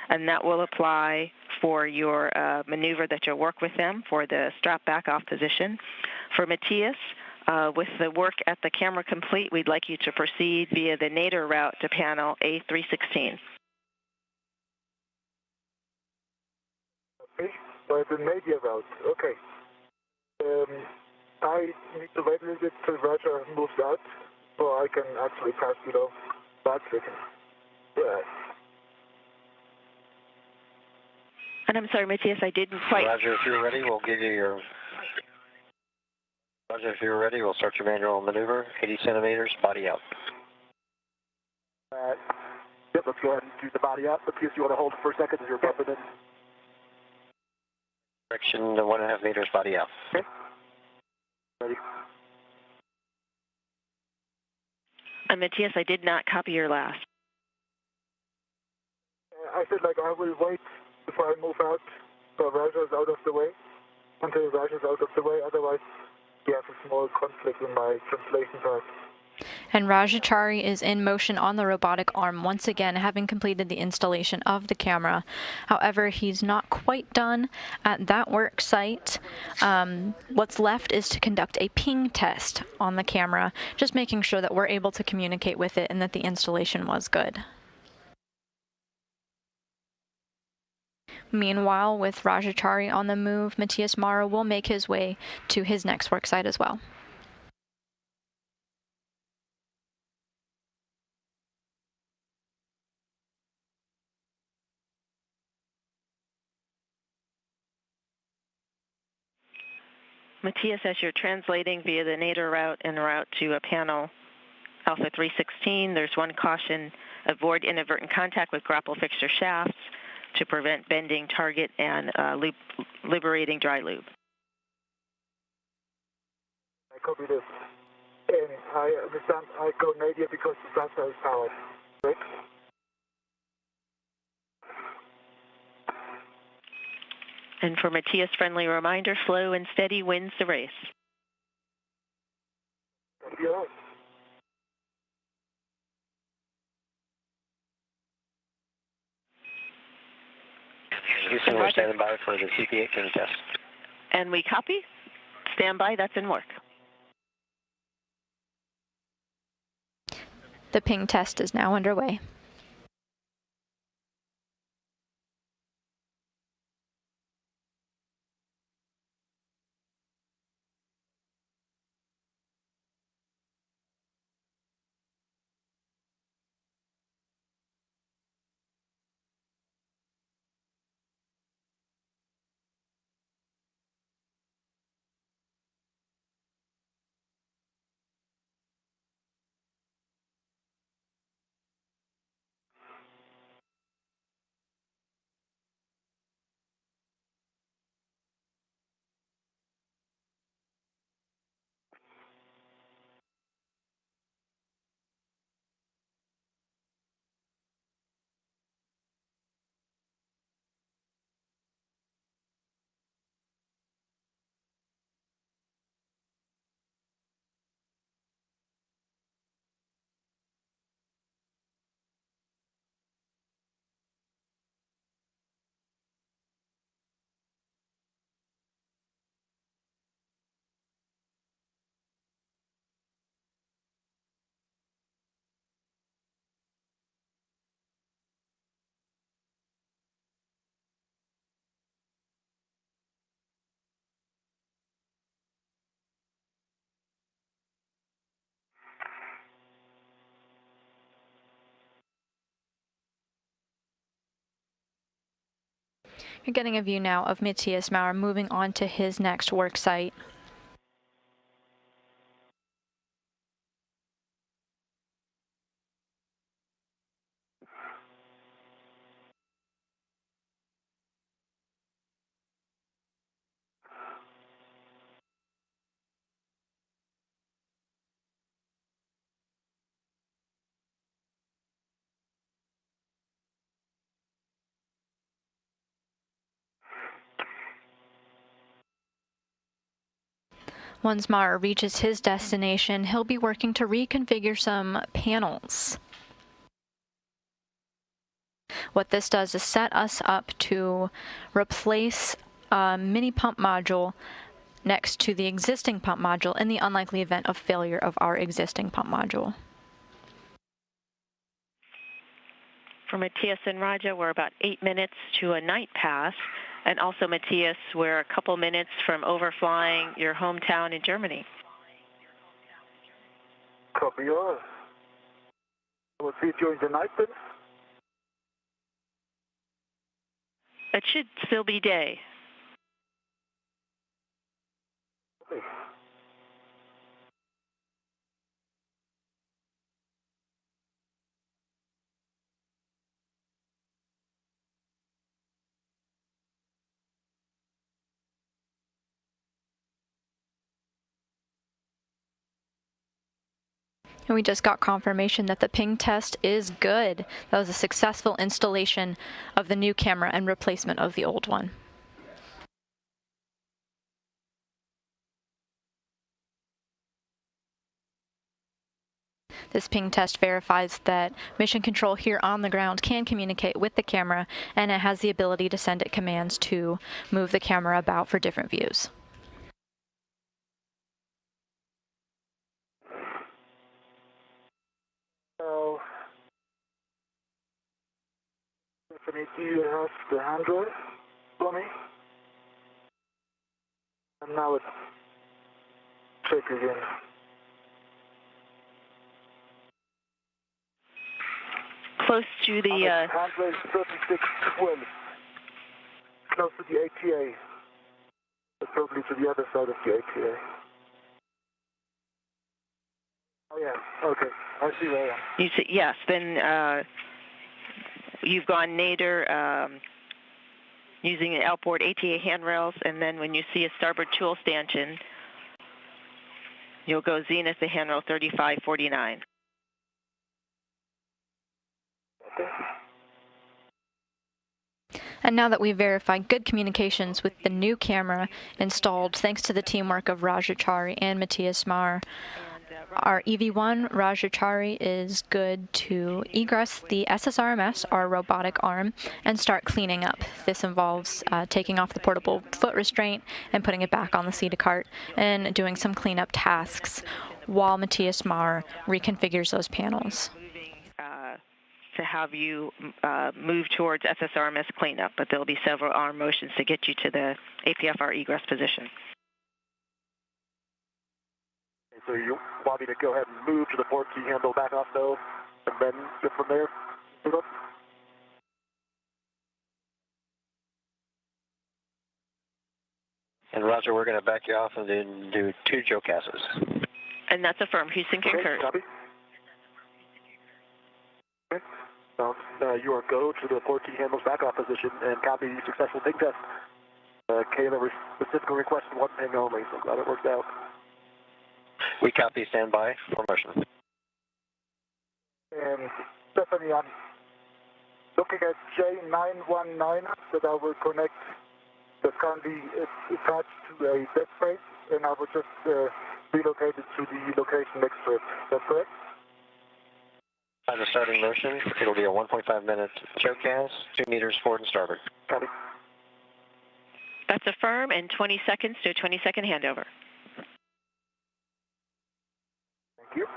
and that will apply for your maneuver that you'll work with them for the strap back off position. For Matthias, with the work at the camera complete, we'd like you to proceed via the nadir route to panel A316. Okay, by the nadir route, okay. I need to wait a little bit till Roger moves out, so I can actually pass below that second. Yeah. And I'm sorry, Matthias, I didn't quite... Roger, if you're ready, we'll give you your... Roger, if you're ready, we'll start your manual maneuver. 80 centimeters, body out. Yep, let's go ahead and do the body out. Matthias, you want to hold it for a second as you're bumping in? Direction 1.5 meters, body out. Okay. Ready. And Matthias, I did not copy your last. I said, like, I will wait before I move out so Roger's out of the way, until Roger's out of the way, otherwise we have a small conflict in my translation part. And Rajachari is in motion on the robotic arm, once again having completed the installation of the camera. However, he's not quite done at that work site. What's left is to conduct a ping test on the camera, just making sure that we're able to communicate with it and that the installation was good. Meanwhile, with Rajachari on the move, Matthias Mara will make his way to his next work site as well. Matthias, as you're translating via the nadir route en route to a panel Alpha 316, there's one caution: avoid inadvertent contact with grapple fixture shafts to prevent bending target and liberating dry lube. I copy this. And I understand I go nadir because the sensor is powered, right? And for Matthias, friendly reminder, slow and steady wins the race. That'll be all right. Houston, we're standing by for the CP8 ping test. And we copy. Stand by, that's in work. The ping test is now underway. You're getting a view now of Matthias Maurer moving on to his next work site. Once Maurer reaches his destination, he'll be working to reconfigure some panels. What this does is set us up to replace a mini pump module next to the existing pump module in the unlikely event of failure of our existing pump module. For Matthias and Raja, we're about 8 minutes to a night pass. And also, Matthias, we're a couple minutes from overflying your hometown in Germany. Copy all. We'll see you during the night then. It should still be day. Okay. And we just got confirmation that the ping test is good. That was a successful installation of the new camera and replacement of the old one. This ping test verifies that mission control here on the ground can communicate with the camera, and it has the ability to send it commands to move the camera about for different views. So, Stephanie, do you have the handrail for me? And now it's check again. Close to the... Handrail 3612. Close to the ATA. But probably to the other side of the ATA. Oh yeah, okay. I see where I am. You see, yes, then you've gone nadir using the outboard ATA handrails, and then when you see a starboard tool stanchion, you'll go zenith the handrail 3549. Okay. And now that we've verified good communications with the new camera installed, thanks to the teamwork of Rajachari and Matthias Maurer, our EV1 Rajachari is good to egress the SSRMS, our robotic arm, and start cleaning up. This involves taking off the portable foot restraint and putting it back on the CETA cart and doing some cleanup tasks while Matthias Maurer reconfigures those panels. To have you move towards SSRMS cleanup, but there'll be several arm motions to get you to the APFR egress position. So you want me to go ahead and move to the port key handle back off though, and then get from there? And Roger, we're going to back you off and then do 2 JOCASs. And that's affirmed. Houston concurs. Okay, copy. Okay. You are go to the port key handles back off position and copy successful ping test. Kayla specifically requested 1 ping only, so glad it worked out. We copy, stand by for motion. And Stephanie, I'm looking at J919 that I will connect that's currently attached to a dead space, and I will just relocate it to the location next to it. Is that correct? Time to starting motion. It'll be a 1.5 minute JOCAS, 2 meters forward and starboard. Copy. That's affirm, and 20 seconds to a 20-second handover. Thank you.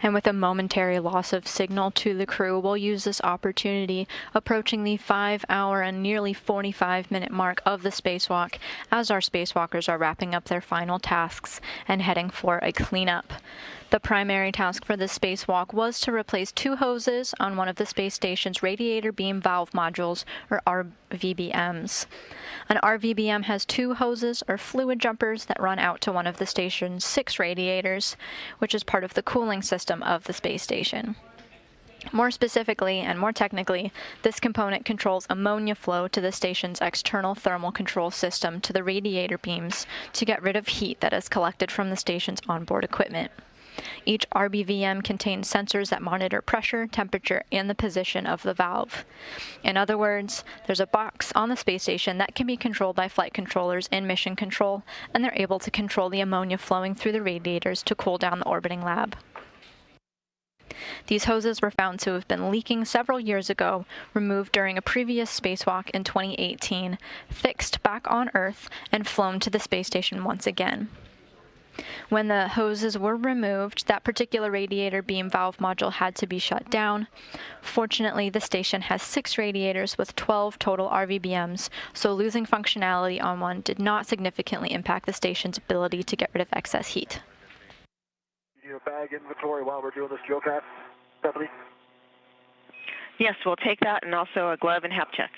And with a momentary loss of signal to the crew, we'll use this opportunity approaching the 5-hour and nearly 45-minute mark of the spacewalk as our spacewalkers are wrapping up their final tasks and heading for a cleanup. The primary task for this spacewalk was to replace 2 hoses on one of the space station's radiator beam valve modules, or RVBMs. An RVBM has 2 hoses, or fluid jumpers, that run out to one of the station's 6 radiators, which is part of the cooling system of the space station. More specifically and more technically, this component controls ammonia flow to the station's external thermal control system to the radiator beams to get rid of heat that is collected from the station's onboard equipment. Each RBVM contains sensors that monitor pressure, temperature, and the position of the valve. In other words, there's a box on the space station that can be controlled by flight controllers in mission control, and they're able to control the ammonia flowing through the radiators to cool down the orbiting lab. These hoses were found to have been leaking several years ago, removed during a previous spacewalk in 2018, fixed back on Earth, and flown to the space station once again. When the hoses were removed, that particular radiator beam valve module had to be shut down. Fortunately, the station has 6 radiators with 12 total RVBMs, so losing functionality on one did not significantly impact the station's ability to get rid of excess heat. You need a bag inventory while we're doing this geocast, Stephanie? Yes, we'll take that, and also a glove and hap check.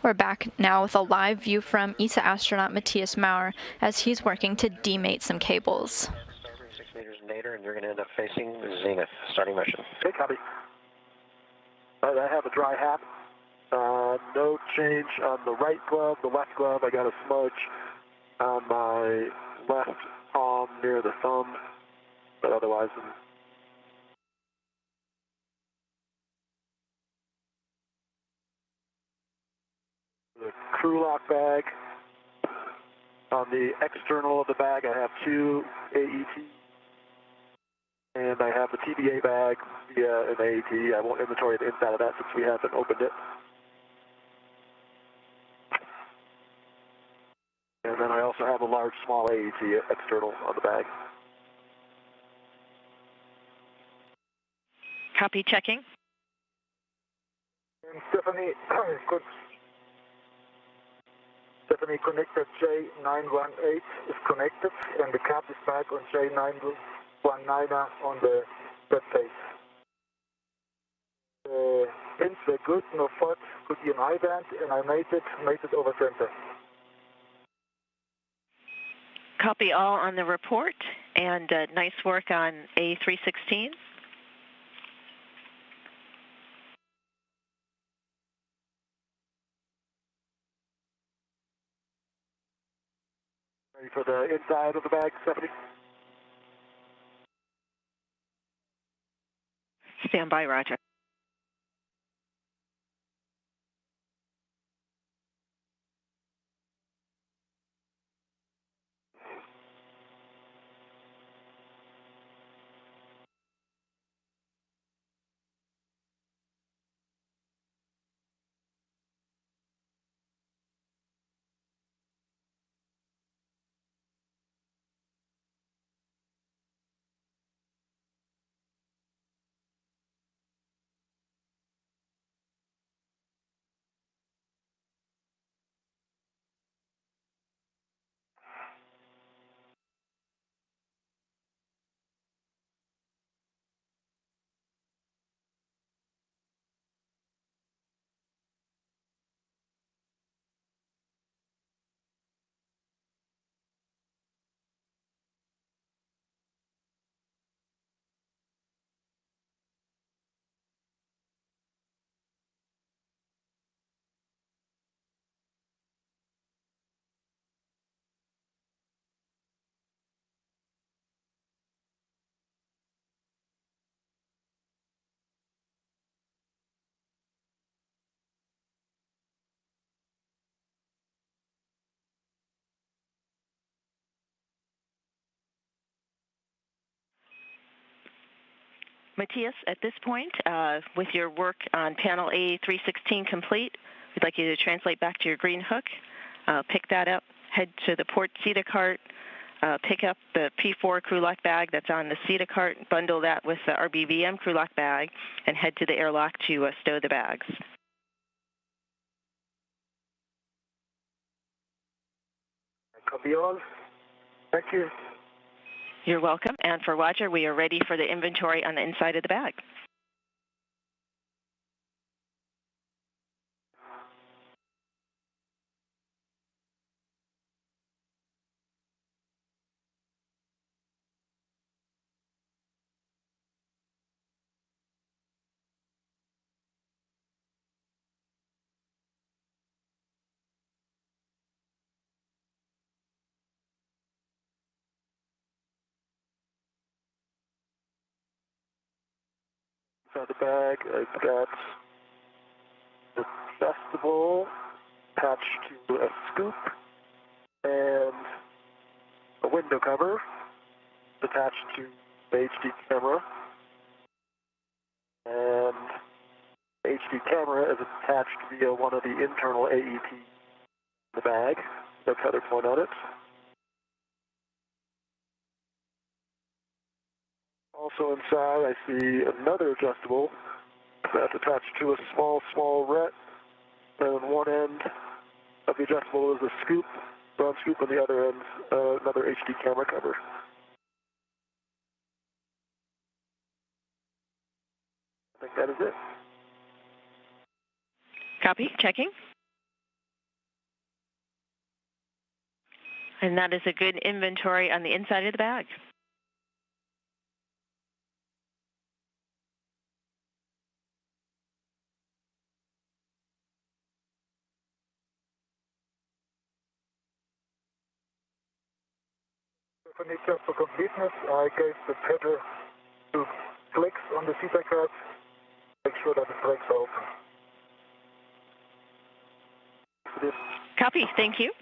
We're back now with a live view from ESA astronaut Matthias Maurer as he's working to demate some cables. Starboard 6 meters nadir, and you're going to end up facing zenith. Starting motion. Okay, copy. I have a dry hat. No change on the right glove. The left glove, I got a smudge on my left palm near the thumb, but otherwise, the crew lock bag. On the external of the bag, I have 2 AET, and I have the TBA bag via an AET. I won't inventory the inside of that since we haven't opened it. And then I also have a large, small AET external on the bag. Copy, checking. Stephanie, good. Stephanie, connector J918 is connected, and the cap is back on J919 on the web page. The pins were good, no fault, could be an I-band, and I made it over center. Copy all on the report, and nice work on A316. Ready for the inside of the bag, Stephanie? Stand by, Roger. Matthias, at this point, with your work on panel A316 complete, we'd like you to translate back to your green hook, pick that up, head to the port CETA cart, pick up the P4 crew lock bag that's on the CETA cart, bundle that with the RBVM crew lock bag, and head to the airlock to stow the bags. Copy all. Thank you. You're welcome. And for Roger, we are ready for the inventory on the inside of the bag. Inside the bag, I've got the adjustable attached to a scoop and a window cover attached to the HD camera. And the HD camera is attached via one of the internal AET in the bag. No tether point on it. Also inside, I see another adjustable that's attached to a small ret. And on one end of the adjustable is a scoop, brown scoop, on the other end, another HD camera cover. I think that is it. Copy. Checking. And that is a good inventory on the inside of the bag. Just for completeness, I gave the Tether 2 clicks on the CETA card. Make sure that the brakes are open. Copy. Thank you.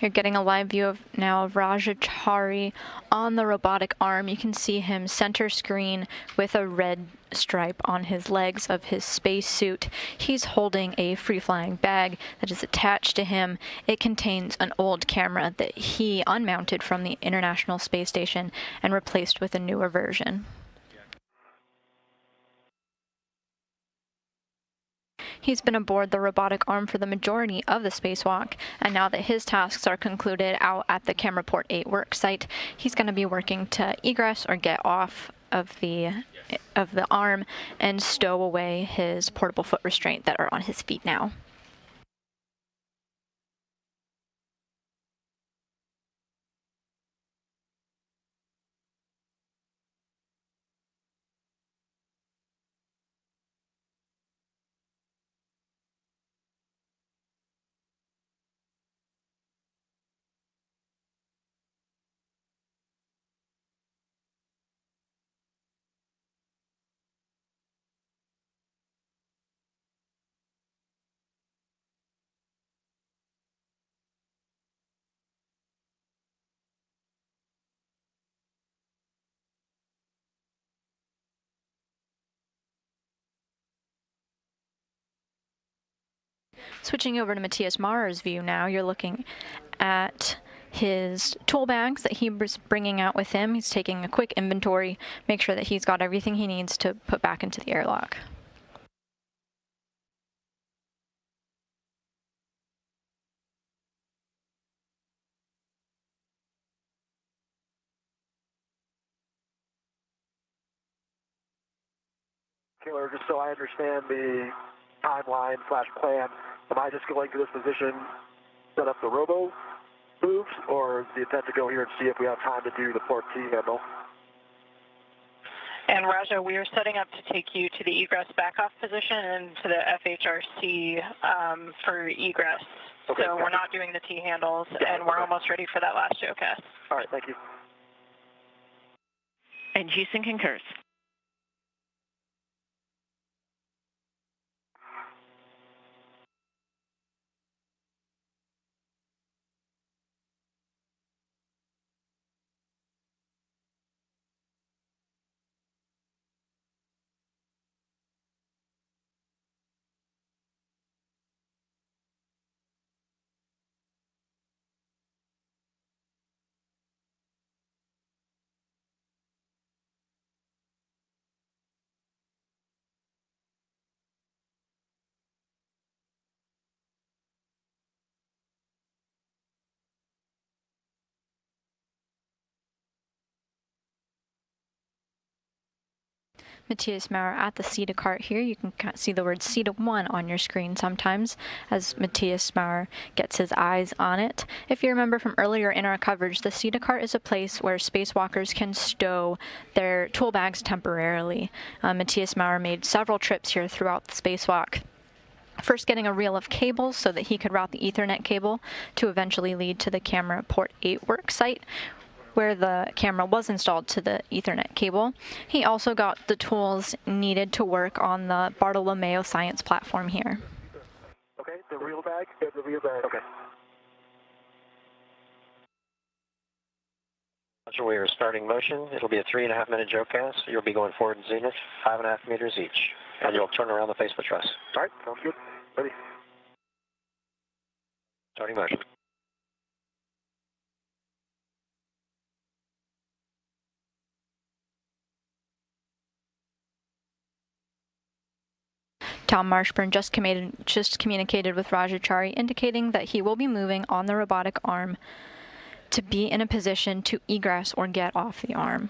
You're getting a live view of now of Rajachari on the robotic arm. You can see him center screen with a red stripe on his legs of his spacesuit. He's holding a free-flying bag that is attached to him. It contains an old camera that he unmounted from the International Space Station and replaced with a newer version. He's been aboard the robotic arm for the majority of the spacewalk, and now that his tasks are concluded out at the Camera Port 8 work site, he's going to be working to egress or get off of the arm and stow away his portable foot restraint that are on his feet now. Switching over to Matthias Mahrer's view now, you're looking at his tool bags that he was bringing out with him. He's taking a quick inventory, make sure that he's got everything he needs to put back into the airlock. Killer, just so I understand the timeline / plan, am I just going to this position, set up the robo moves, or is the intent to go here and see if we have time to do the port T handle? And Raja, we are setting up to take you to the egress backoff position and to the FHRC for egress. Okay, so we're not doing the T handles, and we're almost ready for that last showcast. All right, thank you. And Houston concurs. Matthias Maurer at the CETA cart here. You can see the word CETA 1 on your screen sometimes as Matthias Maurer gets his eyes on it. If you remember from earlier in our coverage, the CETA cart is a place where spacewalkers can stow their tool bags temporarily. Matthias Maurer made several trips here throughout the spacewalk. First getting a reel of cables so that he could route the Ethernet cable to eventually lead to the camera port 8 work site, where the camera was installed to the Ethernet cable. He also got the tools needed to work on the Bartolomeo science platform here. Okay, the reel bag? Yeah, the reel bag. Okay. So we are starting motion. It'll be a 3.5 minute geocast. You'll be going forward in zenith, 5.5 meters each. And you'll turn around the face of the truss. All right, sounds good. Ready. Starting motion. Tom Marshburn just communicated with Rajachari, indicating that he will be moving on the robotic arm to be in a position to egress or get off the arm.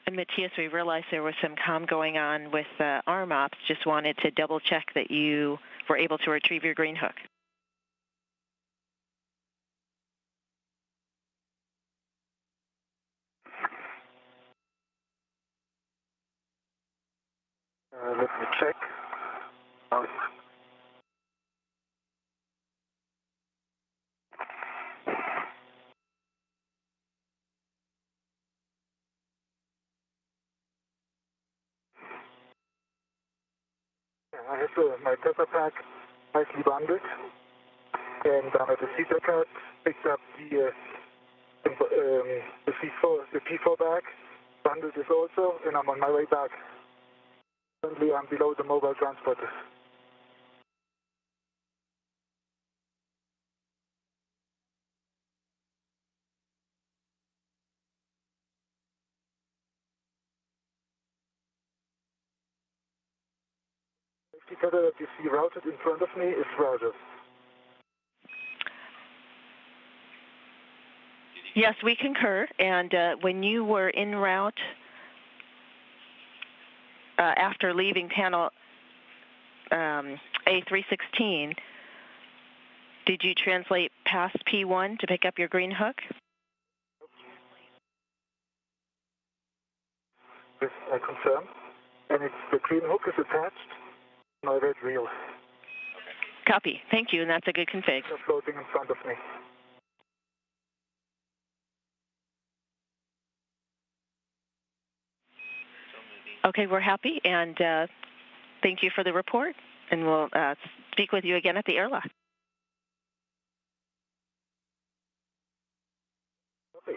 And Matthias, we realized there was some comm going on with arm ops. Just wanted to double check that you were able to retrieve your green hook. Let me check. I have my Tether pack nicely bundled, and I'm at the CETA cart, picked up the P4 bag, bundled this also, and I'm on my way back. Currently I'm below the mobile transporters. The tether that you see routed in front of me is routed. Yes, we concur. And when you were en route after leaving panel A316, did you translate past P1 to pick up your green hook? Yes, I confirm. And the green hook is attached to my red reel. Copy. Thank you, and that's a good config. They're floating in front of me. Okay, we're happy, and thank you for the report, and we'll speak with you again at the airlock. Okay.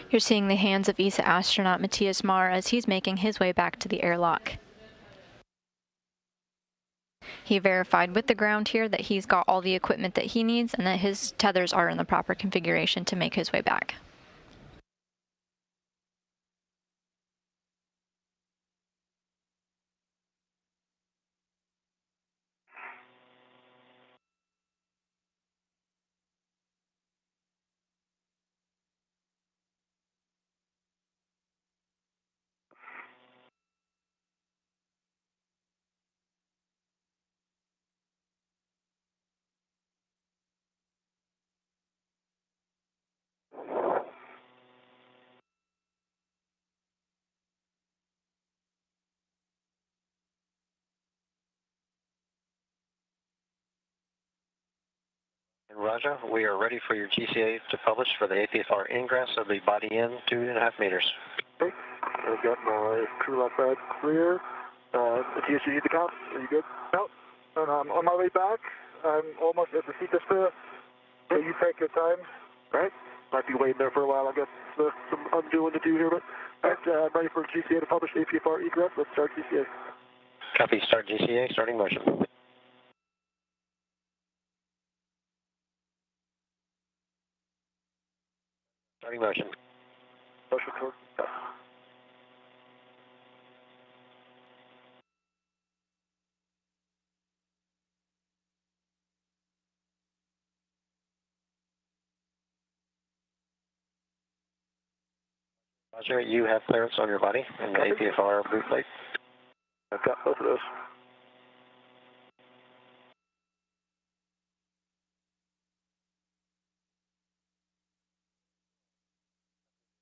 You're seeing the hands of ESA astronaut Matthias Maurer as he's making his way back to the airlock. He verified with the ground here that he's got all the equipment that he needs and that his tethers are in the proper configuration to make his way back. Roger, we are ready for your GCA to publish for the APFR ingress of the body in 2.5 meters. Okay, I've got my crew lock pad clear. Matthias, you need the count? Are you good? No. And I'm on my way back. I'm almost at the Cetus spur. So you take your time. Right? Might be waiting there for a while. I've got some undoing to do here, but I'm ready for GCA to publish APFR egress. Let's start GCA. Copy, start GCA, starting motion. Starting motion. Motion code. Roger, you have clearance on your body and the APFR boot plate. I've got both of those.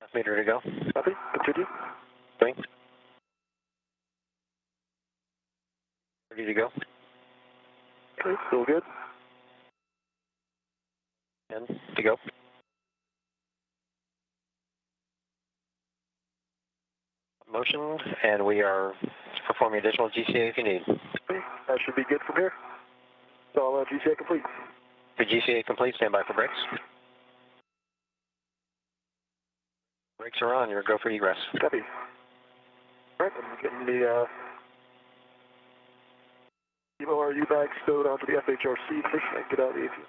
Half meter to go. Copy. Continue. Going. Ready to go. Okay, still good. 10 to go. Motion, and we are performing additional GCA if you need. Okay, that should be good from here. So GCA complete. The GCA complete, stand by for brakes. Brakes are on, you're go for egress. Copy. All right, I'm getting the MORU bag stowed onto the FHRC first and get out of the ATM.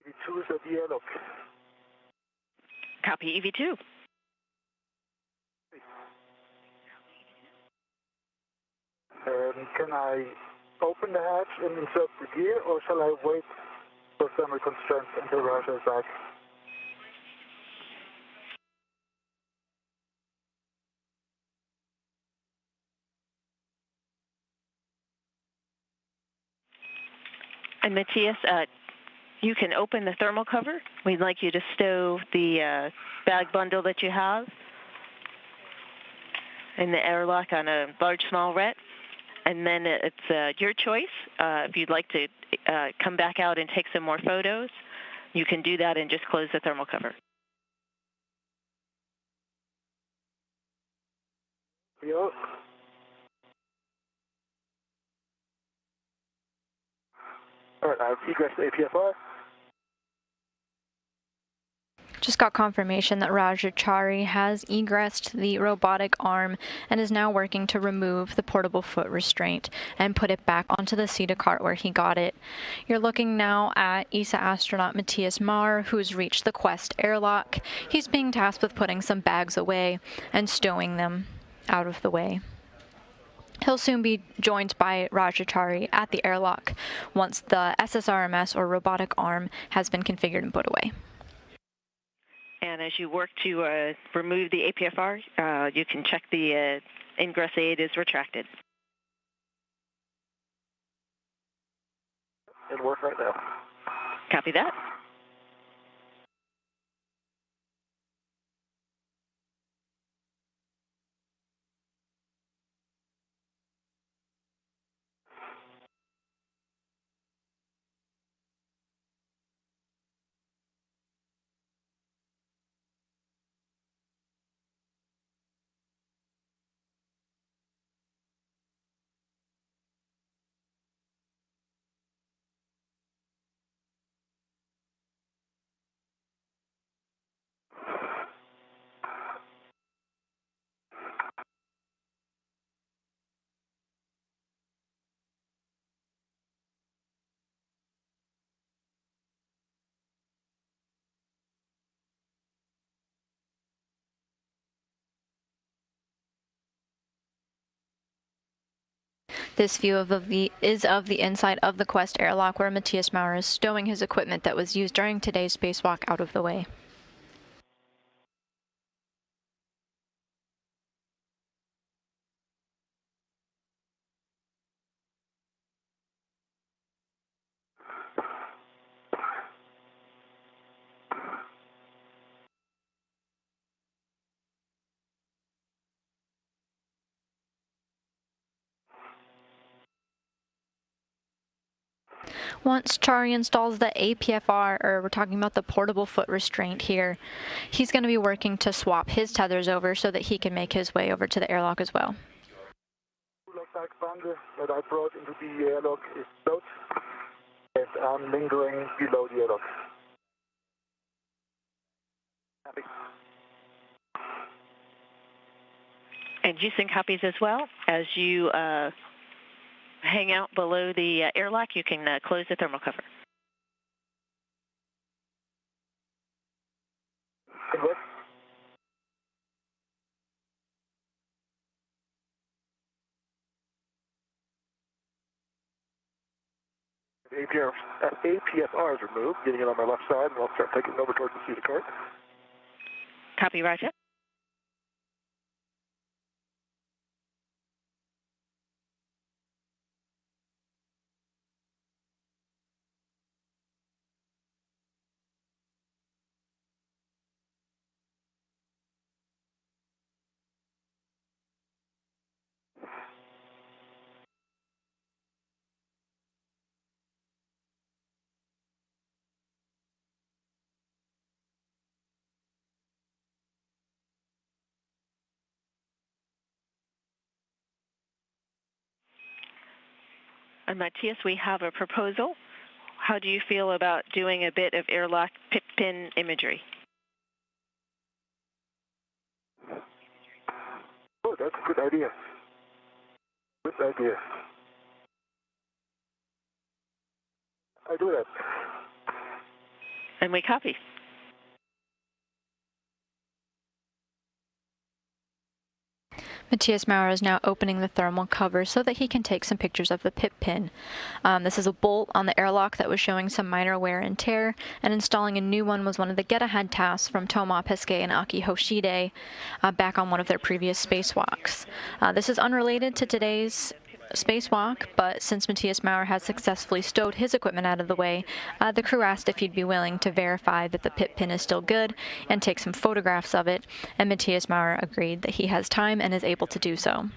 EV2 is at the airlock. Copy EV2. Can I open the hatch and insert the gear, or shall I wait for thermal constraints until Roger is back? And Matthias, you can open the thermal cover. We'd like you to stow the bag bundle that you have in the airlock on a large, small ret. And then it's your choice. If you'd like to come back out and take some more photos, you can do that and just close the thermal cover. Yeah. All right, I've egressed the APFR. Just got confirmation that Rajachari has egressed the robotic arm and is now working to remove the portable foot restraint and put it back onto the CETA cart where he got it. You're looking now at ESA astronaut Matthias Marr, who's reached the Quest airlock. He's being tasked with putting some bags away and stowing them out of the way. He'll soon be joined by Rajachari at the airlock once the SSRMS or robotic arm has been configured and put away. And as you work to remove the APFR, you can check the ingress aid is retracted. In work right now. Copy that. This view is of the inside of the Quest airlock, where Matthias Maurer is stowing his equipment that was used during today's spacewalk out of the way. Once Chari installs the APFR, or we're talking about the portable foot restraint here, he's going to be working to swap his tethers over so that he can make his way over to the airlock as well. Lock bundle that I brought into the airlock is stowed, and I'm lingering below the airlock. Happy. And you send copies as well. As you hang out below the airlock, you can close the thermal cover. Ingress. APFR is removed, getting it on my left side, and I'll start taking it over towards the seat of the cart. Copy, Roger. And Matthias, we have a proposal. How do you feel about doing a bit of airlock pip pin imagery? Oh, that's a good idea. Good idea. I do that. And we copy. Matthias Maurer is now opening the thermal cover so that he can take some pictures of the pip pin. This is a bolt on the airlock that was showing some minor wear and tear, and installing a new one was one of the get-ahead tasks from Toma Pesquet and Aki Hoshide back on one of their previous spacewalks. This is unrelated to today's spacewalk, but since Matthias Maurer has successfully stowed his equipment out of the way, the crew asked if he'd be willing to verify that the pip pin is still good and take some photographs of it, and Matthias Maurer agreed that he has time and is able to do so.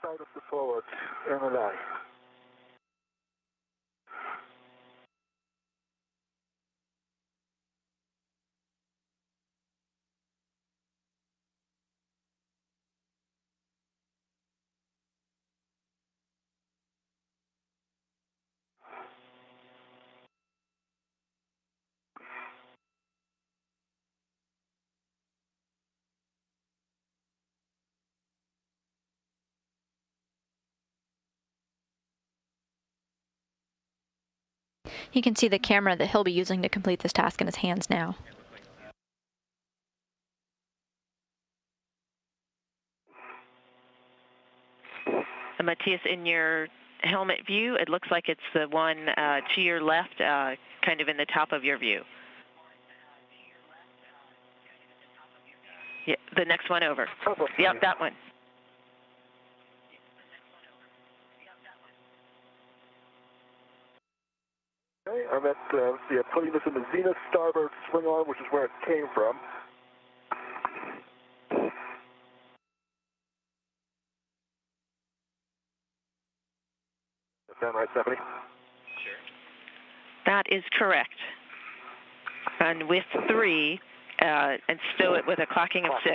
Side of the forward, MLI. You can see the camera that he'll be using to complete this task in his hands now. And Matthias, in your helmet view, it looks like it's the one to your left, kind of in the top of your view. Yeah, the next one over. Yep, that one. Okay, I'm at, putting this in the zenith starboard swing arm, which is where it came from. Is that right, Stephanie? Sure. That is correct. And with 3, and stow it with a clocking of 6.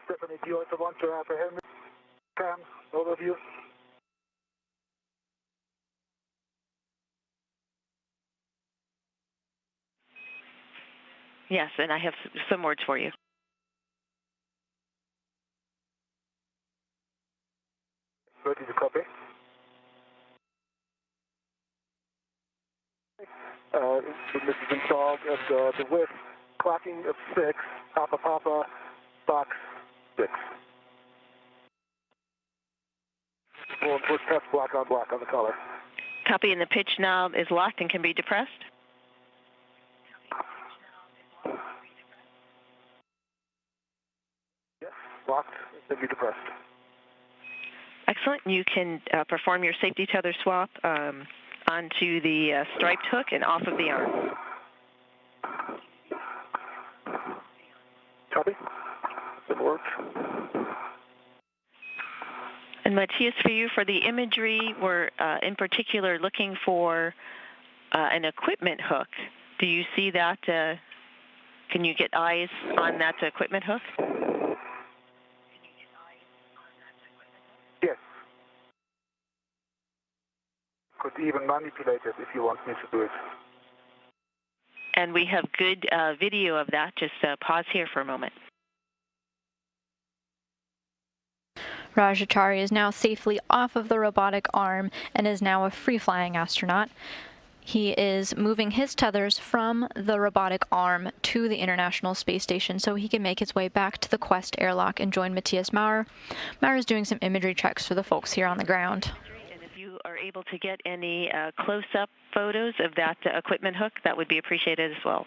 Stephanie, do you also want to have a helmet cam overview? Yes, and I have some words for you. Ready to copy. This is installed at the width, clocking of 6, Papa, box 6. We'll put test black on the color. Copy, and the pitch knob is locked and can be depressed? Yes, locked, can be depressed. Excellent. You can perform your safety tether swap onto the striped hook and off of the arm. Copy. It works. And Matthias, for you, for the imagery, we're in particular looking for an equipment hook. Do you see that? Can you get eyes on that equipment hook? Yes. Could even manipulate it if you want me to do it. And we have good video of that. Just pause here for a moment. Rajachari is now safely off of the robotic arm and is now a free-flying astronaut. He is moving his tethers from the robotic arm to the International Space Station so he can make his way back to the Quest airlock and join Matthias Maurer. Maurer is doing some imagery checks for the folks here on the ground. And if you are able to get any close-up photos of that equipment hook, that would be appreciated as well.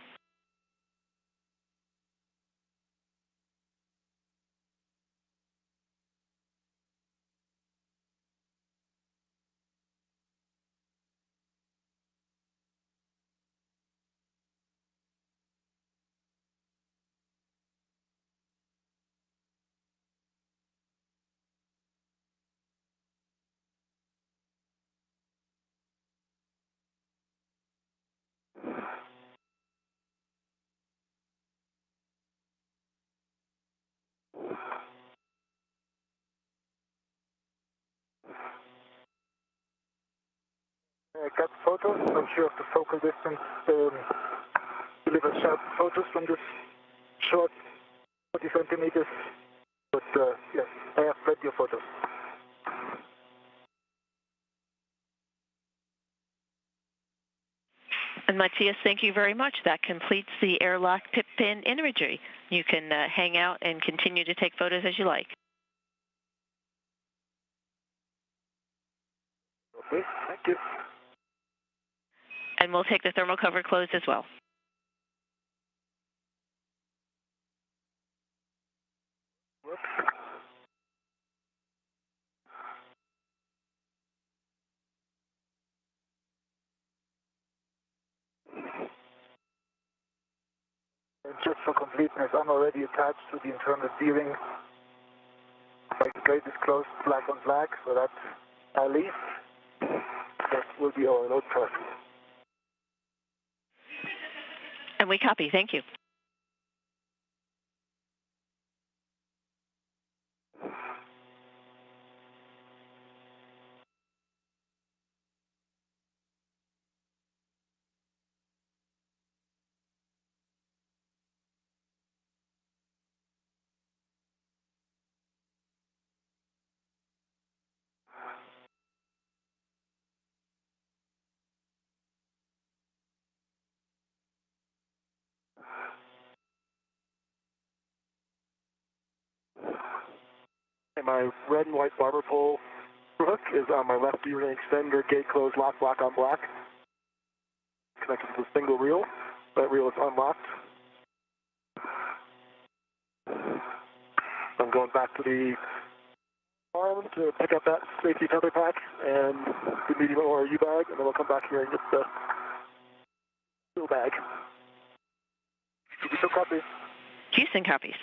Got photos. Not sure of the focal distance. Deliver sharp photos from this short 40 centimeters. But yes, I have plenty of photos. And Matthias, thank you very much. That completes the airlock pip pin imagery. You can hang out and continue to take photos as you like. Okay, thank you. And we'll take the thermal cover closed as well. And just for completeness, I'm already attached to the internal steering. My gate is closed black on black, so that's at least that will be our load test. And we copy. Thank you. And my red and white barber pole hook is on my left gearing extender, gate closed, lock, black on black. Connected to a single reel. That reel is unlocked. I'm going back to the arm to pick up that safety tether pack and the medium ORU bag, and then we'll come back here and get the fuel bag. Houston copies. Houston copies.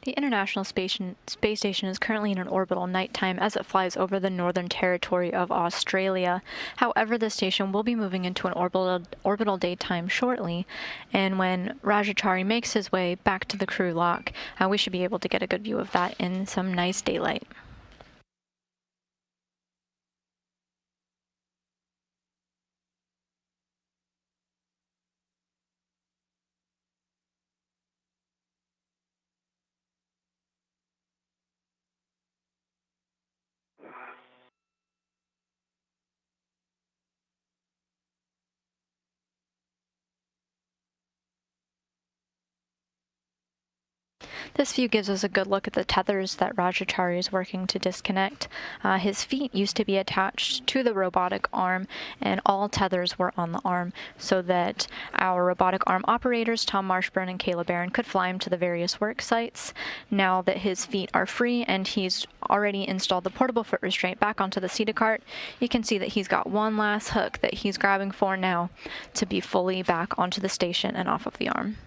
The International Space Station is currently in an orbital nighttime as it flies over the northern territory of Australia. However, the station will be moving into an orbital daytime shortly, and when Rajachari makes his way back to the crew lock, we should be able to get a good view of that in some nice daylight. This view gives us a good look at the tethers that Rajachari is working to disconnect. His feet used to be attached to the robotic arm, and all tethers were on the arm, so that our robotic arm operators, Tom Marshburn and Caleb Barron, could fly him to the various work sites. Now that his feet are free and he's already installed the portable foot restraint back onto the seated cart, you can see that he's got one last hook that he's grabbing for now to be fully back onto the station and off of the arm.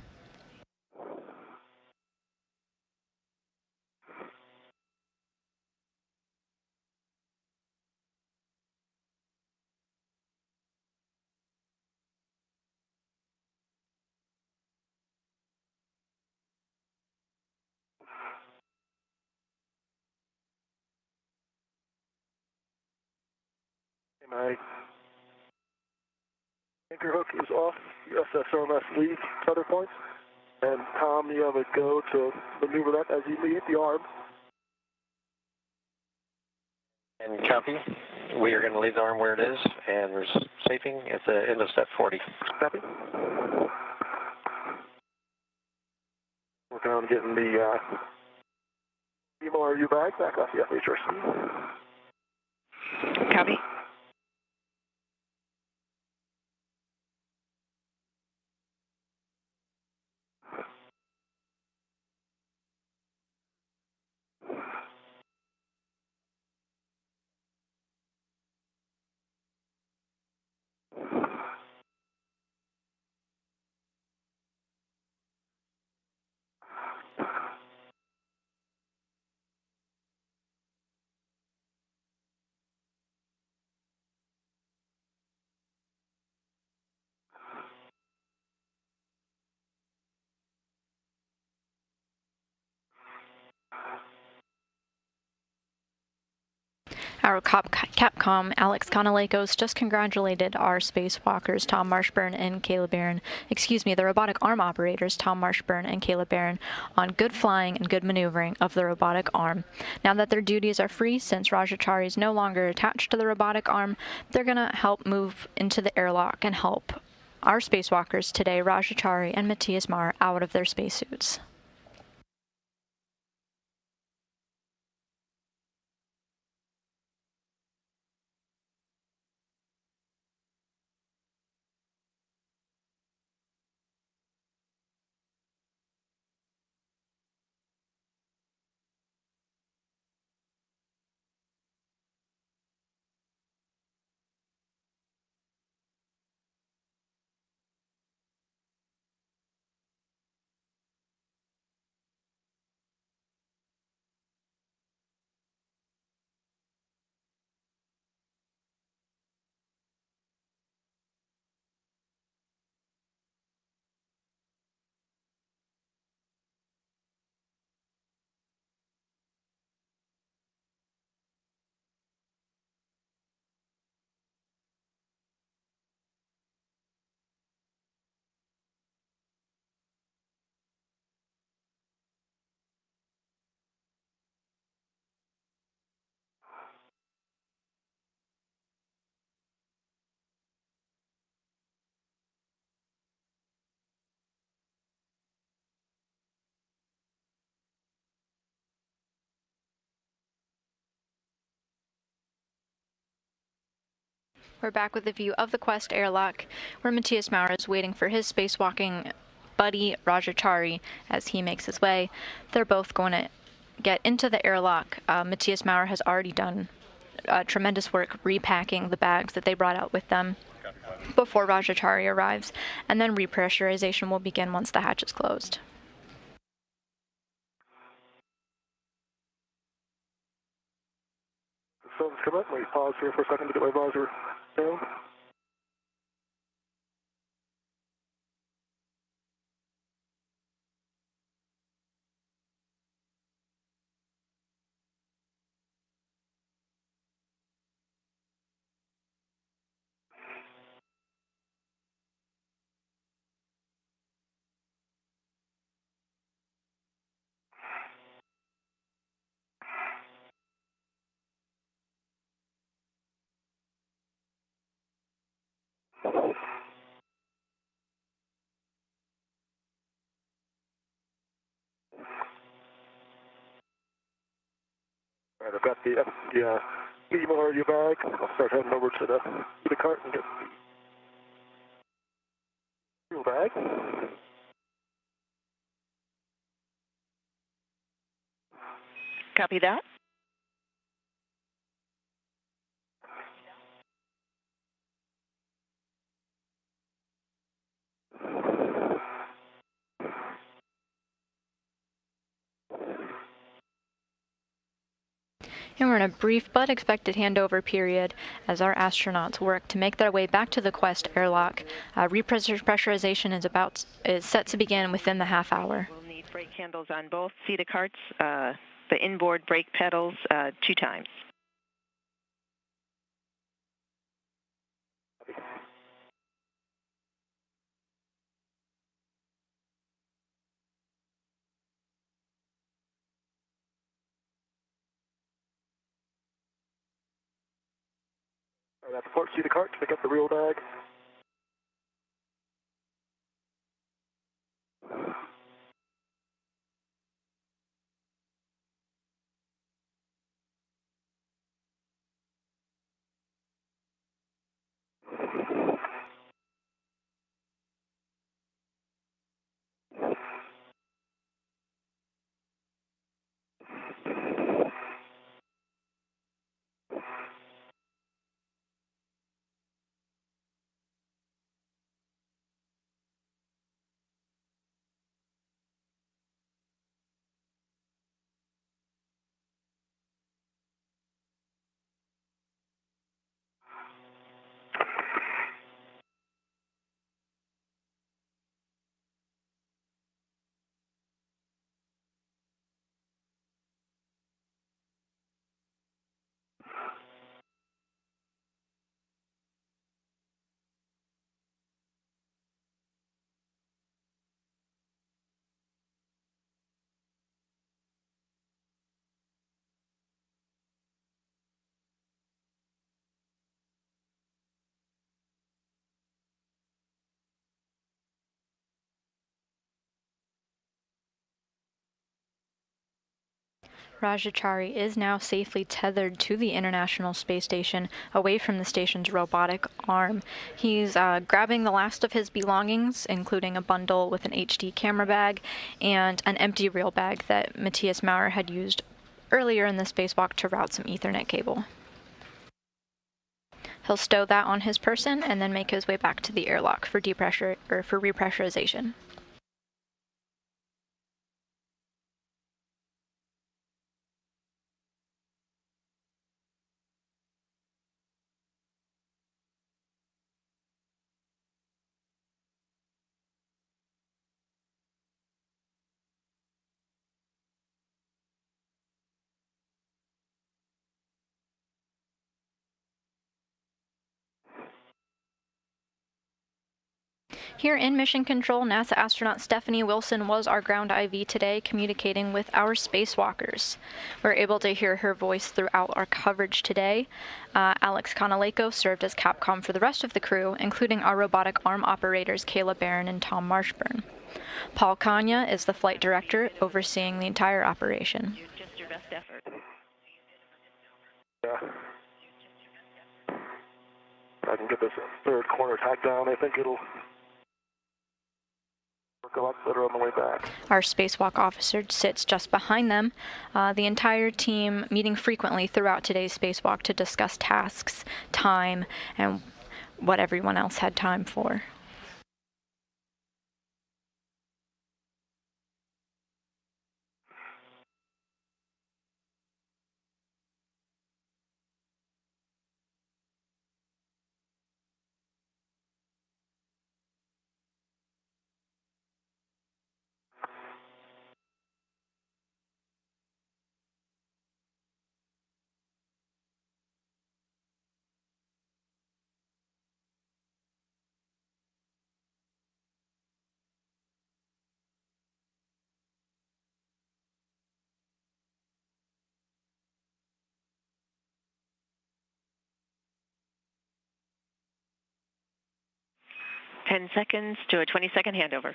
My anchor hook is off USS lead tether points, and Tom, you have a go to maneuver that as you lead the arm. And copy. We are going to leave the arm where it is, and we're safing at the end of step 40. Copy. Working on getting the EMRU bag back off the FHRC. Copy. Our Capcom, Alex Kanalekos, just congratulated our spacewalkers, Tom Marshburn and Caleb Barron, the robotic arm operators, Tom Marshburn and Caleb Barron, on good flying and good maneuvering of the robotic arm. Now that their duties are free, since Rajachari is no longer attached to the robotic arm, they're going to help move into the airlock and help our spacewalkers today, Rajachari and Matthias Marr, out of their spacesuits. We're back with a view of the Quest airlock, where Matthias Marr is waiting for his spacewalking buddy, Rajachari, as he makes his way. They're both going to get into the airlock. Matthias Marr has already done tremendous work repacking the bags that they brought out with them before Rajachari arrives, and then repressurization will begin once the hatch is closed. come up. Let me pause here for a second to get my visor down. All right, I've got the medium RU bag. I'll start heading over to the cart and get the real bag. Copy that. And we're in a brief but expected handover period as our astronauts work to make their way back to the Quest airlock. Repressurization is set to begin within the half hour. We'll need brake handles on both CETA carts, the inboard brake pedals 2 times. All right, at the port, CETA cart to pick up the real bag. Rajachari is now safely tethered to the International Space Station, away from the station's robotic arm. He's grabbing the last of his belongings, including a bundle with an HD camera bag and an empty reel bag that Matthias Maurer had used earlier in the spacewalk to route some Ethernet cable. He'll stow that on his person and then make his way back to the airlock for repressurization. Here in Mission Control, NASA astronaut Stephanie Wilson was our ground IV today, communicating with our spacewalkers. We're able to hear her voice throughout our coverage today. Alex Kanaleko served as Capcom for the rest of the crew, including our robotic arm operators Kayla Barron and Tom Marshburn. Paul Kanya is the flight director, overseeing the entire operation. Just your best effort. Yeah. If I can get this third corner tacked down, I think it'll work a lot better on the way back. Our spacewalk officer sits just behind them. The entire team meeting frequently throughout today's spacewalk to discuss tasks, time, and what everyone else had time for. 10 seconds to a 20-second handover.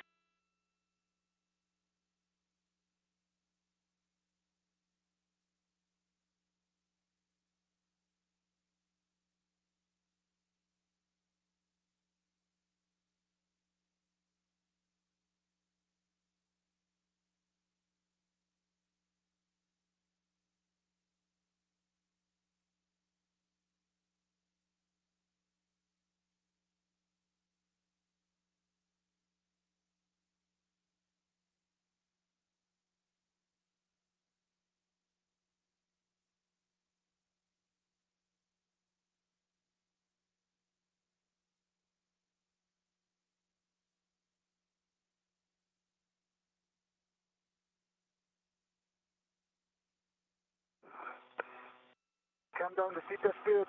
Come down the seat speed.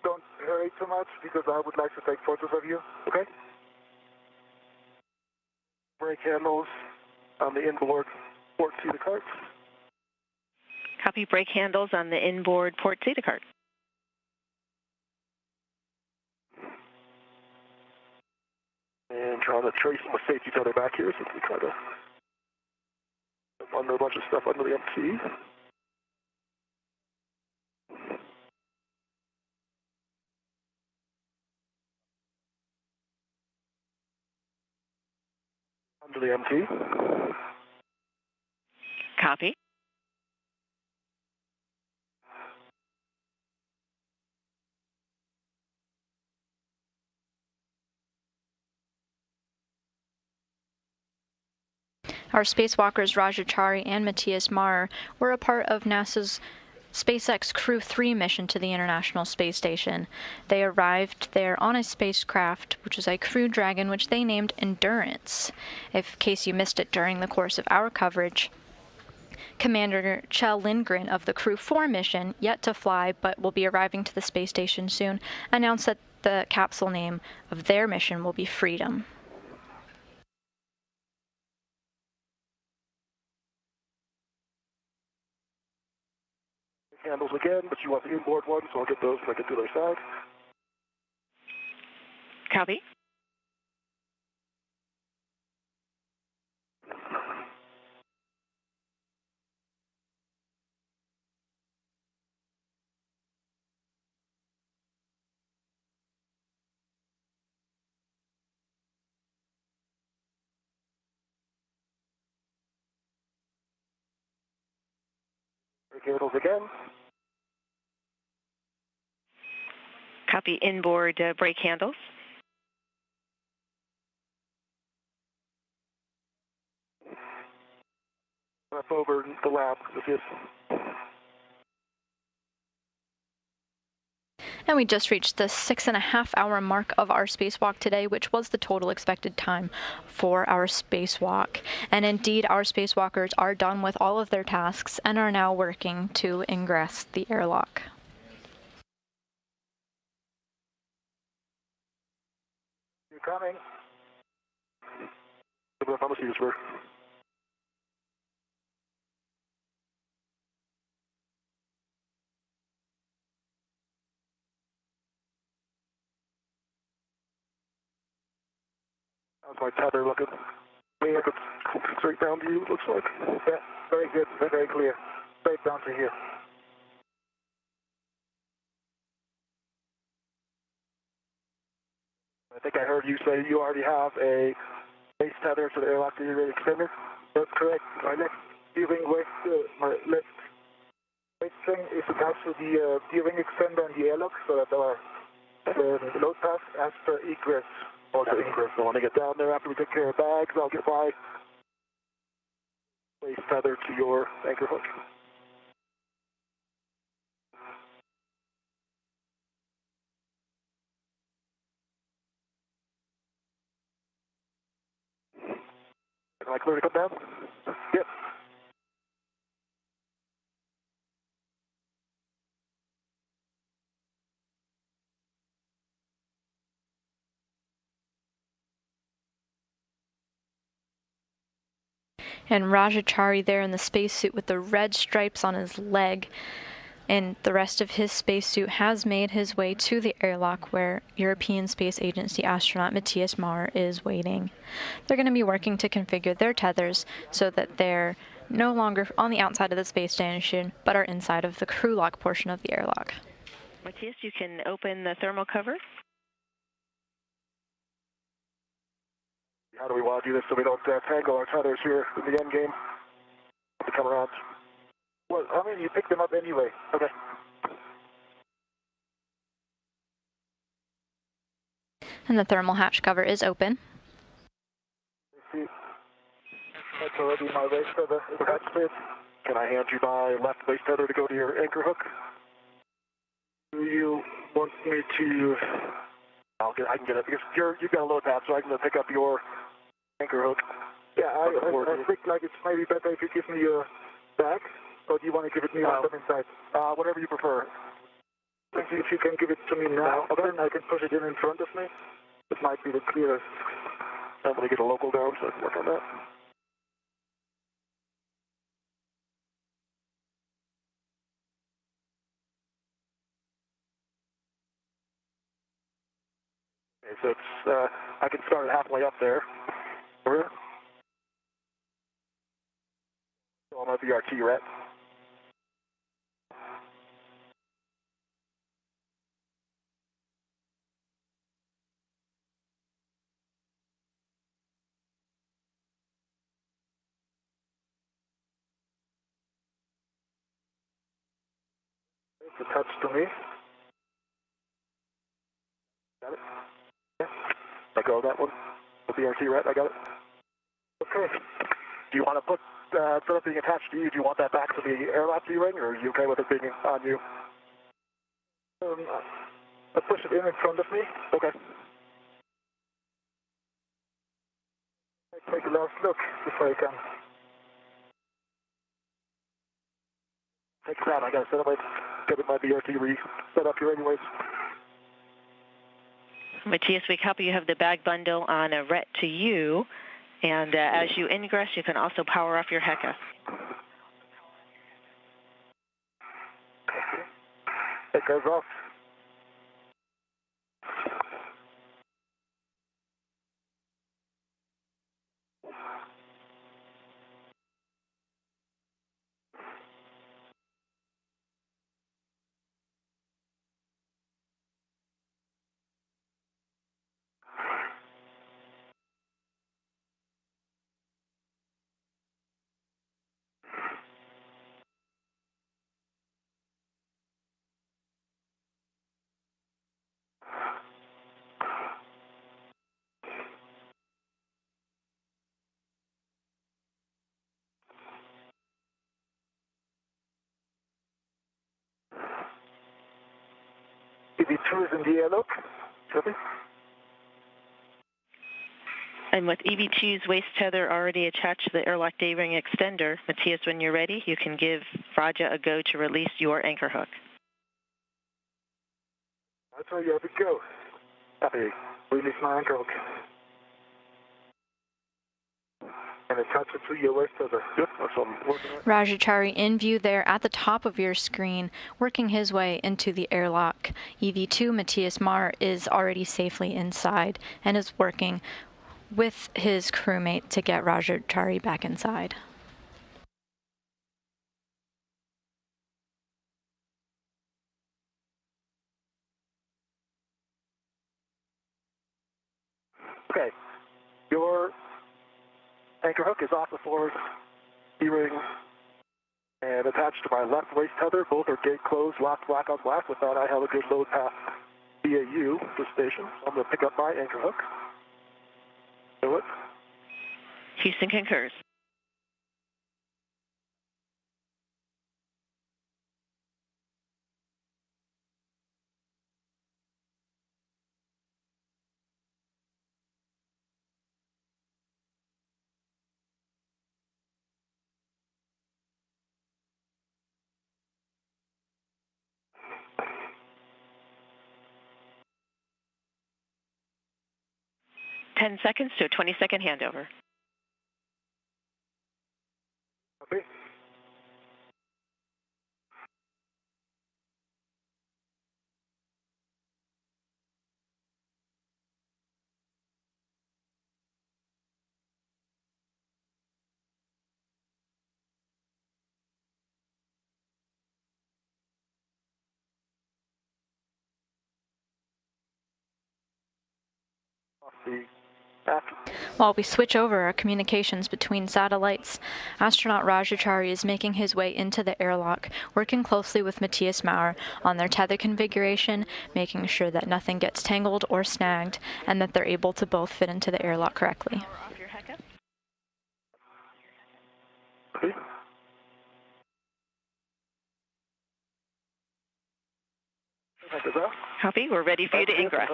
Don't hurry too much because I would like to take photos of you. Okay? Brake handles on the inboard port seat cart. Copy. Brake handles on the inboard port seat cart. And trying to trace my safety tether back here since we kind of under a bunch of stuff under the MT. Under the MT. Copy. Our spacewalkers Rajachari and Matthias Marr were a part of NASA's SpaceX Crew 3 mission to the International Space Station. They arrived there on a spacecraft, which was a Crew Dragon, which they named Endurance. In case you missed it during the course of our coverage, Commander Kjell Lindgren of the Crew 4 mission, yet to fly but will be arriving to the space station soon, announced that the capsule name of their mission will be Freedom. Handles again, but you want the inboard one, so I'll get those when I get to their side. Copy. Brake handles again. Copy. Inboard brake handles. Up over the lab with this. And we just reached the 6.5-hour mark of our spacewalk today, which was the total expected time for our spacewalk. And indeed, our spacewalkers are done with all of their tasks and are now working to ingress the airlock. You're coming. I'm gonna see this first. How's my tether looking? Looking straight down to you, it looks like. Yeah, very good, very clear. Straight down to here. I think I heard you say you already have a base tether to the airlock gear extender. That's correct. My left steering my left right string is attached to the steering extender and the airlock, so that our load path as per egress. Also ingress. So when I get down there after we take care of bags, I'll get my base tether to your anchor hook. Am I clear to come down? Yep. And Rajachari there in the spacesuit with the red stripes on his leg and the rest of his spacesuit has made his way to the airlock where European Space Agency astronaut Matthias Mahr is waiting. They're going to be working to configure their tethers so that they're no longer on the outside of the space station, but are inside of the crew lock portion of the airlock. Matthias, you can open the thermal cover. How do we want to do this so we don't tangle our tethers here in the end game? To come around. Well, I mean, you pick them up anyway. Okay. And the thermal hatch cover is open. See, that's already my waist tether. Can I hand you my left waist tether to go to your anchor hook? Do you want me to? I can get it because you've got a load path, so I can pick up your anchor hook. Yeah, I think like it's maybe better if you give me your bag, or do you want to give it me once I'm inside? Whatever you prefer. If you can give it to me now, then I can push it in front of me. It might be the clearest. I'm going to get a local down so I can work on that. Okay, so it's, I can start it halfway up there. Over. So I'm on my VRT, right? It's attached to me. Got it? Yeah. Let go of that one. The VRT, right? I got it. Okay. Do you want to put instead of being attached to you, do you want that back to the airlock D-ring, or are you okay with it being on you? I push it in front of me. Okay. I take a last look before I can. Take it out. I got to set up my VRT set up here anyways. Matthias, we copy you have the bag bundle on a ret to you, and as you ingress, you can also power off your HECA. It goes off. EV2 is in the airlock. Copy. And with EV2's waist tether already attached to the airlock D-ring extender, Matthias, when you're ready, you can give Raja a go to release your anchor hook. That's where you have to go. Happy. Release my anchor hook. And attach it to your waist tether. Yep, that's what I'm working on. Rajachari in view there at the top of your screen, working his way into the airlock. EV2 Matthias Mahr is already safely inside and is working with his crewmate to get Rajachari back inside. Okay. Your anchor hook is off the floor, D-ring, and attached to my left waist tether. Both are gate closed, locked black on black. With that, I have a good load path via you, the station. So I'm going to pick up my anchor hook. Do it. Houston concurs. Ten seconds to a 20-second handover. Copy. the aft. While we switch over our communications between satellites, astronaut Rajachari is making his way into the airlock, working closely with Matthias Maurer on their tether configuration, making sure that nothing gets tangled or snagged, and that they're able to both fit into the airlock correctly. Okay. Copy. We're ready for you to ingress.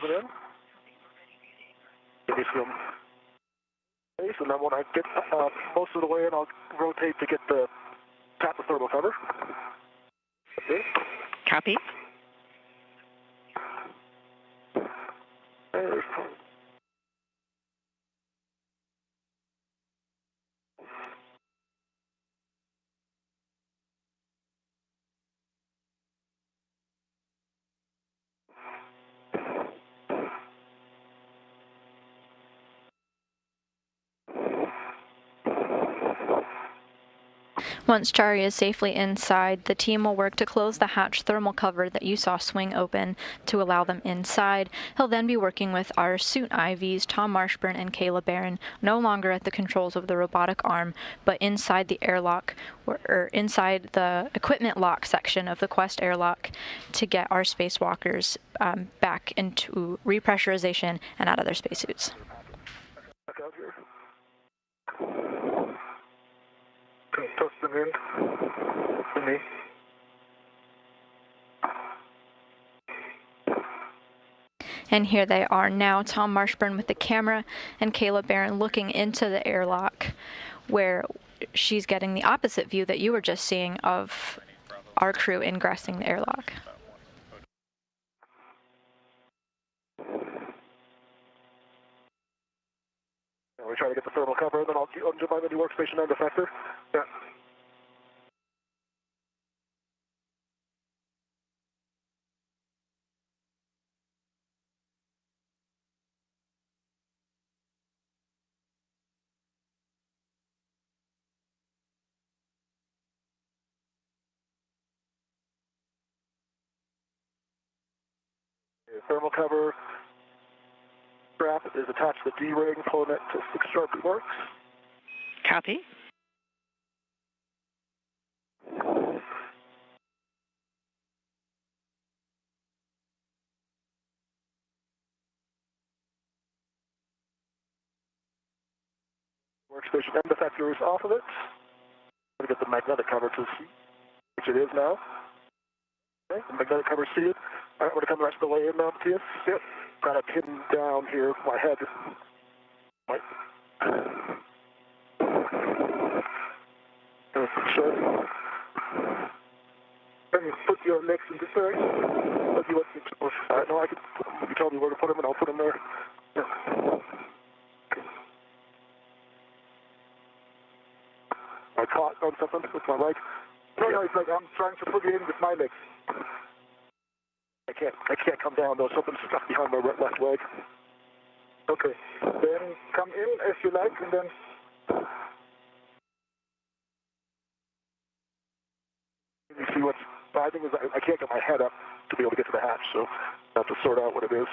And then when I get most of the way in, I'll rotate to get the tap the thermal cover. Okay. Copy. Once Chari is safely inside, the team will work to close the hatch thermal cover that you saw swing open to allow them inside. He'll then be working with our suit IVs, Tom Marshburn and Kayla Barron, no longer at the controls of the robotic arm, but inside the airlock, or inside the equipment lock section of the Quest airlock to get our spacewalkers back into repressurization and out of their spacesuits. Toss them in to me. And here they are now, Tom Marshburn with the camera and Kayla Barron looking into the airlock, where she's getting the opposite view that you were just seeing of our crew ingressing the airlock. We try to get the thermal cover, and then I'll do my mini workstation and defector. Yeah. The thermal cover strap is attached to the D-ring, pulling it to 6 sharply works. Copy. Workstation and defector is off of it. I'm going to get the magnetic cover to see, which it is now. Okay, the magnetic cover is seated. All right, I'm going to come the rest of the way in now, Matthias. Yep. Got to pin down here my head. Right. Sure. Can you put your legs in this direction? Or do you want me to push? No, I can. You tell me where to put them, and I'll put them there. Yeah. I caught on something with my leg. No, it's like I'm trying to put you in with my legs. I can't come down though. Something's stuck behind my left leg. Okay. Then come in as you like, and then. You see what's. I think is I can't get my head up to be able to get to the hatch, so I have to sort out what it is.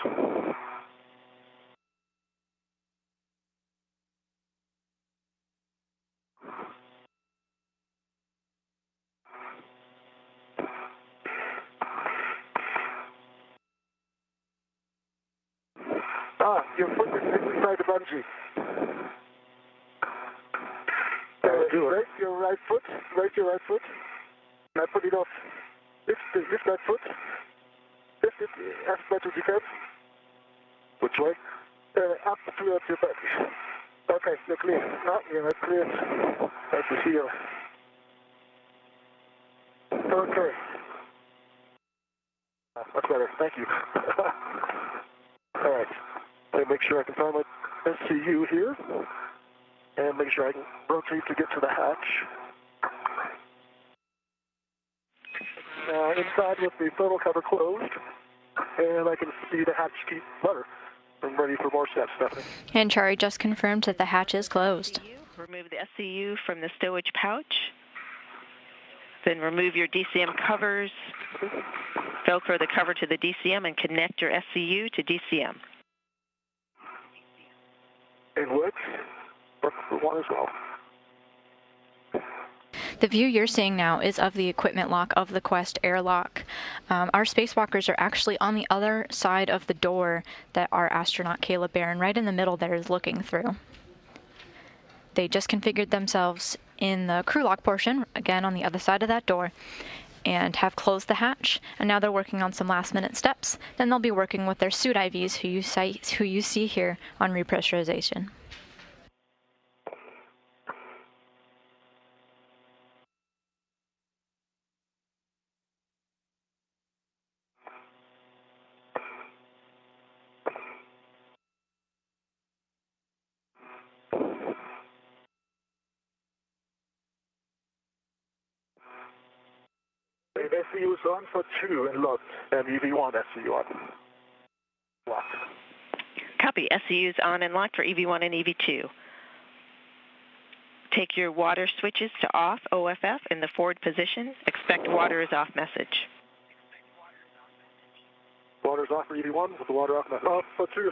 Your foot is inside the bungee. Raise your right foot. And I put it off. Lift that foot. Lift it as much as you can. Which way? Up towards your back. Okay, you're clear. No, you're not clear. That's the heel. Okay. That's better. Thank you. All right. Let me make sure I can find my SCU here. And make sure I can rotate to get to the hatch. Inside with the thermal cover closed. And I can see the hatch key lever. I'm ready for more steps, Stephanie. And Chari just confirmed that the hatch is closed. Remove the SCU from the stowage pouch. Then remove your DCM covers. Velcro the cover to the DCM and connect your SCU to DCM. in works. Works for one as well. The view you're seeing now is of the equipment lock of the Quest airlock. Our spacewalkers are actually on the other side of the door that our astronaut Caleb Barron, right in the middle there, is looking through. They just configured themselves in the crew lock portion, again on the other side of that door, and have closed the hatch, and now they're working on some last-minute steps. Then they'll be working with their suit IVs, who you see here on repressurization. SCU is on for 2 and locked, and EV1 SCU on. Locked. Copy. SCU's on and locked for EV1 and EV2. Take your water switches to off, OFF, in the forward position. Expect water is off message. Water's off for EV1 with the water off for 2.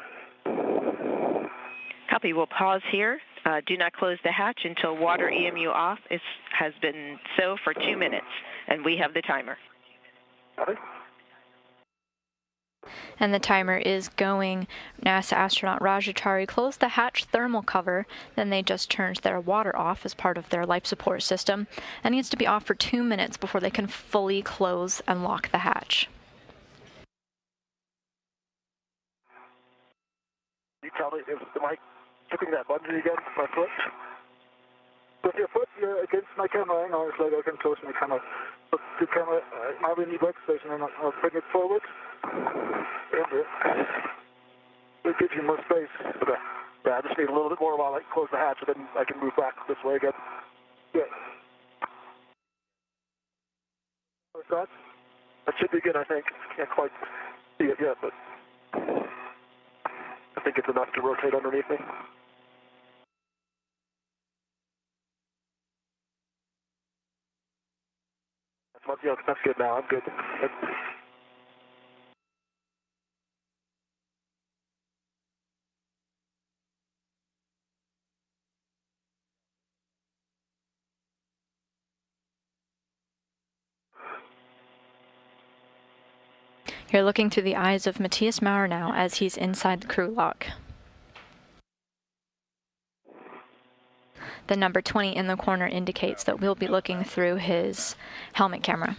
Copy. We'll pause here. Do not close the hatch until water EMU off has been so for 2 minutes, and we have the timer. Copy. And the timer is going. NASA astronaut Radiator closed the hatch thermal cover, then they just turned their water off as part of their life support system. That needs to be off for 2 minutes before they can fully close and lock the hatch. You tell me, am I tipping that button again with my foot? With your foot, you're against my camera. Hang on, it's like I can close my camera. But the camera, I have a new workstation and I'll bring it forward. It gives you more space. Okay. Yeah, I just need a little bit more while I close the hatch, and then I can move back this way again. Yeah. What's that? That should be good, I think. Can't quite see it yet, but I think it's enough to rotate underneath me. That's good now. I'm good. You're looking through the eyes of Matthias Maurer now as he's inside the crew lock. The number 20 in the corner indicates that we'll be looking through his helmet camera.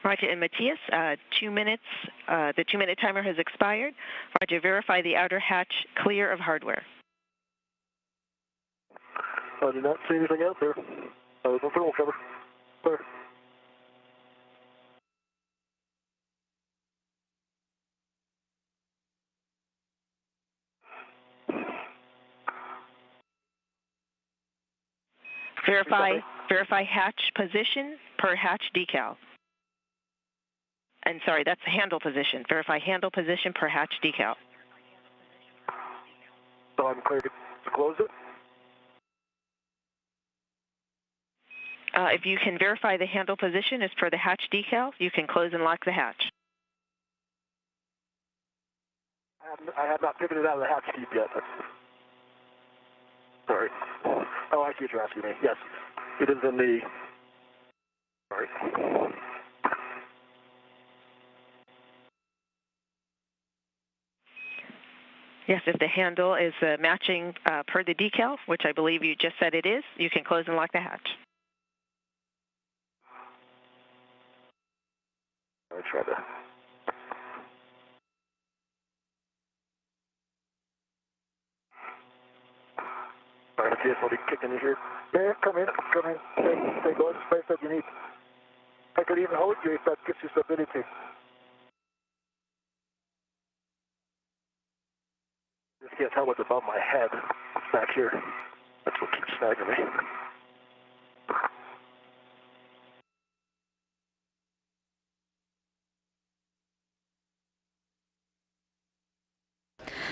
Roger, and Matthias, 2 minutes, the 2-minute timer has expired. Roger, verify the outer hatch clear of hardware. I do not see anything else there. No thermal cover. Clear. Verify hatch position per hatch decal. And sorry, that's handle position. Verify handle position per hatch decal. So I'm clear to close it? If you can verify the handle position as per the hatch decal, you can close and lock the hatch. I have not pivoted out of the hatch deep yet. Sorry. Oh, I see what you're asking me. Yes. It is in the... Sorry. Yes, if the handle is matching per the decal, which I believe you just said it is, you can close and lock the hatch. I try to... All right, Matthias, I'll be kicking you here. Yeah, come in. Take all the space that you need. I could even hold you if that gives you stability. Just can't tell what's above my head. back here. That's what keeps snagging me.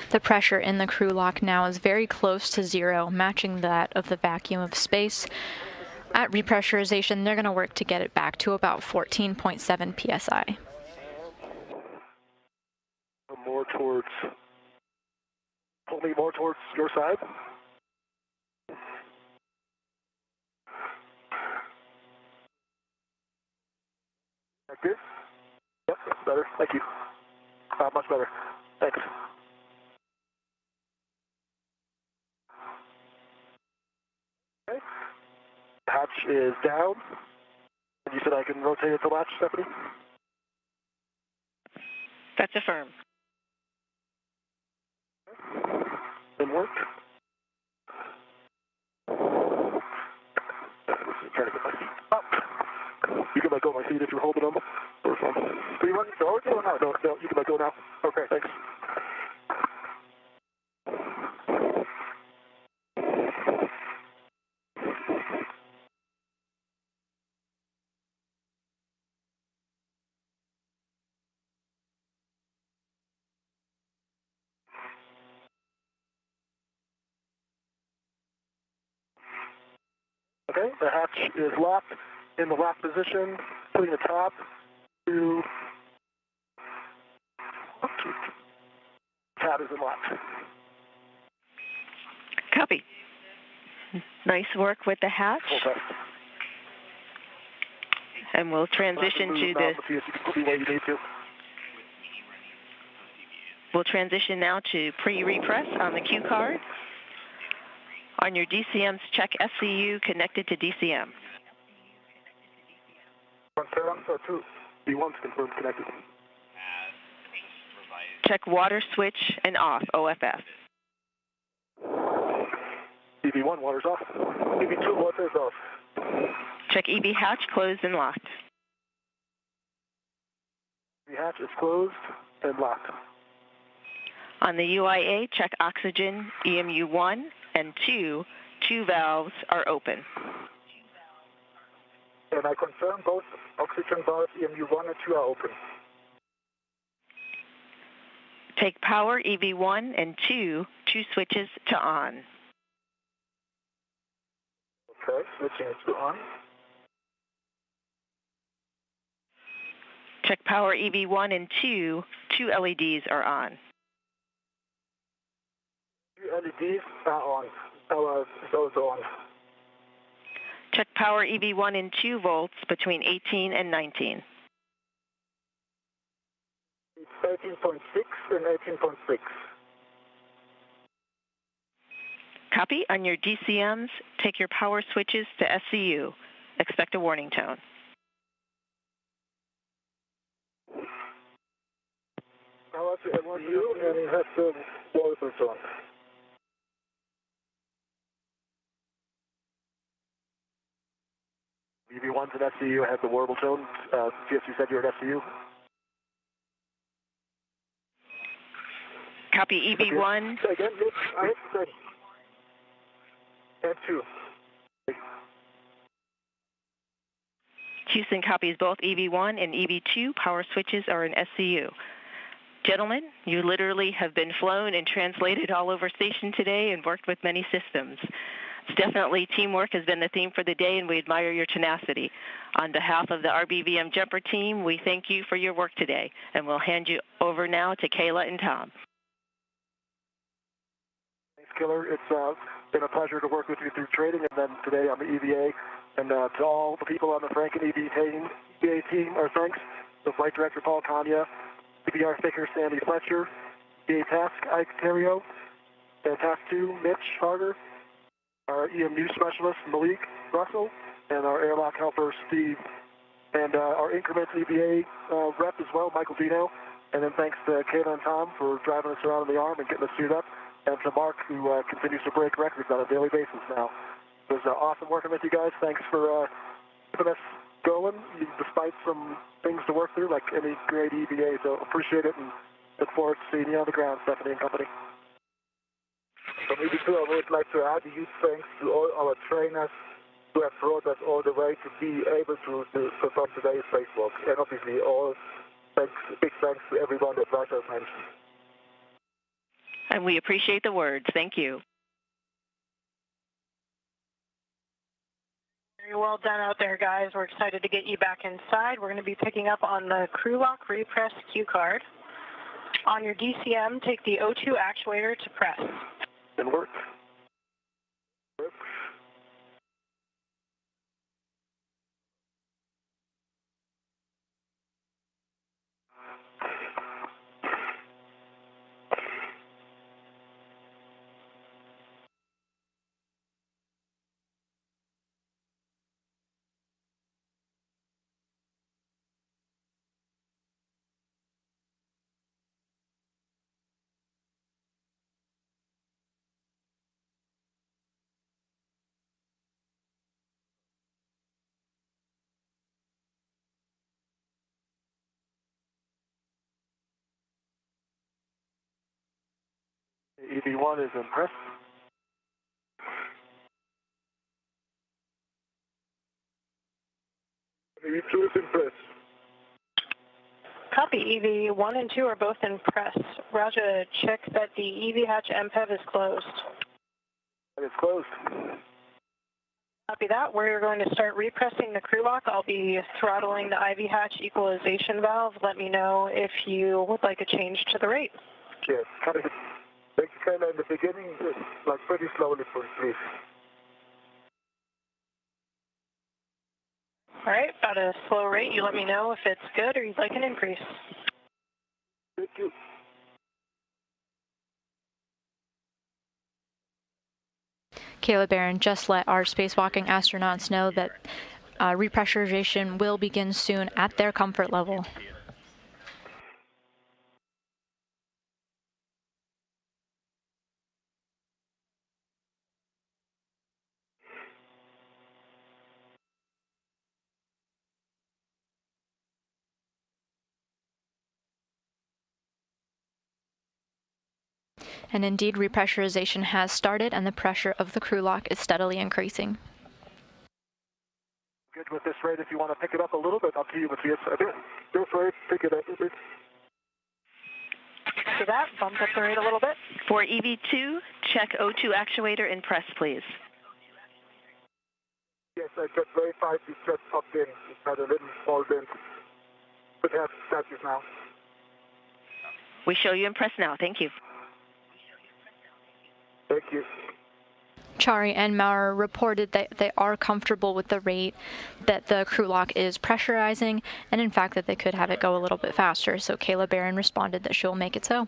The pressure in the crew lock now is very close to zero, matching that of the vacuum of space. At repressurization, they're going to work to get it back to about 14.7 psi. More towards, pull me more towards your side. Like this? Yep, that's better. Thank you. Much better. Thanks. Okay. Hatch is down. And you said I can rotate it to latch, Stephanie? That's affirmed. Didn't work. Trying to get my feet up. You can let go of my feet if you're holding them. Do you want to go or no? No, you can let go now. Okay, thanks. Okay, the hatch is locked in the lock position, putting the top to tab is unlocked. Copy. Nice work with the hatch. Okay. And we'll transition to the... We'll transition now to pre-repress on the cue card. On your DCMs, check SCU connected to DCM. Confirmed or two? B1's confirmed connected. Check water switch and off, OFF. EV1 water's off. EV2 water's off. Check EV hatch closed and locked. EV hatch is closed and locked. On the UIA, check oxygen, EMU 1 and 2. Two valves are open. And I confirm both oxygen valves, EMU 1 and 2 are open. Take power, EV 1 and 2 switches to on. Okay, switching it to on. Check power, EV 1 and 2 LEDs are on. 2 LEDs are on. Power is also on. Check power, EV 1 and 2 volts between 18 and 19. It's 18.6 and 18.6. Copy. On your DCMs, take your power switches to SCU. Expect a warning tone. Power to SCU and have the wall switch on. EV1's an SCU, has the warble tone. GSU said you're an SCU. Copy, EV1. Again, and 2. Houston copies both EV1 and EV2. Power switches are in SCU. Gentlemen, you literally have been flown and translated all over station today and worked with many systems. It's definitely teamwork has been the theme for the day, and we admire your tenacity. On behalf of the RBVM Jumper team, we thank you for your work today, and we'll hand you over now to Kayla and Tom. Thanks, Killer. It's been a pleasure to work with you through training and then today on the EVA. And to all the people on the Franken EVA team, our thanks. The Flight Director Paul Kanya, EVR Thicker Sandy Fletcher, EVA Task Ike Terrio, and Task 2 Mitch Harder, our EMU Specialist Malik Russell, and our Airlock Helper Steve, and our Increments EVA rep as well, Michael Dino. And then thanks to Kayla and Tom for driving us around in the arm and getting us suited up, and to Mark, who continues to break records on a daily basis now. It was awesome working with you guys. Thanks for keeping us going, despite some things to work through, like any great EVA. So appreciate it, and look forward to seeing you on the ground, Stephanie and company. From EV2, I would like to add a huge thanks to all our trainers who have brought us all the way to be able to perform today's spacewalk. And obviously, big thanks to everyone that Raja has mentioned. And we appreciate the words. Thank you. Very well done out there, guys. We're excited to get you back inside. We're going to be picking up on the crew lock repress cue card. On your DCM, take the O2 actuator to press. And work. EV1 is in press. EV2 is in press. Copy. EV1 and 2 are both in press. Raja, check that the EV hatch MPEV is closed. It's closed. Copy that. We're going to start repressing the crew lock. I'll be throttling the IV hatch equalization valve. Let me know if you would like a change to the rate. Yes. Take Kayla in the beginning, like pretty slowly, please. All right, about a slow rate. You let me know if it's good or you'd like an increase. Thank you. Kayla Barron just let our spacewalking astronauts know that repressurization will begin soon at their comfort level. And indeed, repressurization has started and the pressure of the crew lock is steadily increasing. Good with this rate. If you want to pick it up a little bit, up to you. But yes, this rate, pick it up a bit. See that? Bump up the rate a little bit. For EV2, check O2 actuator in press, please. Yes, I just verified you just popped in. It's had a little small dent. But have status now. We show you in press now. Thank you. Thank you. Chari and Maurer reported that they are comfortable with the rate that the crew lock is pressurizing, and in fact that they could have it go a little bit faster. So Kayla Barron responded that she'll make it so.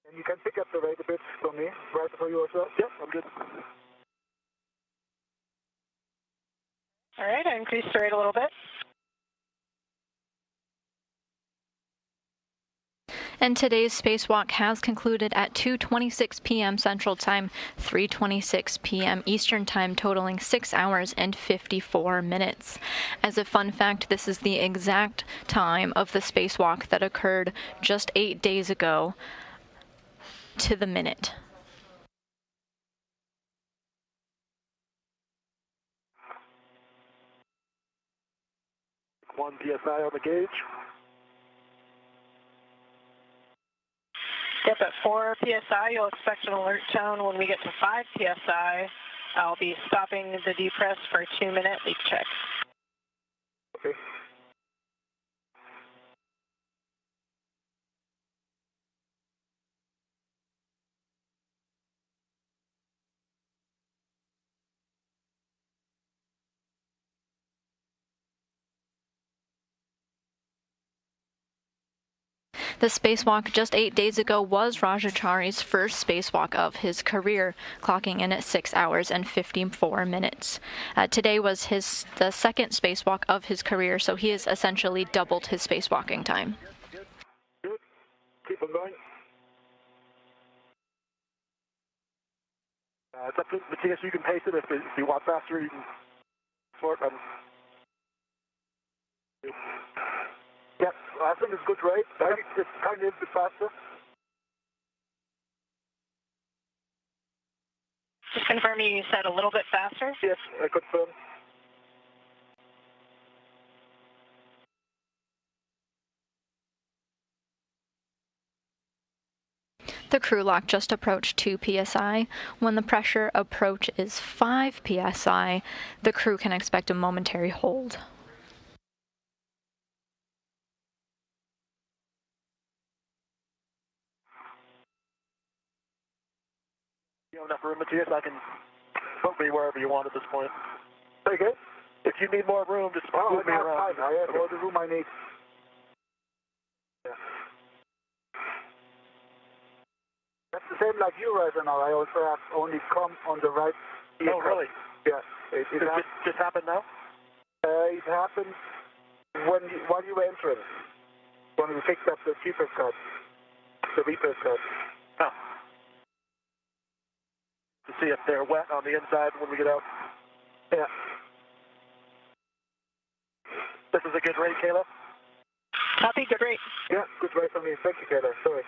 And you can pick up the rate a bit for me, right for you as well? Yep, I'm good. All right, I increased the rate a little bit. And today's spacewalk has concluded at 2:26 p.m. Central Time, 3:26 p.m. Eastern Time, totaling 6 hours and 54 minutes. As a fun fact, this is the exact time of the spacewalk that occurred just 8 days ago to the minute. One PSI on the gauge. Dip at 4 PSI. You'll expect an alert tone when we get to 5 PSI. I'll be stopping the depress for a 2-minute leak check. Okay. The spacewalk just 8 days ago was Rajachari's first spacewalk of his career, clocking in at 6 hours and 54 minutes. Today was the second spacewalk of his career, so he has essentially doubled his spacewalking time. Good. Keep on going. It's up to Matthias, you can pace it. If you want faster, you can sort. Yep, I think it's good rate. It's kind of a bit faster. Just confirming you said a little bit faster? Yes, I confirm. The crew lock just approached 2 psi. When the pressure approach is 5 psi, the crew can expect a momentary hold. You have enough room, Matthias? I can put me wherever you want at this point. Very good. If you need more room, just move me around. Fine. I have all the room I need. Yeah. That's the same like you right now. I also have only come on the right ear. Oh, really? Yeah. It just happened now? It happened while you were entering. When we picked up the repair card. Oh. To see if they're wet on the inside when we get out. Yeah. This is a good rate, Kayla? Copy, good rate. Yeah, good rate for me. Thank you, Kayla. Sorry.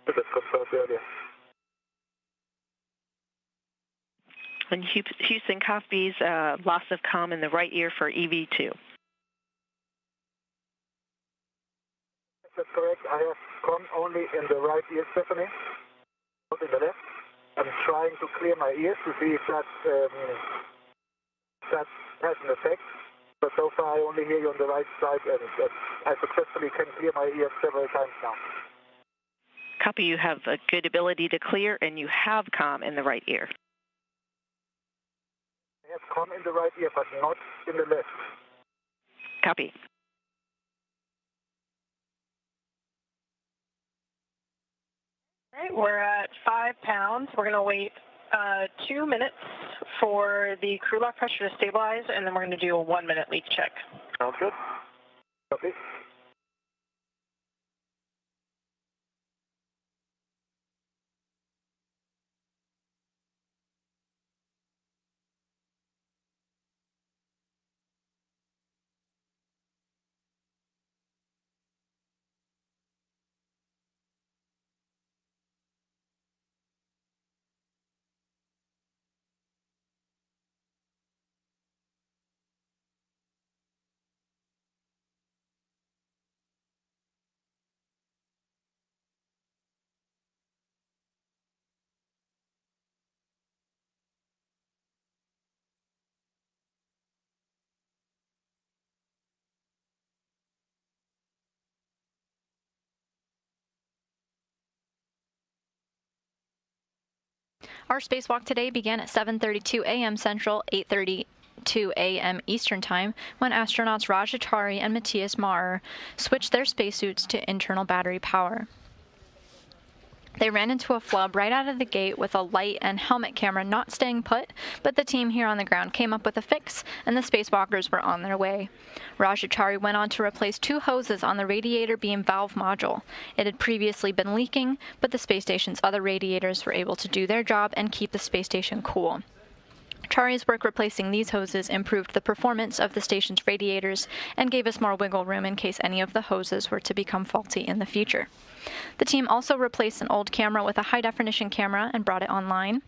That confirmed earlier. And Houston copies loss of comm in the right ear for EV2. That's correct. I have comm only in the right ear, Stephanie. Not in the left. I'm trying to clear my ears to see if that has an effect. But so far I only hear you on the right side, and I successfully can clear my ears several times now. Copy, you have a good ability to clear, and you have comm in the right ear. I have comm in the right ear, but not in the left. Copy. All right, we're at 5 pounds. We're going to wait 2 minutes for the crew lock pressure to stabilize, and then we're going to do a 1-minute leak check. Sounds good. Copy. Our spacewalk today began at 7:32 a.m. Central, 8:32 a.m. Eastern Time, when astronauts Rajachari and Matthias Maurer switched their spacesuits to internal battery power. They ran into a flub right out of the gate with a light and helmet camera not staying put, but the team here on the ground came up with a fix, and the spacewalkers were on their way. Rajachari went on to replace 2 hoses on the radiator beam valve module. It had previously been leaking, but the space station's other radiators were able to do their job and keep the space station cool. Chari's work replacing these hoses improved the performance of the station's radiators and gave us more wiggle room in case any of the hoses were to become faulty in the future. The team also replaced an old camera with a high-definition camera and brought it online.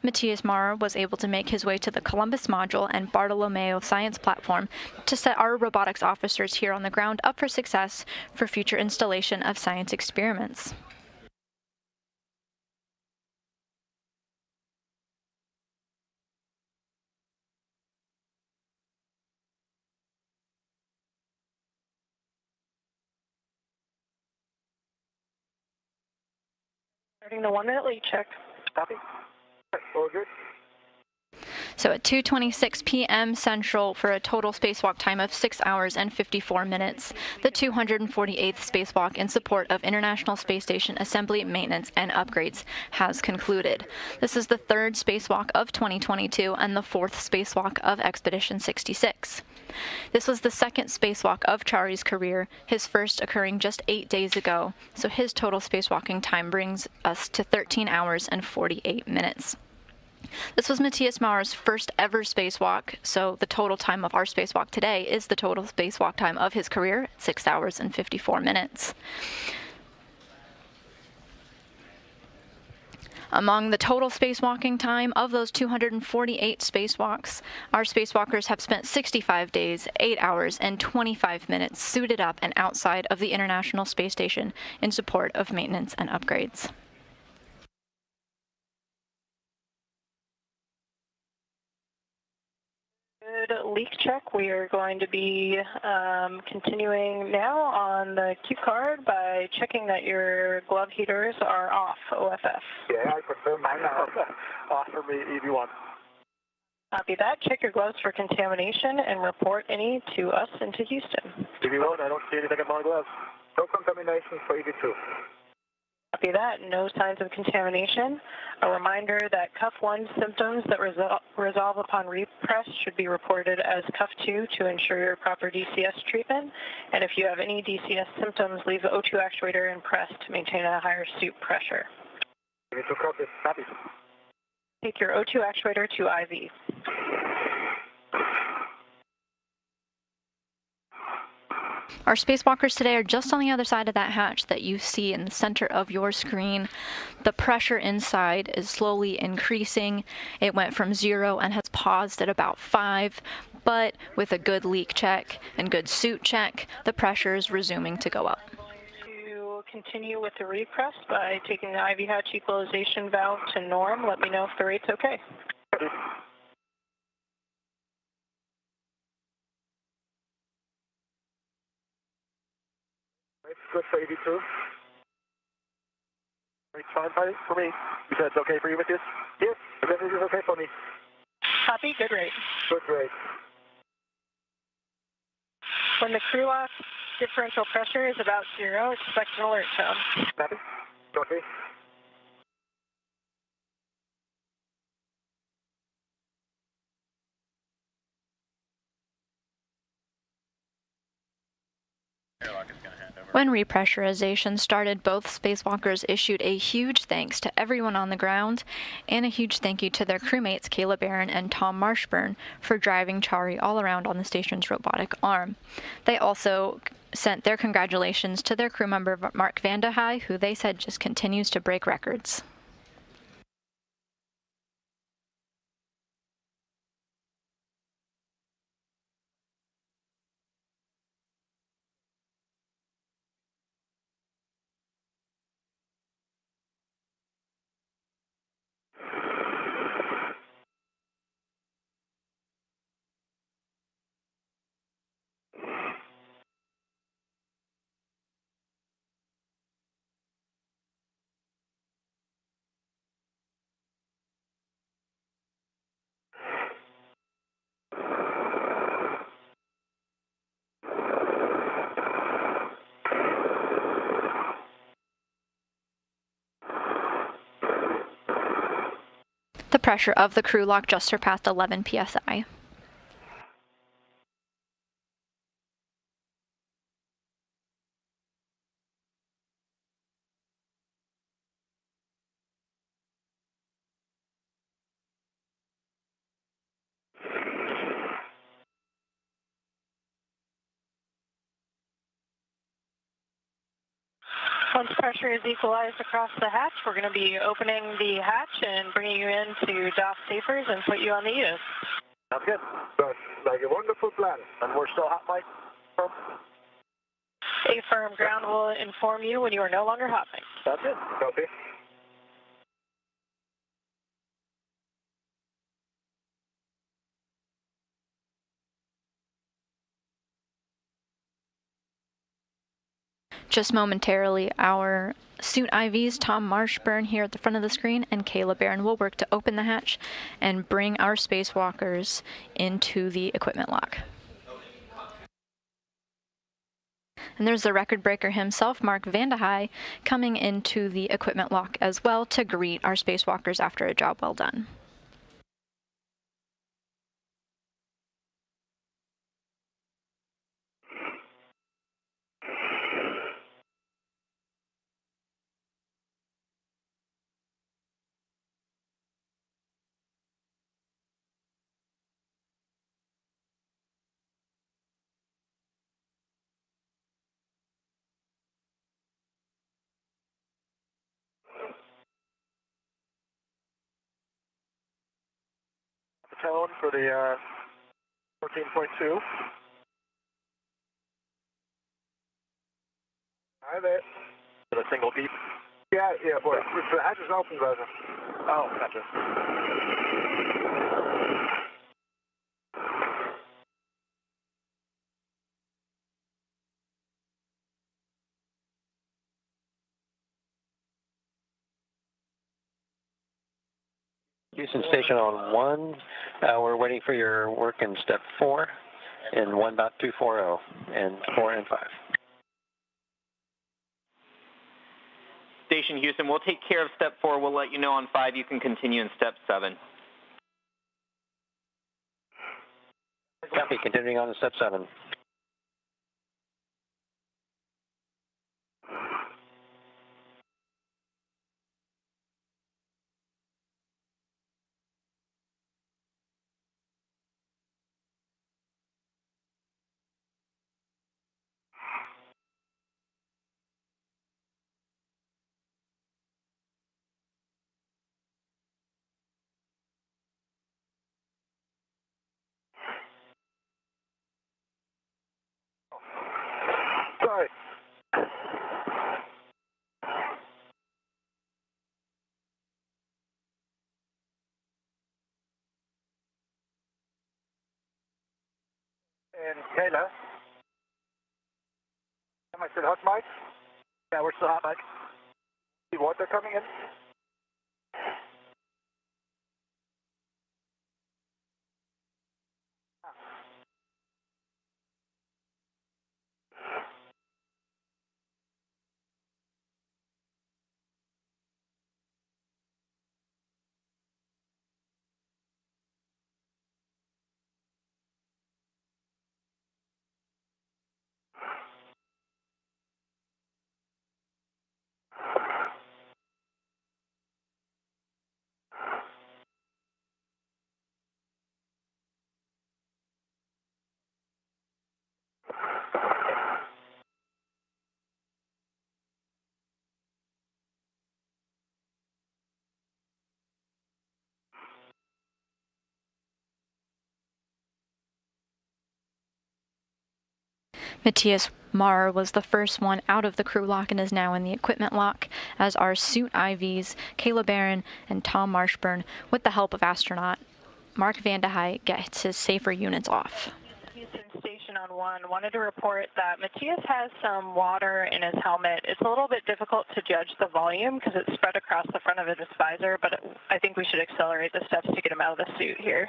Matthias Maurer was able to make his way to the Columbus module and Bartolomeo science platform to set our robotics officers here on the ground up for success for future installation of science experiments. Starting the 1-minute leak check. Copy. All good. So at 2:26 p.m. Central, for a total spacewalk time of 6 hours and 54 minutes, the 248th spacewalk in support of International Space Station assembly, maintenance, and upgrades has concluded. This is the third spacewalk of 2022 and the fourth spacewalk of Expedition 66. This was the second spacewalk of Chari's career, his first occurring just 8 days ago, so his total spacewalking time brings us to 13 hours and 48 minutes. This was Matthias Mauer's first ever spacewalk, so the total time of our spacewalk today is the total spacewalk time of his career, 6 hours and 54 minutes. Among the total spacewalking time of those 248 spacewalks, our spacewalkers have spent 65 days, 8 hours, and 25 minutes suited up and outside of the International Space Station in support of maintenance and upgrades. Good leak check. We are going to be continuing now on the cue card by checking that your glove heaters are off, OFF. Yeah, I prefer mine now. Off for me, EV1. Copy that. Check your gloves for contamination and report any to us into Houston. EV1, I don't see anything in my gloves. No contamination for EV2. Copy that. No signs of contamination. A reminder that cuff 1 symptoms that resolve upon repress should be reported as cuff 2 to ensure your proper DCS treatment. And if you have any DCS symptoms, leave the O2 actuator in press to maintain a higher suit pressure. EV2 copy. Copy. Take your O2 actuator to IV. Our spacewalkers today are just on the other side of that hatch that you see in the center of your screen. The pressure inside is slowly increasing. It went from 0 and has paused at about 5, but with a good leak check and good suit check, the pressure is resuming to go up. To continue with the repress by taking the IV hatch equalization valve to norm. Let me know if the rate's okay. Good for EV2. It's fine for me. You said it's okay for you with this? Yes, everything is okay for me. Copy, good rate. Good rate. When the crew lock differential pressure is about 0, expect an alert tone. Copy. Copy. When repressurization started, both spacewalkers issued a huge thanks to everyone on the ground and a huge thank you to their crewmates Caleb Barron and Tom Marshburn for driving Chari all around on the station's robotic arm. They also sent their congratulations to their crew member Mark Vandehei, who they said just continues to break records. The pressure of the crew lock just surpassed 11 psi. Once pressure is equalized across the hatch, we're going to be opening the hatch and bringing you in to dock safers and put you on the EOS. Sounds good. Sounds like a wonderful plan. And we're still hot mic firm? A firm ground will inform you when you are no longer hot mic. Sounds good. Copy. Just momentarily, our suit IVs, Tom Marshburn here at the front of the screen, and Kayla Barron will work to open the hatch and bring our spacewalkers into the equipment lock. And there's the record breaker himself, Mark Vandehei, coming into the equipment lock as well to greet our spacewalkers after a job well done. Tone for the 14.2. Hi there. With a single beep? Yeah, boy. The hatch is open, brother. Oh, gotcha. Houston Station on 1. We're waiting for your work in step 4 in 1.240 and 4 and 5. Station Houston, we'll take care of step 4. We'll let you know on 5. You can continue in step 7. Copy, continuing on to step 7. Sorry. And Kayla, am I still hot, Mike? Yeah, we're still hot, Mike. The water coming in? Matthias Marr was the first one out of the crew lock and is now in the equipment lock as our suit IVs, Kayla Barron and Tom Marshburn, with the help of astronaut Mark Vandehei, gets his safer units off. Houston Station on 1, wanted to report that Matthias has some water in his helmet. It's a little bit difficult to judge the volume because it's spread across the front of his visor, but I think we should accelerate the steps to get him out of the suit here.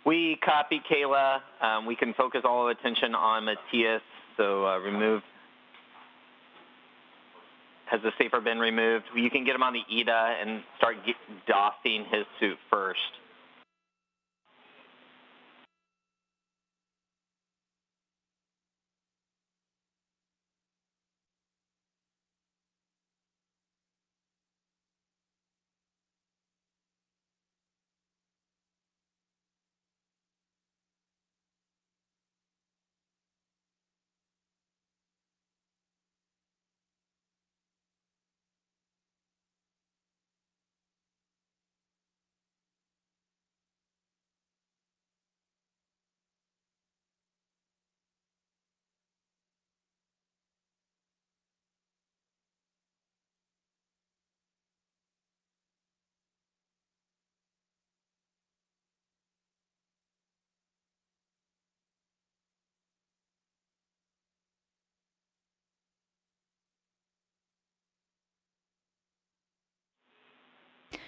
We copy Kayla. We can focus all of attention on Matthias, so remove. Has the safer been removed? You can get him on the EDA and start doffing his suit first.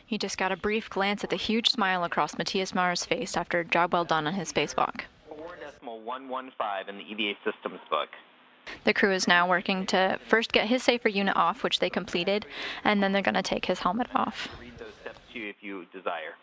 He just got a brief glance at the huge smile across Matthias Marr's face after a job well done on his spacewalk. 4.115 in the EVA systems book. The crew is now working to first get his safer unit off, which they completed, and then they're going to take his helmet off. Read those steps to you if you desire.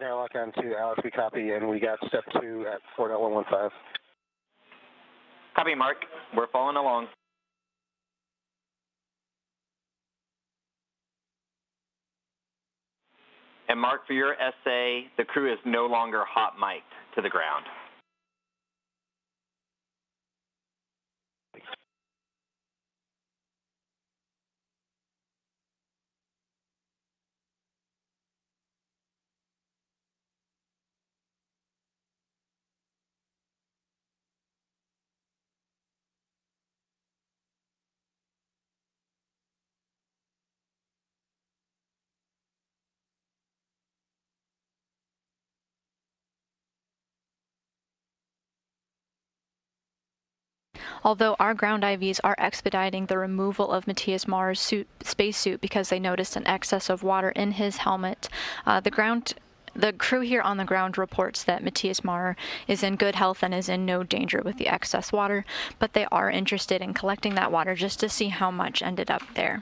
Airlock on to Alex, we copy, and we got step 2 at 4.115. Copy, Mark. We're following along. And Mark, for your essay, the crew is no longer hot mic'd to the ground. Although our ground IVs are expediting the removal of Matthias Marr's spacesuit because they noticed an excess of water in his helmet, the crew here on the ground reports that Matthias Marr is in good health and is in no danger with the excess water, but they are interested in collecting that water just to see how much ended up there.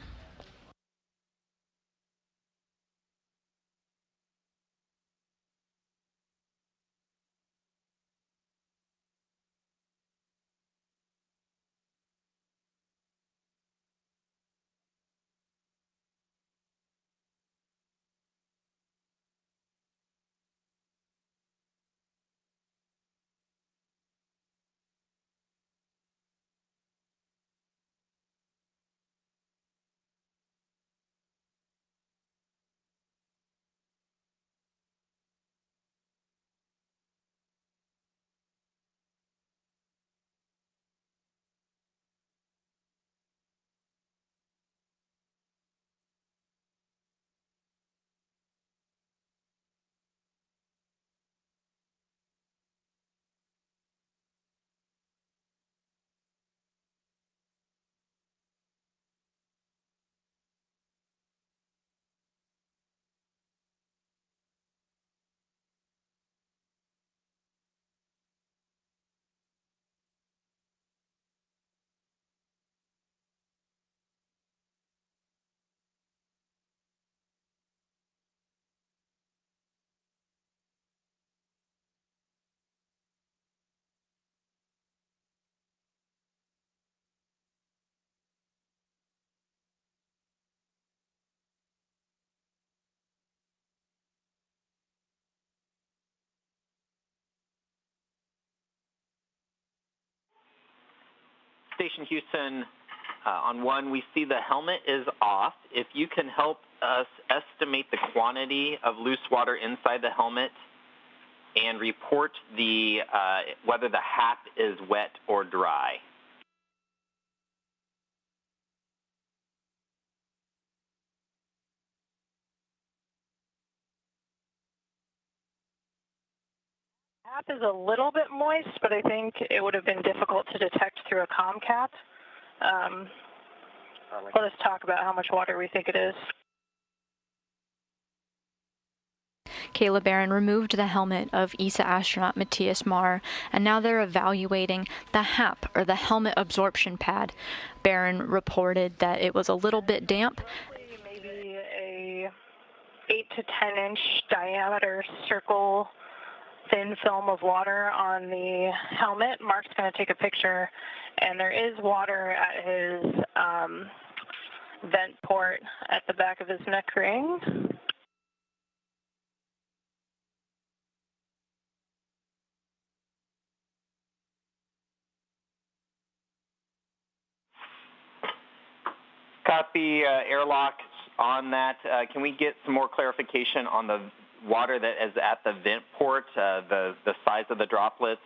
Station Houston, on 1, we see the helmet is off. If you can help us estimate the quantity of loose water inside the helmet and report whether the hap is wet or dry. Hap is a little bit moist, but I think it would have been difficult to detect through a comm cap. Let us talk about how much water we think it is. Kayla Barron removed the helmet of ESA astronaut Matthias Marr, and now they're evaluating the HAP, or the helmet absorption pad. Barron reported that it was a little bit damp. Maybe a 8 to 10 inch diameter circle thin film of water on the helmet. Mark's going to take a picture, and there is water at his vent port at the back of his neck ring. Copy, Airlock on that. Can we get some more clarification on the water that is at the vent port, the size of the droplets?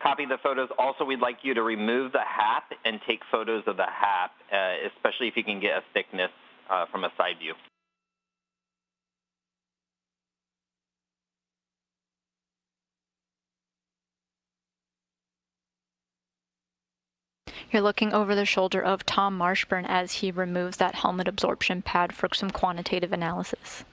Copy the photos. Also, we'd like you to remove the HAP and take photos of the HAP, especially if you can get a thickness from a side view. You're looking over the shoulder of Tom Marshburn as he removes that helmet absorption pad for some quantitative analysis.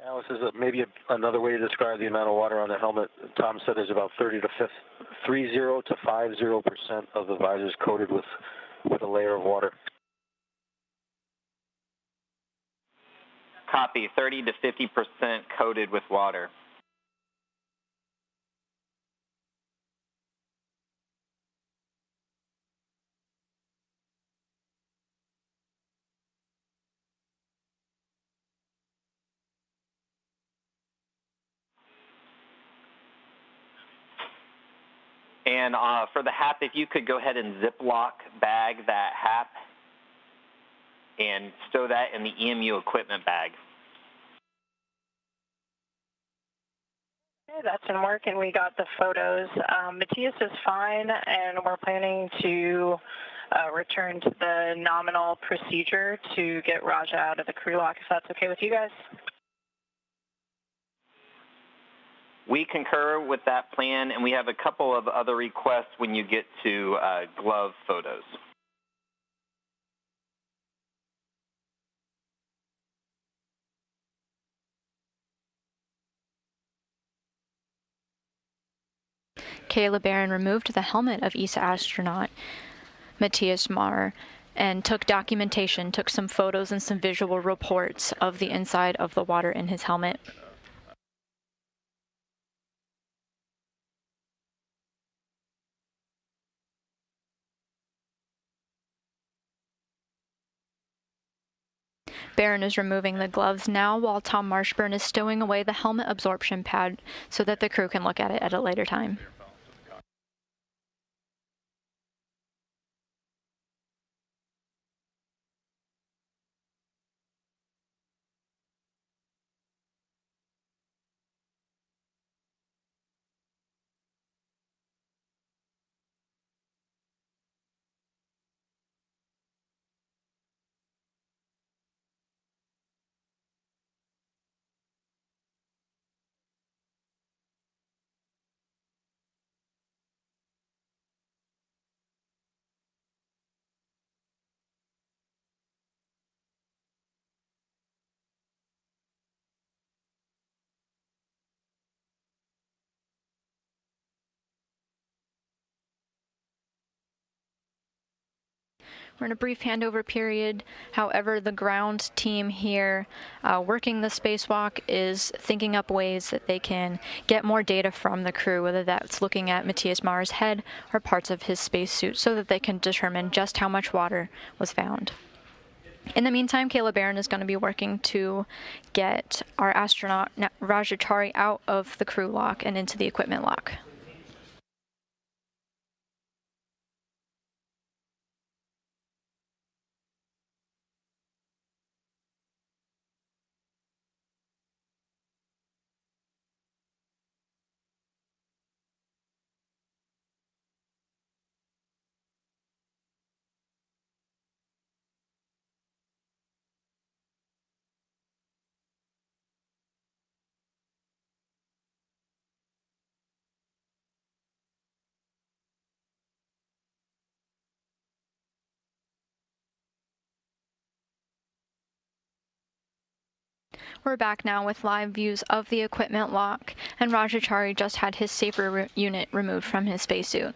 Alice, is maybe another way to describe the amount of water on the helmet? Tom said there's about 30 to 50% of the visor is coated with a layer of water. Copy, 30 to 50% coated with water. And for the HAP, if you could go ahead and Ziploc bag that HAP and stow that in the EMU equipment bag. Okay, that's in work, and we got the photos. Matthias is fine, and we're planning to return to the nominal procedure to get Raja out of the crew lock, if that's okay with you guys. We concur with that plan, and we have a couple of other requests when you get to glove photos. Kayla Barron removed the helmet of ESA astronaut Matthias Marr and took documentation, took some photos and some visual reports of the inside of the water in his helmet. Barron is removing the gloves now while Tom Marshburn is stowing away the helmet absorption pad so that the crew can look at it at a later time. We're in a brief handover period. However, the ground team here working the spacewalk is thinking up ways that they can get more data from the crew, whether that's looking at Matthias Marr's head or parts of his spacesuit, so that they can determine just how much water was found. In the meantime, Kayla Barron is going to be working to get our astronaut Rajachari out of the crew lock and into the equipment lock. We're back now with live views of the equipment lock, and Rajachari just had his safer unit removed from his spacesuit.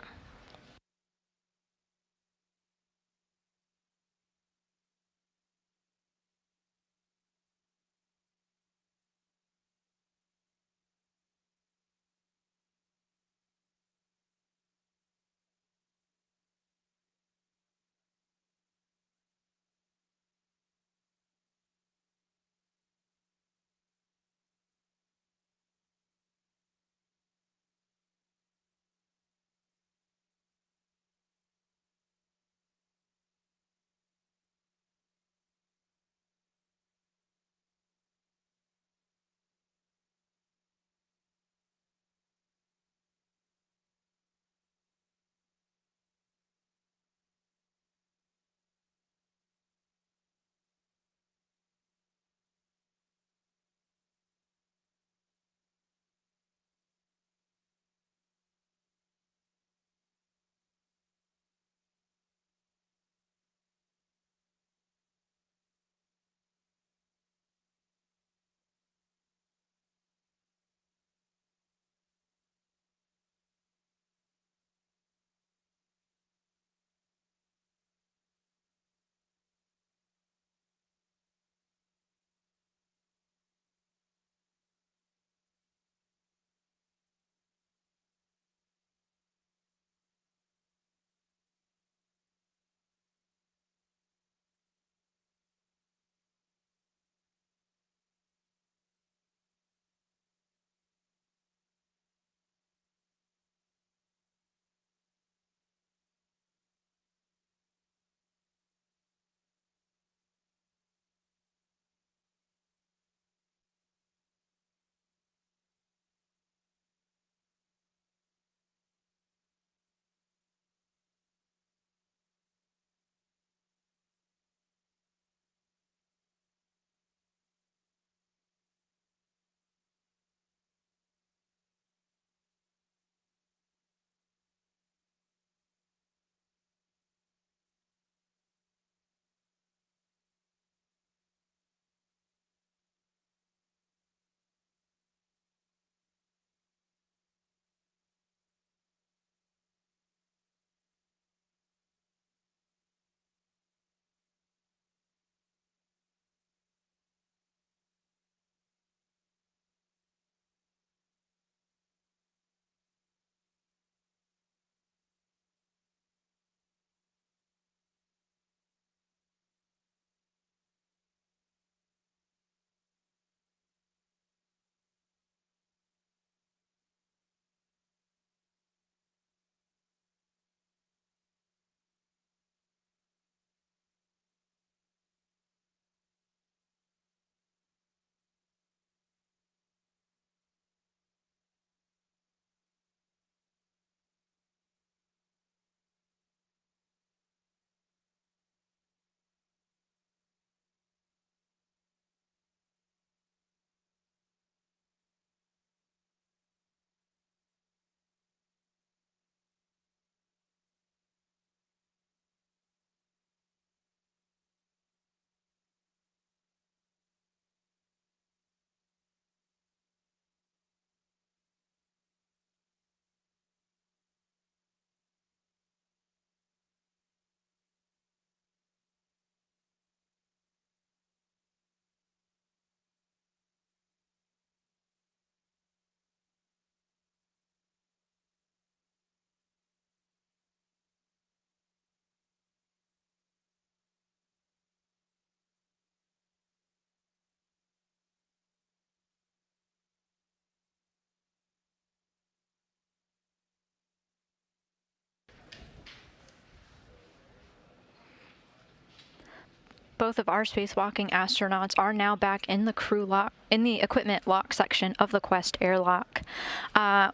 Both of our spacewalking astronauts are now back in the equipment lock section of the Quest airlock.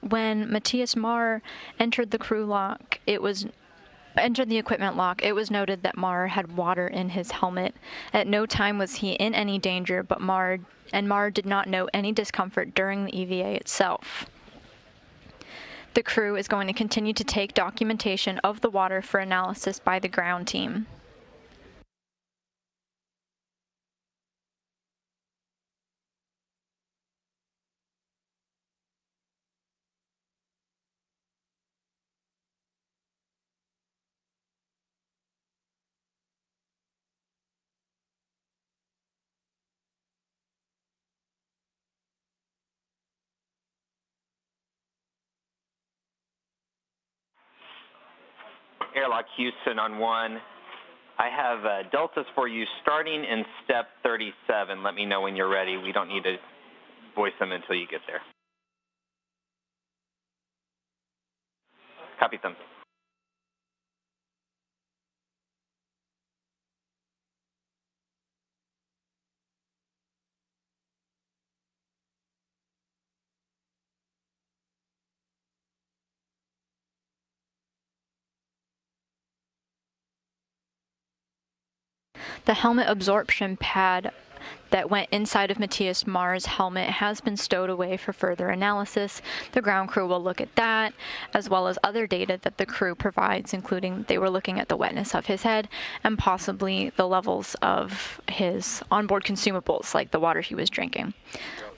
When Matthias Marr entered the equipment lock, it was noted that Marr had water in his helmet. At no time was he in any danger, but Marr did not know any discomfort during the EVA itself. The crew is going to continue to take documentation of the water for analysis by the ground team. Airlock Houston on 1. I have deltas for you starting in step 37. Let me know when you're ready. We don't need to voice them until you get there. Copy them. The helmet absorption pad that went inside of Matthias Marr's helmet has been stowed away for further analysis. The ground crew will look at that, as well as other data that the crew provides, including they were looking at the wetness of his head and possibly the levels of his onboard consumables, like the water he was drinking.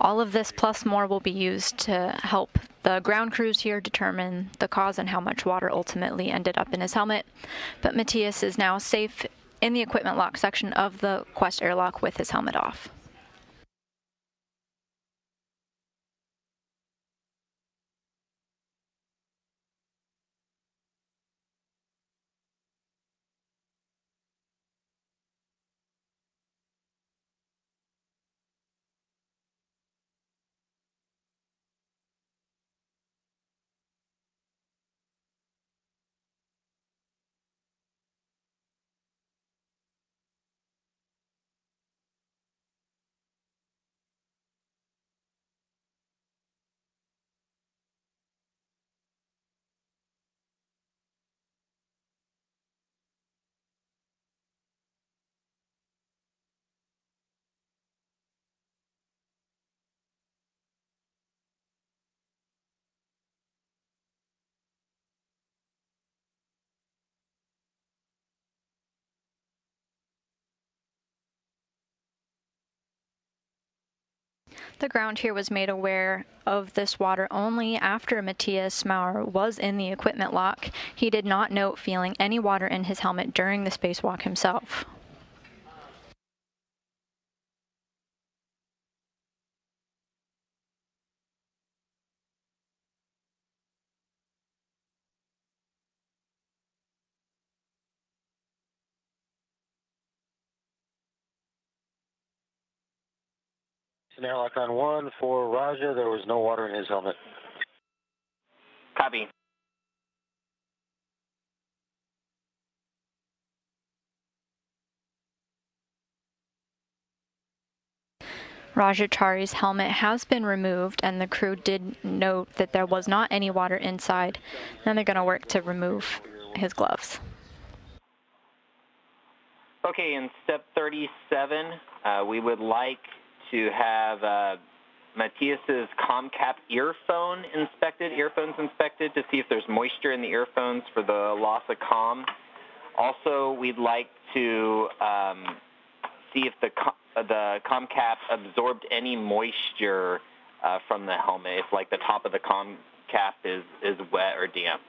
All of this plus more will be used to help the ground crews here determine the cause and how much water ultimately ended up in his helmet. But Matthias is now safe in the equipment lock section of the Quest airlock with his helmet off. The ground here was made aware of this water only after Matthias Marr was in the equipment lock. He did not note feeling any water in his helmet during the spacewalk himself. An airlock on 1 for Raja. There was no water in his helmet. Copy. Rajachari's helmet has been removed, and the crew did note that there was not any water inside. Then they're going to work to remove his gloves. Okay, in step 37, we would like to have Matthias's comm cap earphones inspected to see if there's moisture in the earphones for the loss of comm. Also, we'd like to see if the comm cap absorbed any moisture from the helmet, if like the top of the comm cap is wet or damp.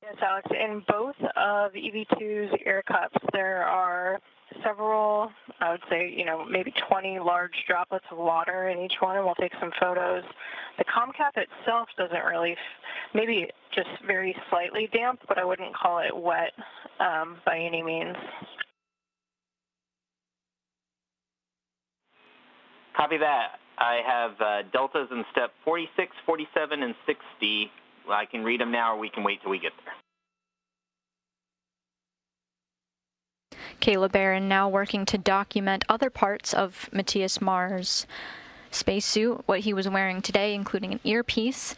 Yes, Alex, in both of EV2's air cups, there are several, I would say, maybe 20 large droplets of water in each one, and we'll take some photos. The comm cap itself doesn't really, maybe just very slightly damp, but I wouldn't call it wet by any means. Copy that. I have deltas in step 46, 47, and 60. I can read them now, or we can wait till we get there. Kayla Barron now working to document other parts of Matthias Marr's spacesuit, what he was wearing today, including an earpiece.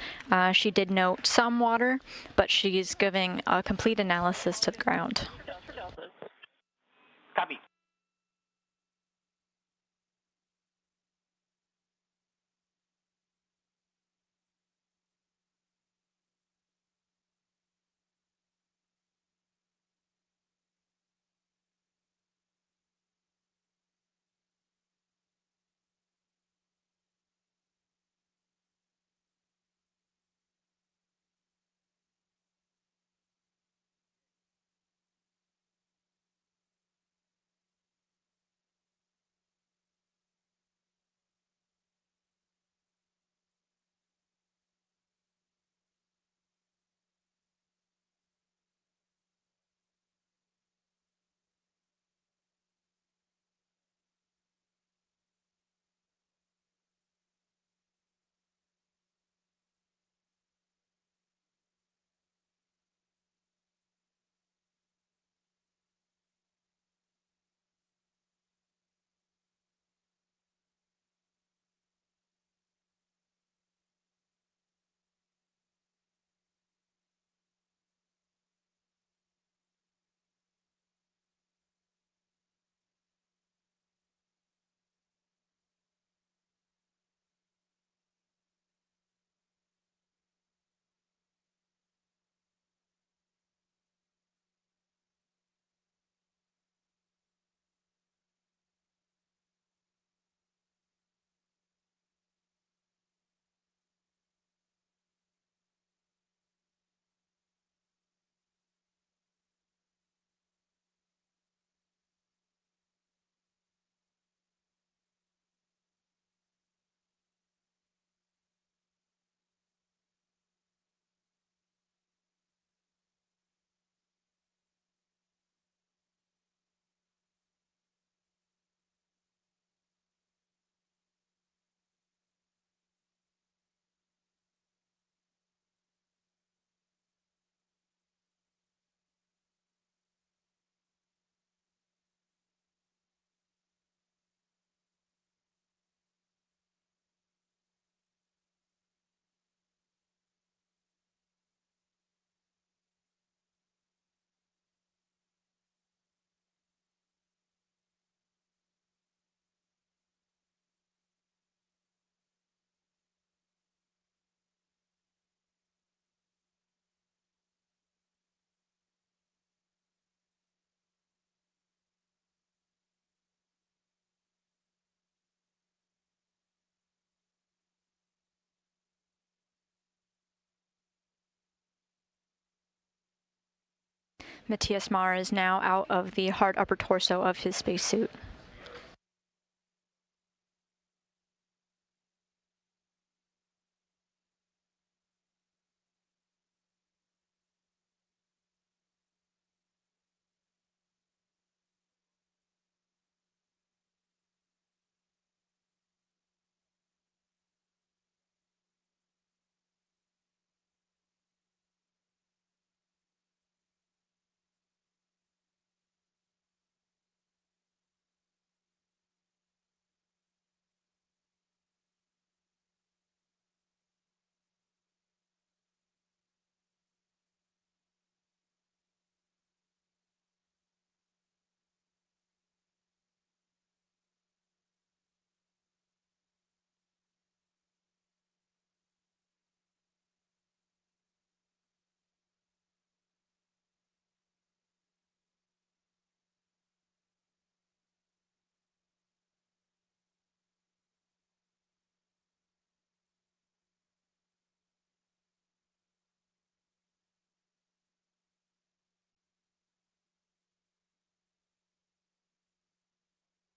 She did note some water, but she's giving a complete analysis to the ground. Copy. Matthias Marr is now out of the hard upper torso of his spacesuit.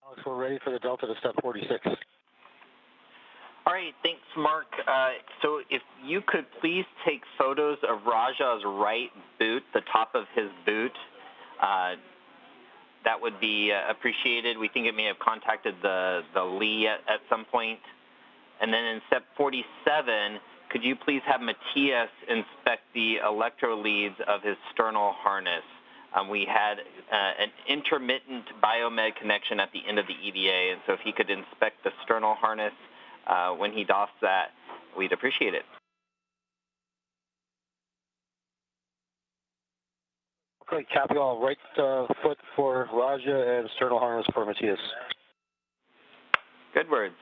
Alex, we're ready for the Delta to step 46. All right, thanks, Mark. So if you could please take photos of Raja's right boot, the top of his boot, that would be appreciated. We think it may have contacted the lee at some point. And then in step 47, could you please have Matthias inspect the electroleads of his sternal harness? We had an intermittent biomed connection at the end of the EVA, and so if he could inspect the sternal harness when he doffs that, we'd appreciate it. Okay, copy all. Right foot for Raja and sternal harness for Matthias. Good words.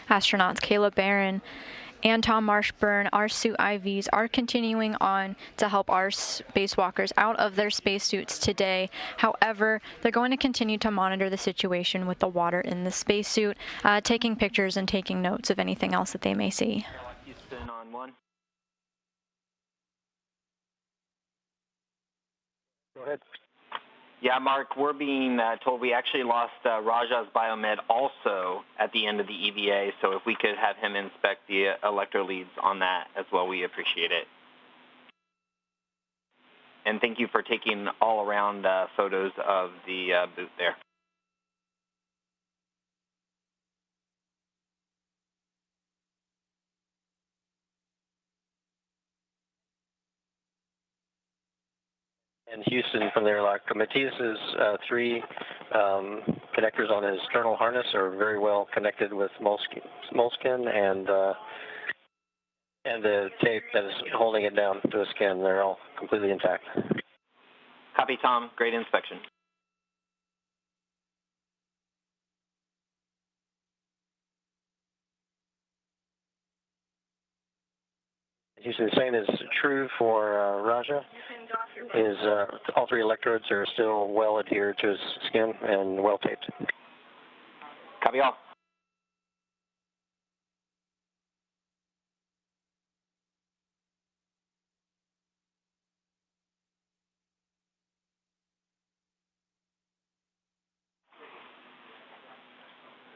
Astronauts Caleb Barron and Tom Marshburn, our suit IVs, are continuing on to help our spacewalkers out of their spacesuits today. However, they're going to continue to monitor the situation with the water in the spacesuit, taking pictures and taking notes of anything else that they may see. Houston on 1. Go ahead. Yeah, Mark, we're being told we actually lost Raja's biomed also at the end of the EVA, so if we could have him inspect the electroleads on that as well, we appreciate it. And thank you for taking all-around photos of the boot there. And Houston from the Airlock. Matthias's 3 connectors on his sternal harness are very well connected with moleskin and the tape that is holding it down to his skin. They're all completely intact. Copy, Tom. Great inspection. Houston, the same is true for Raja. All 3 electrodes are still well adhered to his skin and well taped. Copy all.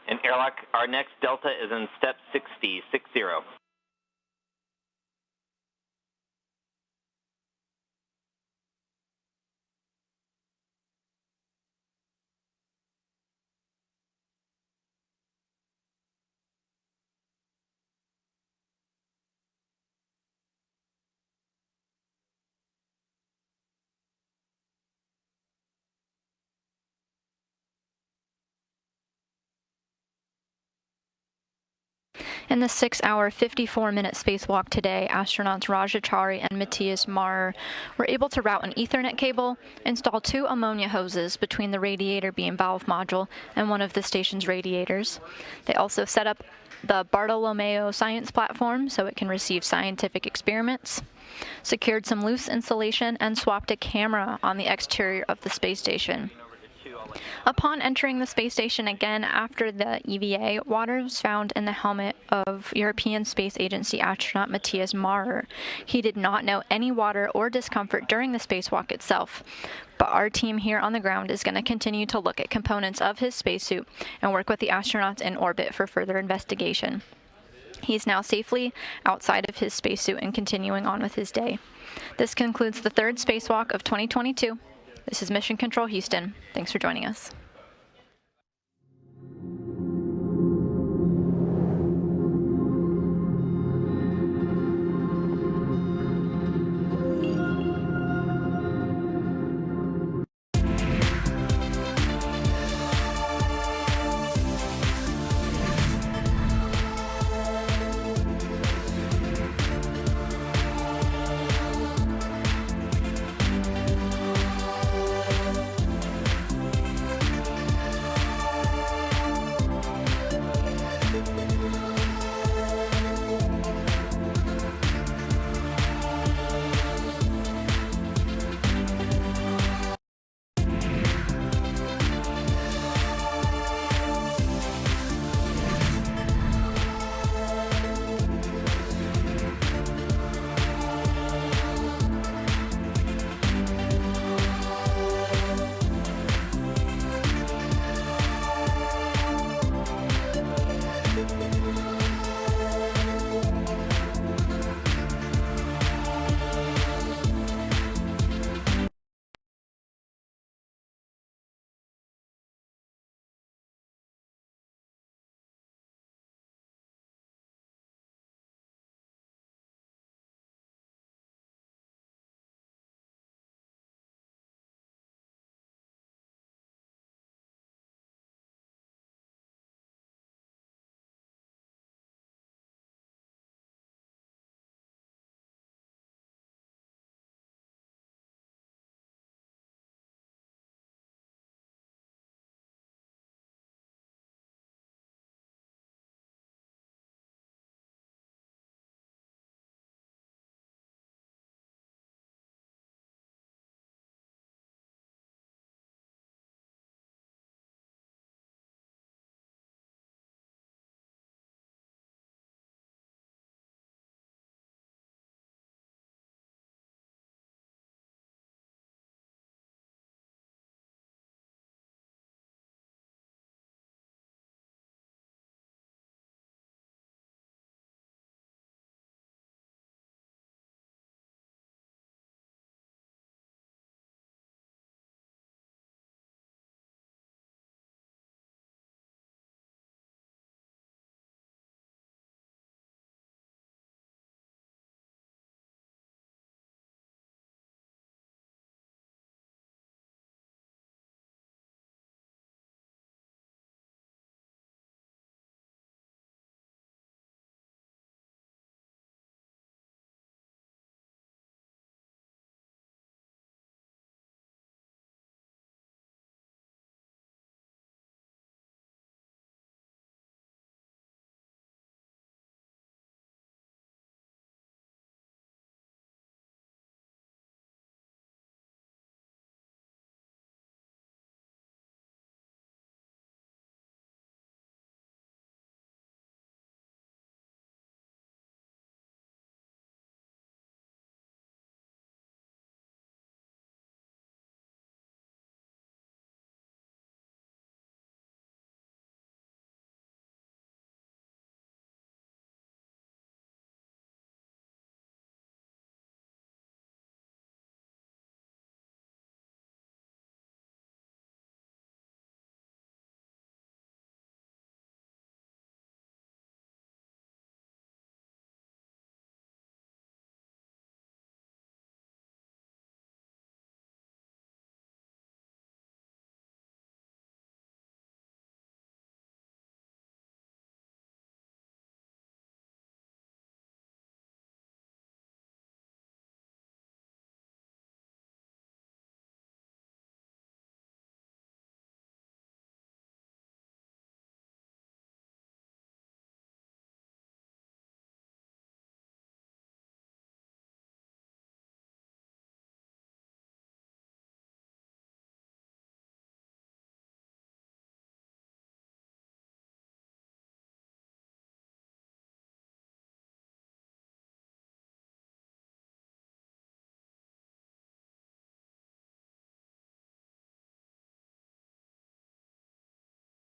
And Airlock, our next delta is in step 60. In the 6-hour, 54-minute spacewalk today, astronauts Rajachari and Matthias Maurer were able to route an Ethernet cable, install 2 ammonia hoses between the radiator beam valve module and one of the station's radiators. They also set up the Bartolomeo science platform so it can receive scientific experiments, secured some loose insulation, and swapped a camera on the exterior of the space station. Upon entering the space station again after the EVA, water was found in the helmet of European Space Agency astronaut Matthias Maurer. He did not know any water or discomfort during the spacewalk itself, but our team here on the ground is going to continue to look at components of his spacesuit and work with the astronauts in orbit for further investigation. He's now safely outside of his spacesuit and continuing on with his day. This concludes the 3rd spacewalk of 2022. This is Mission Control Houston. Thanks for joining us.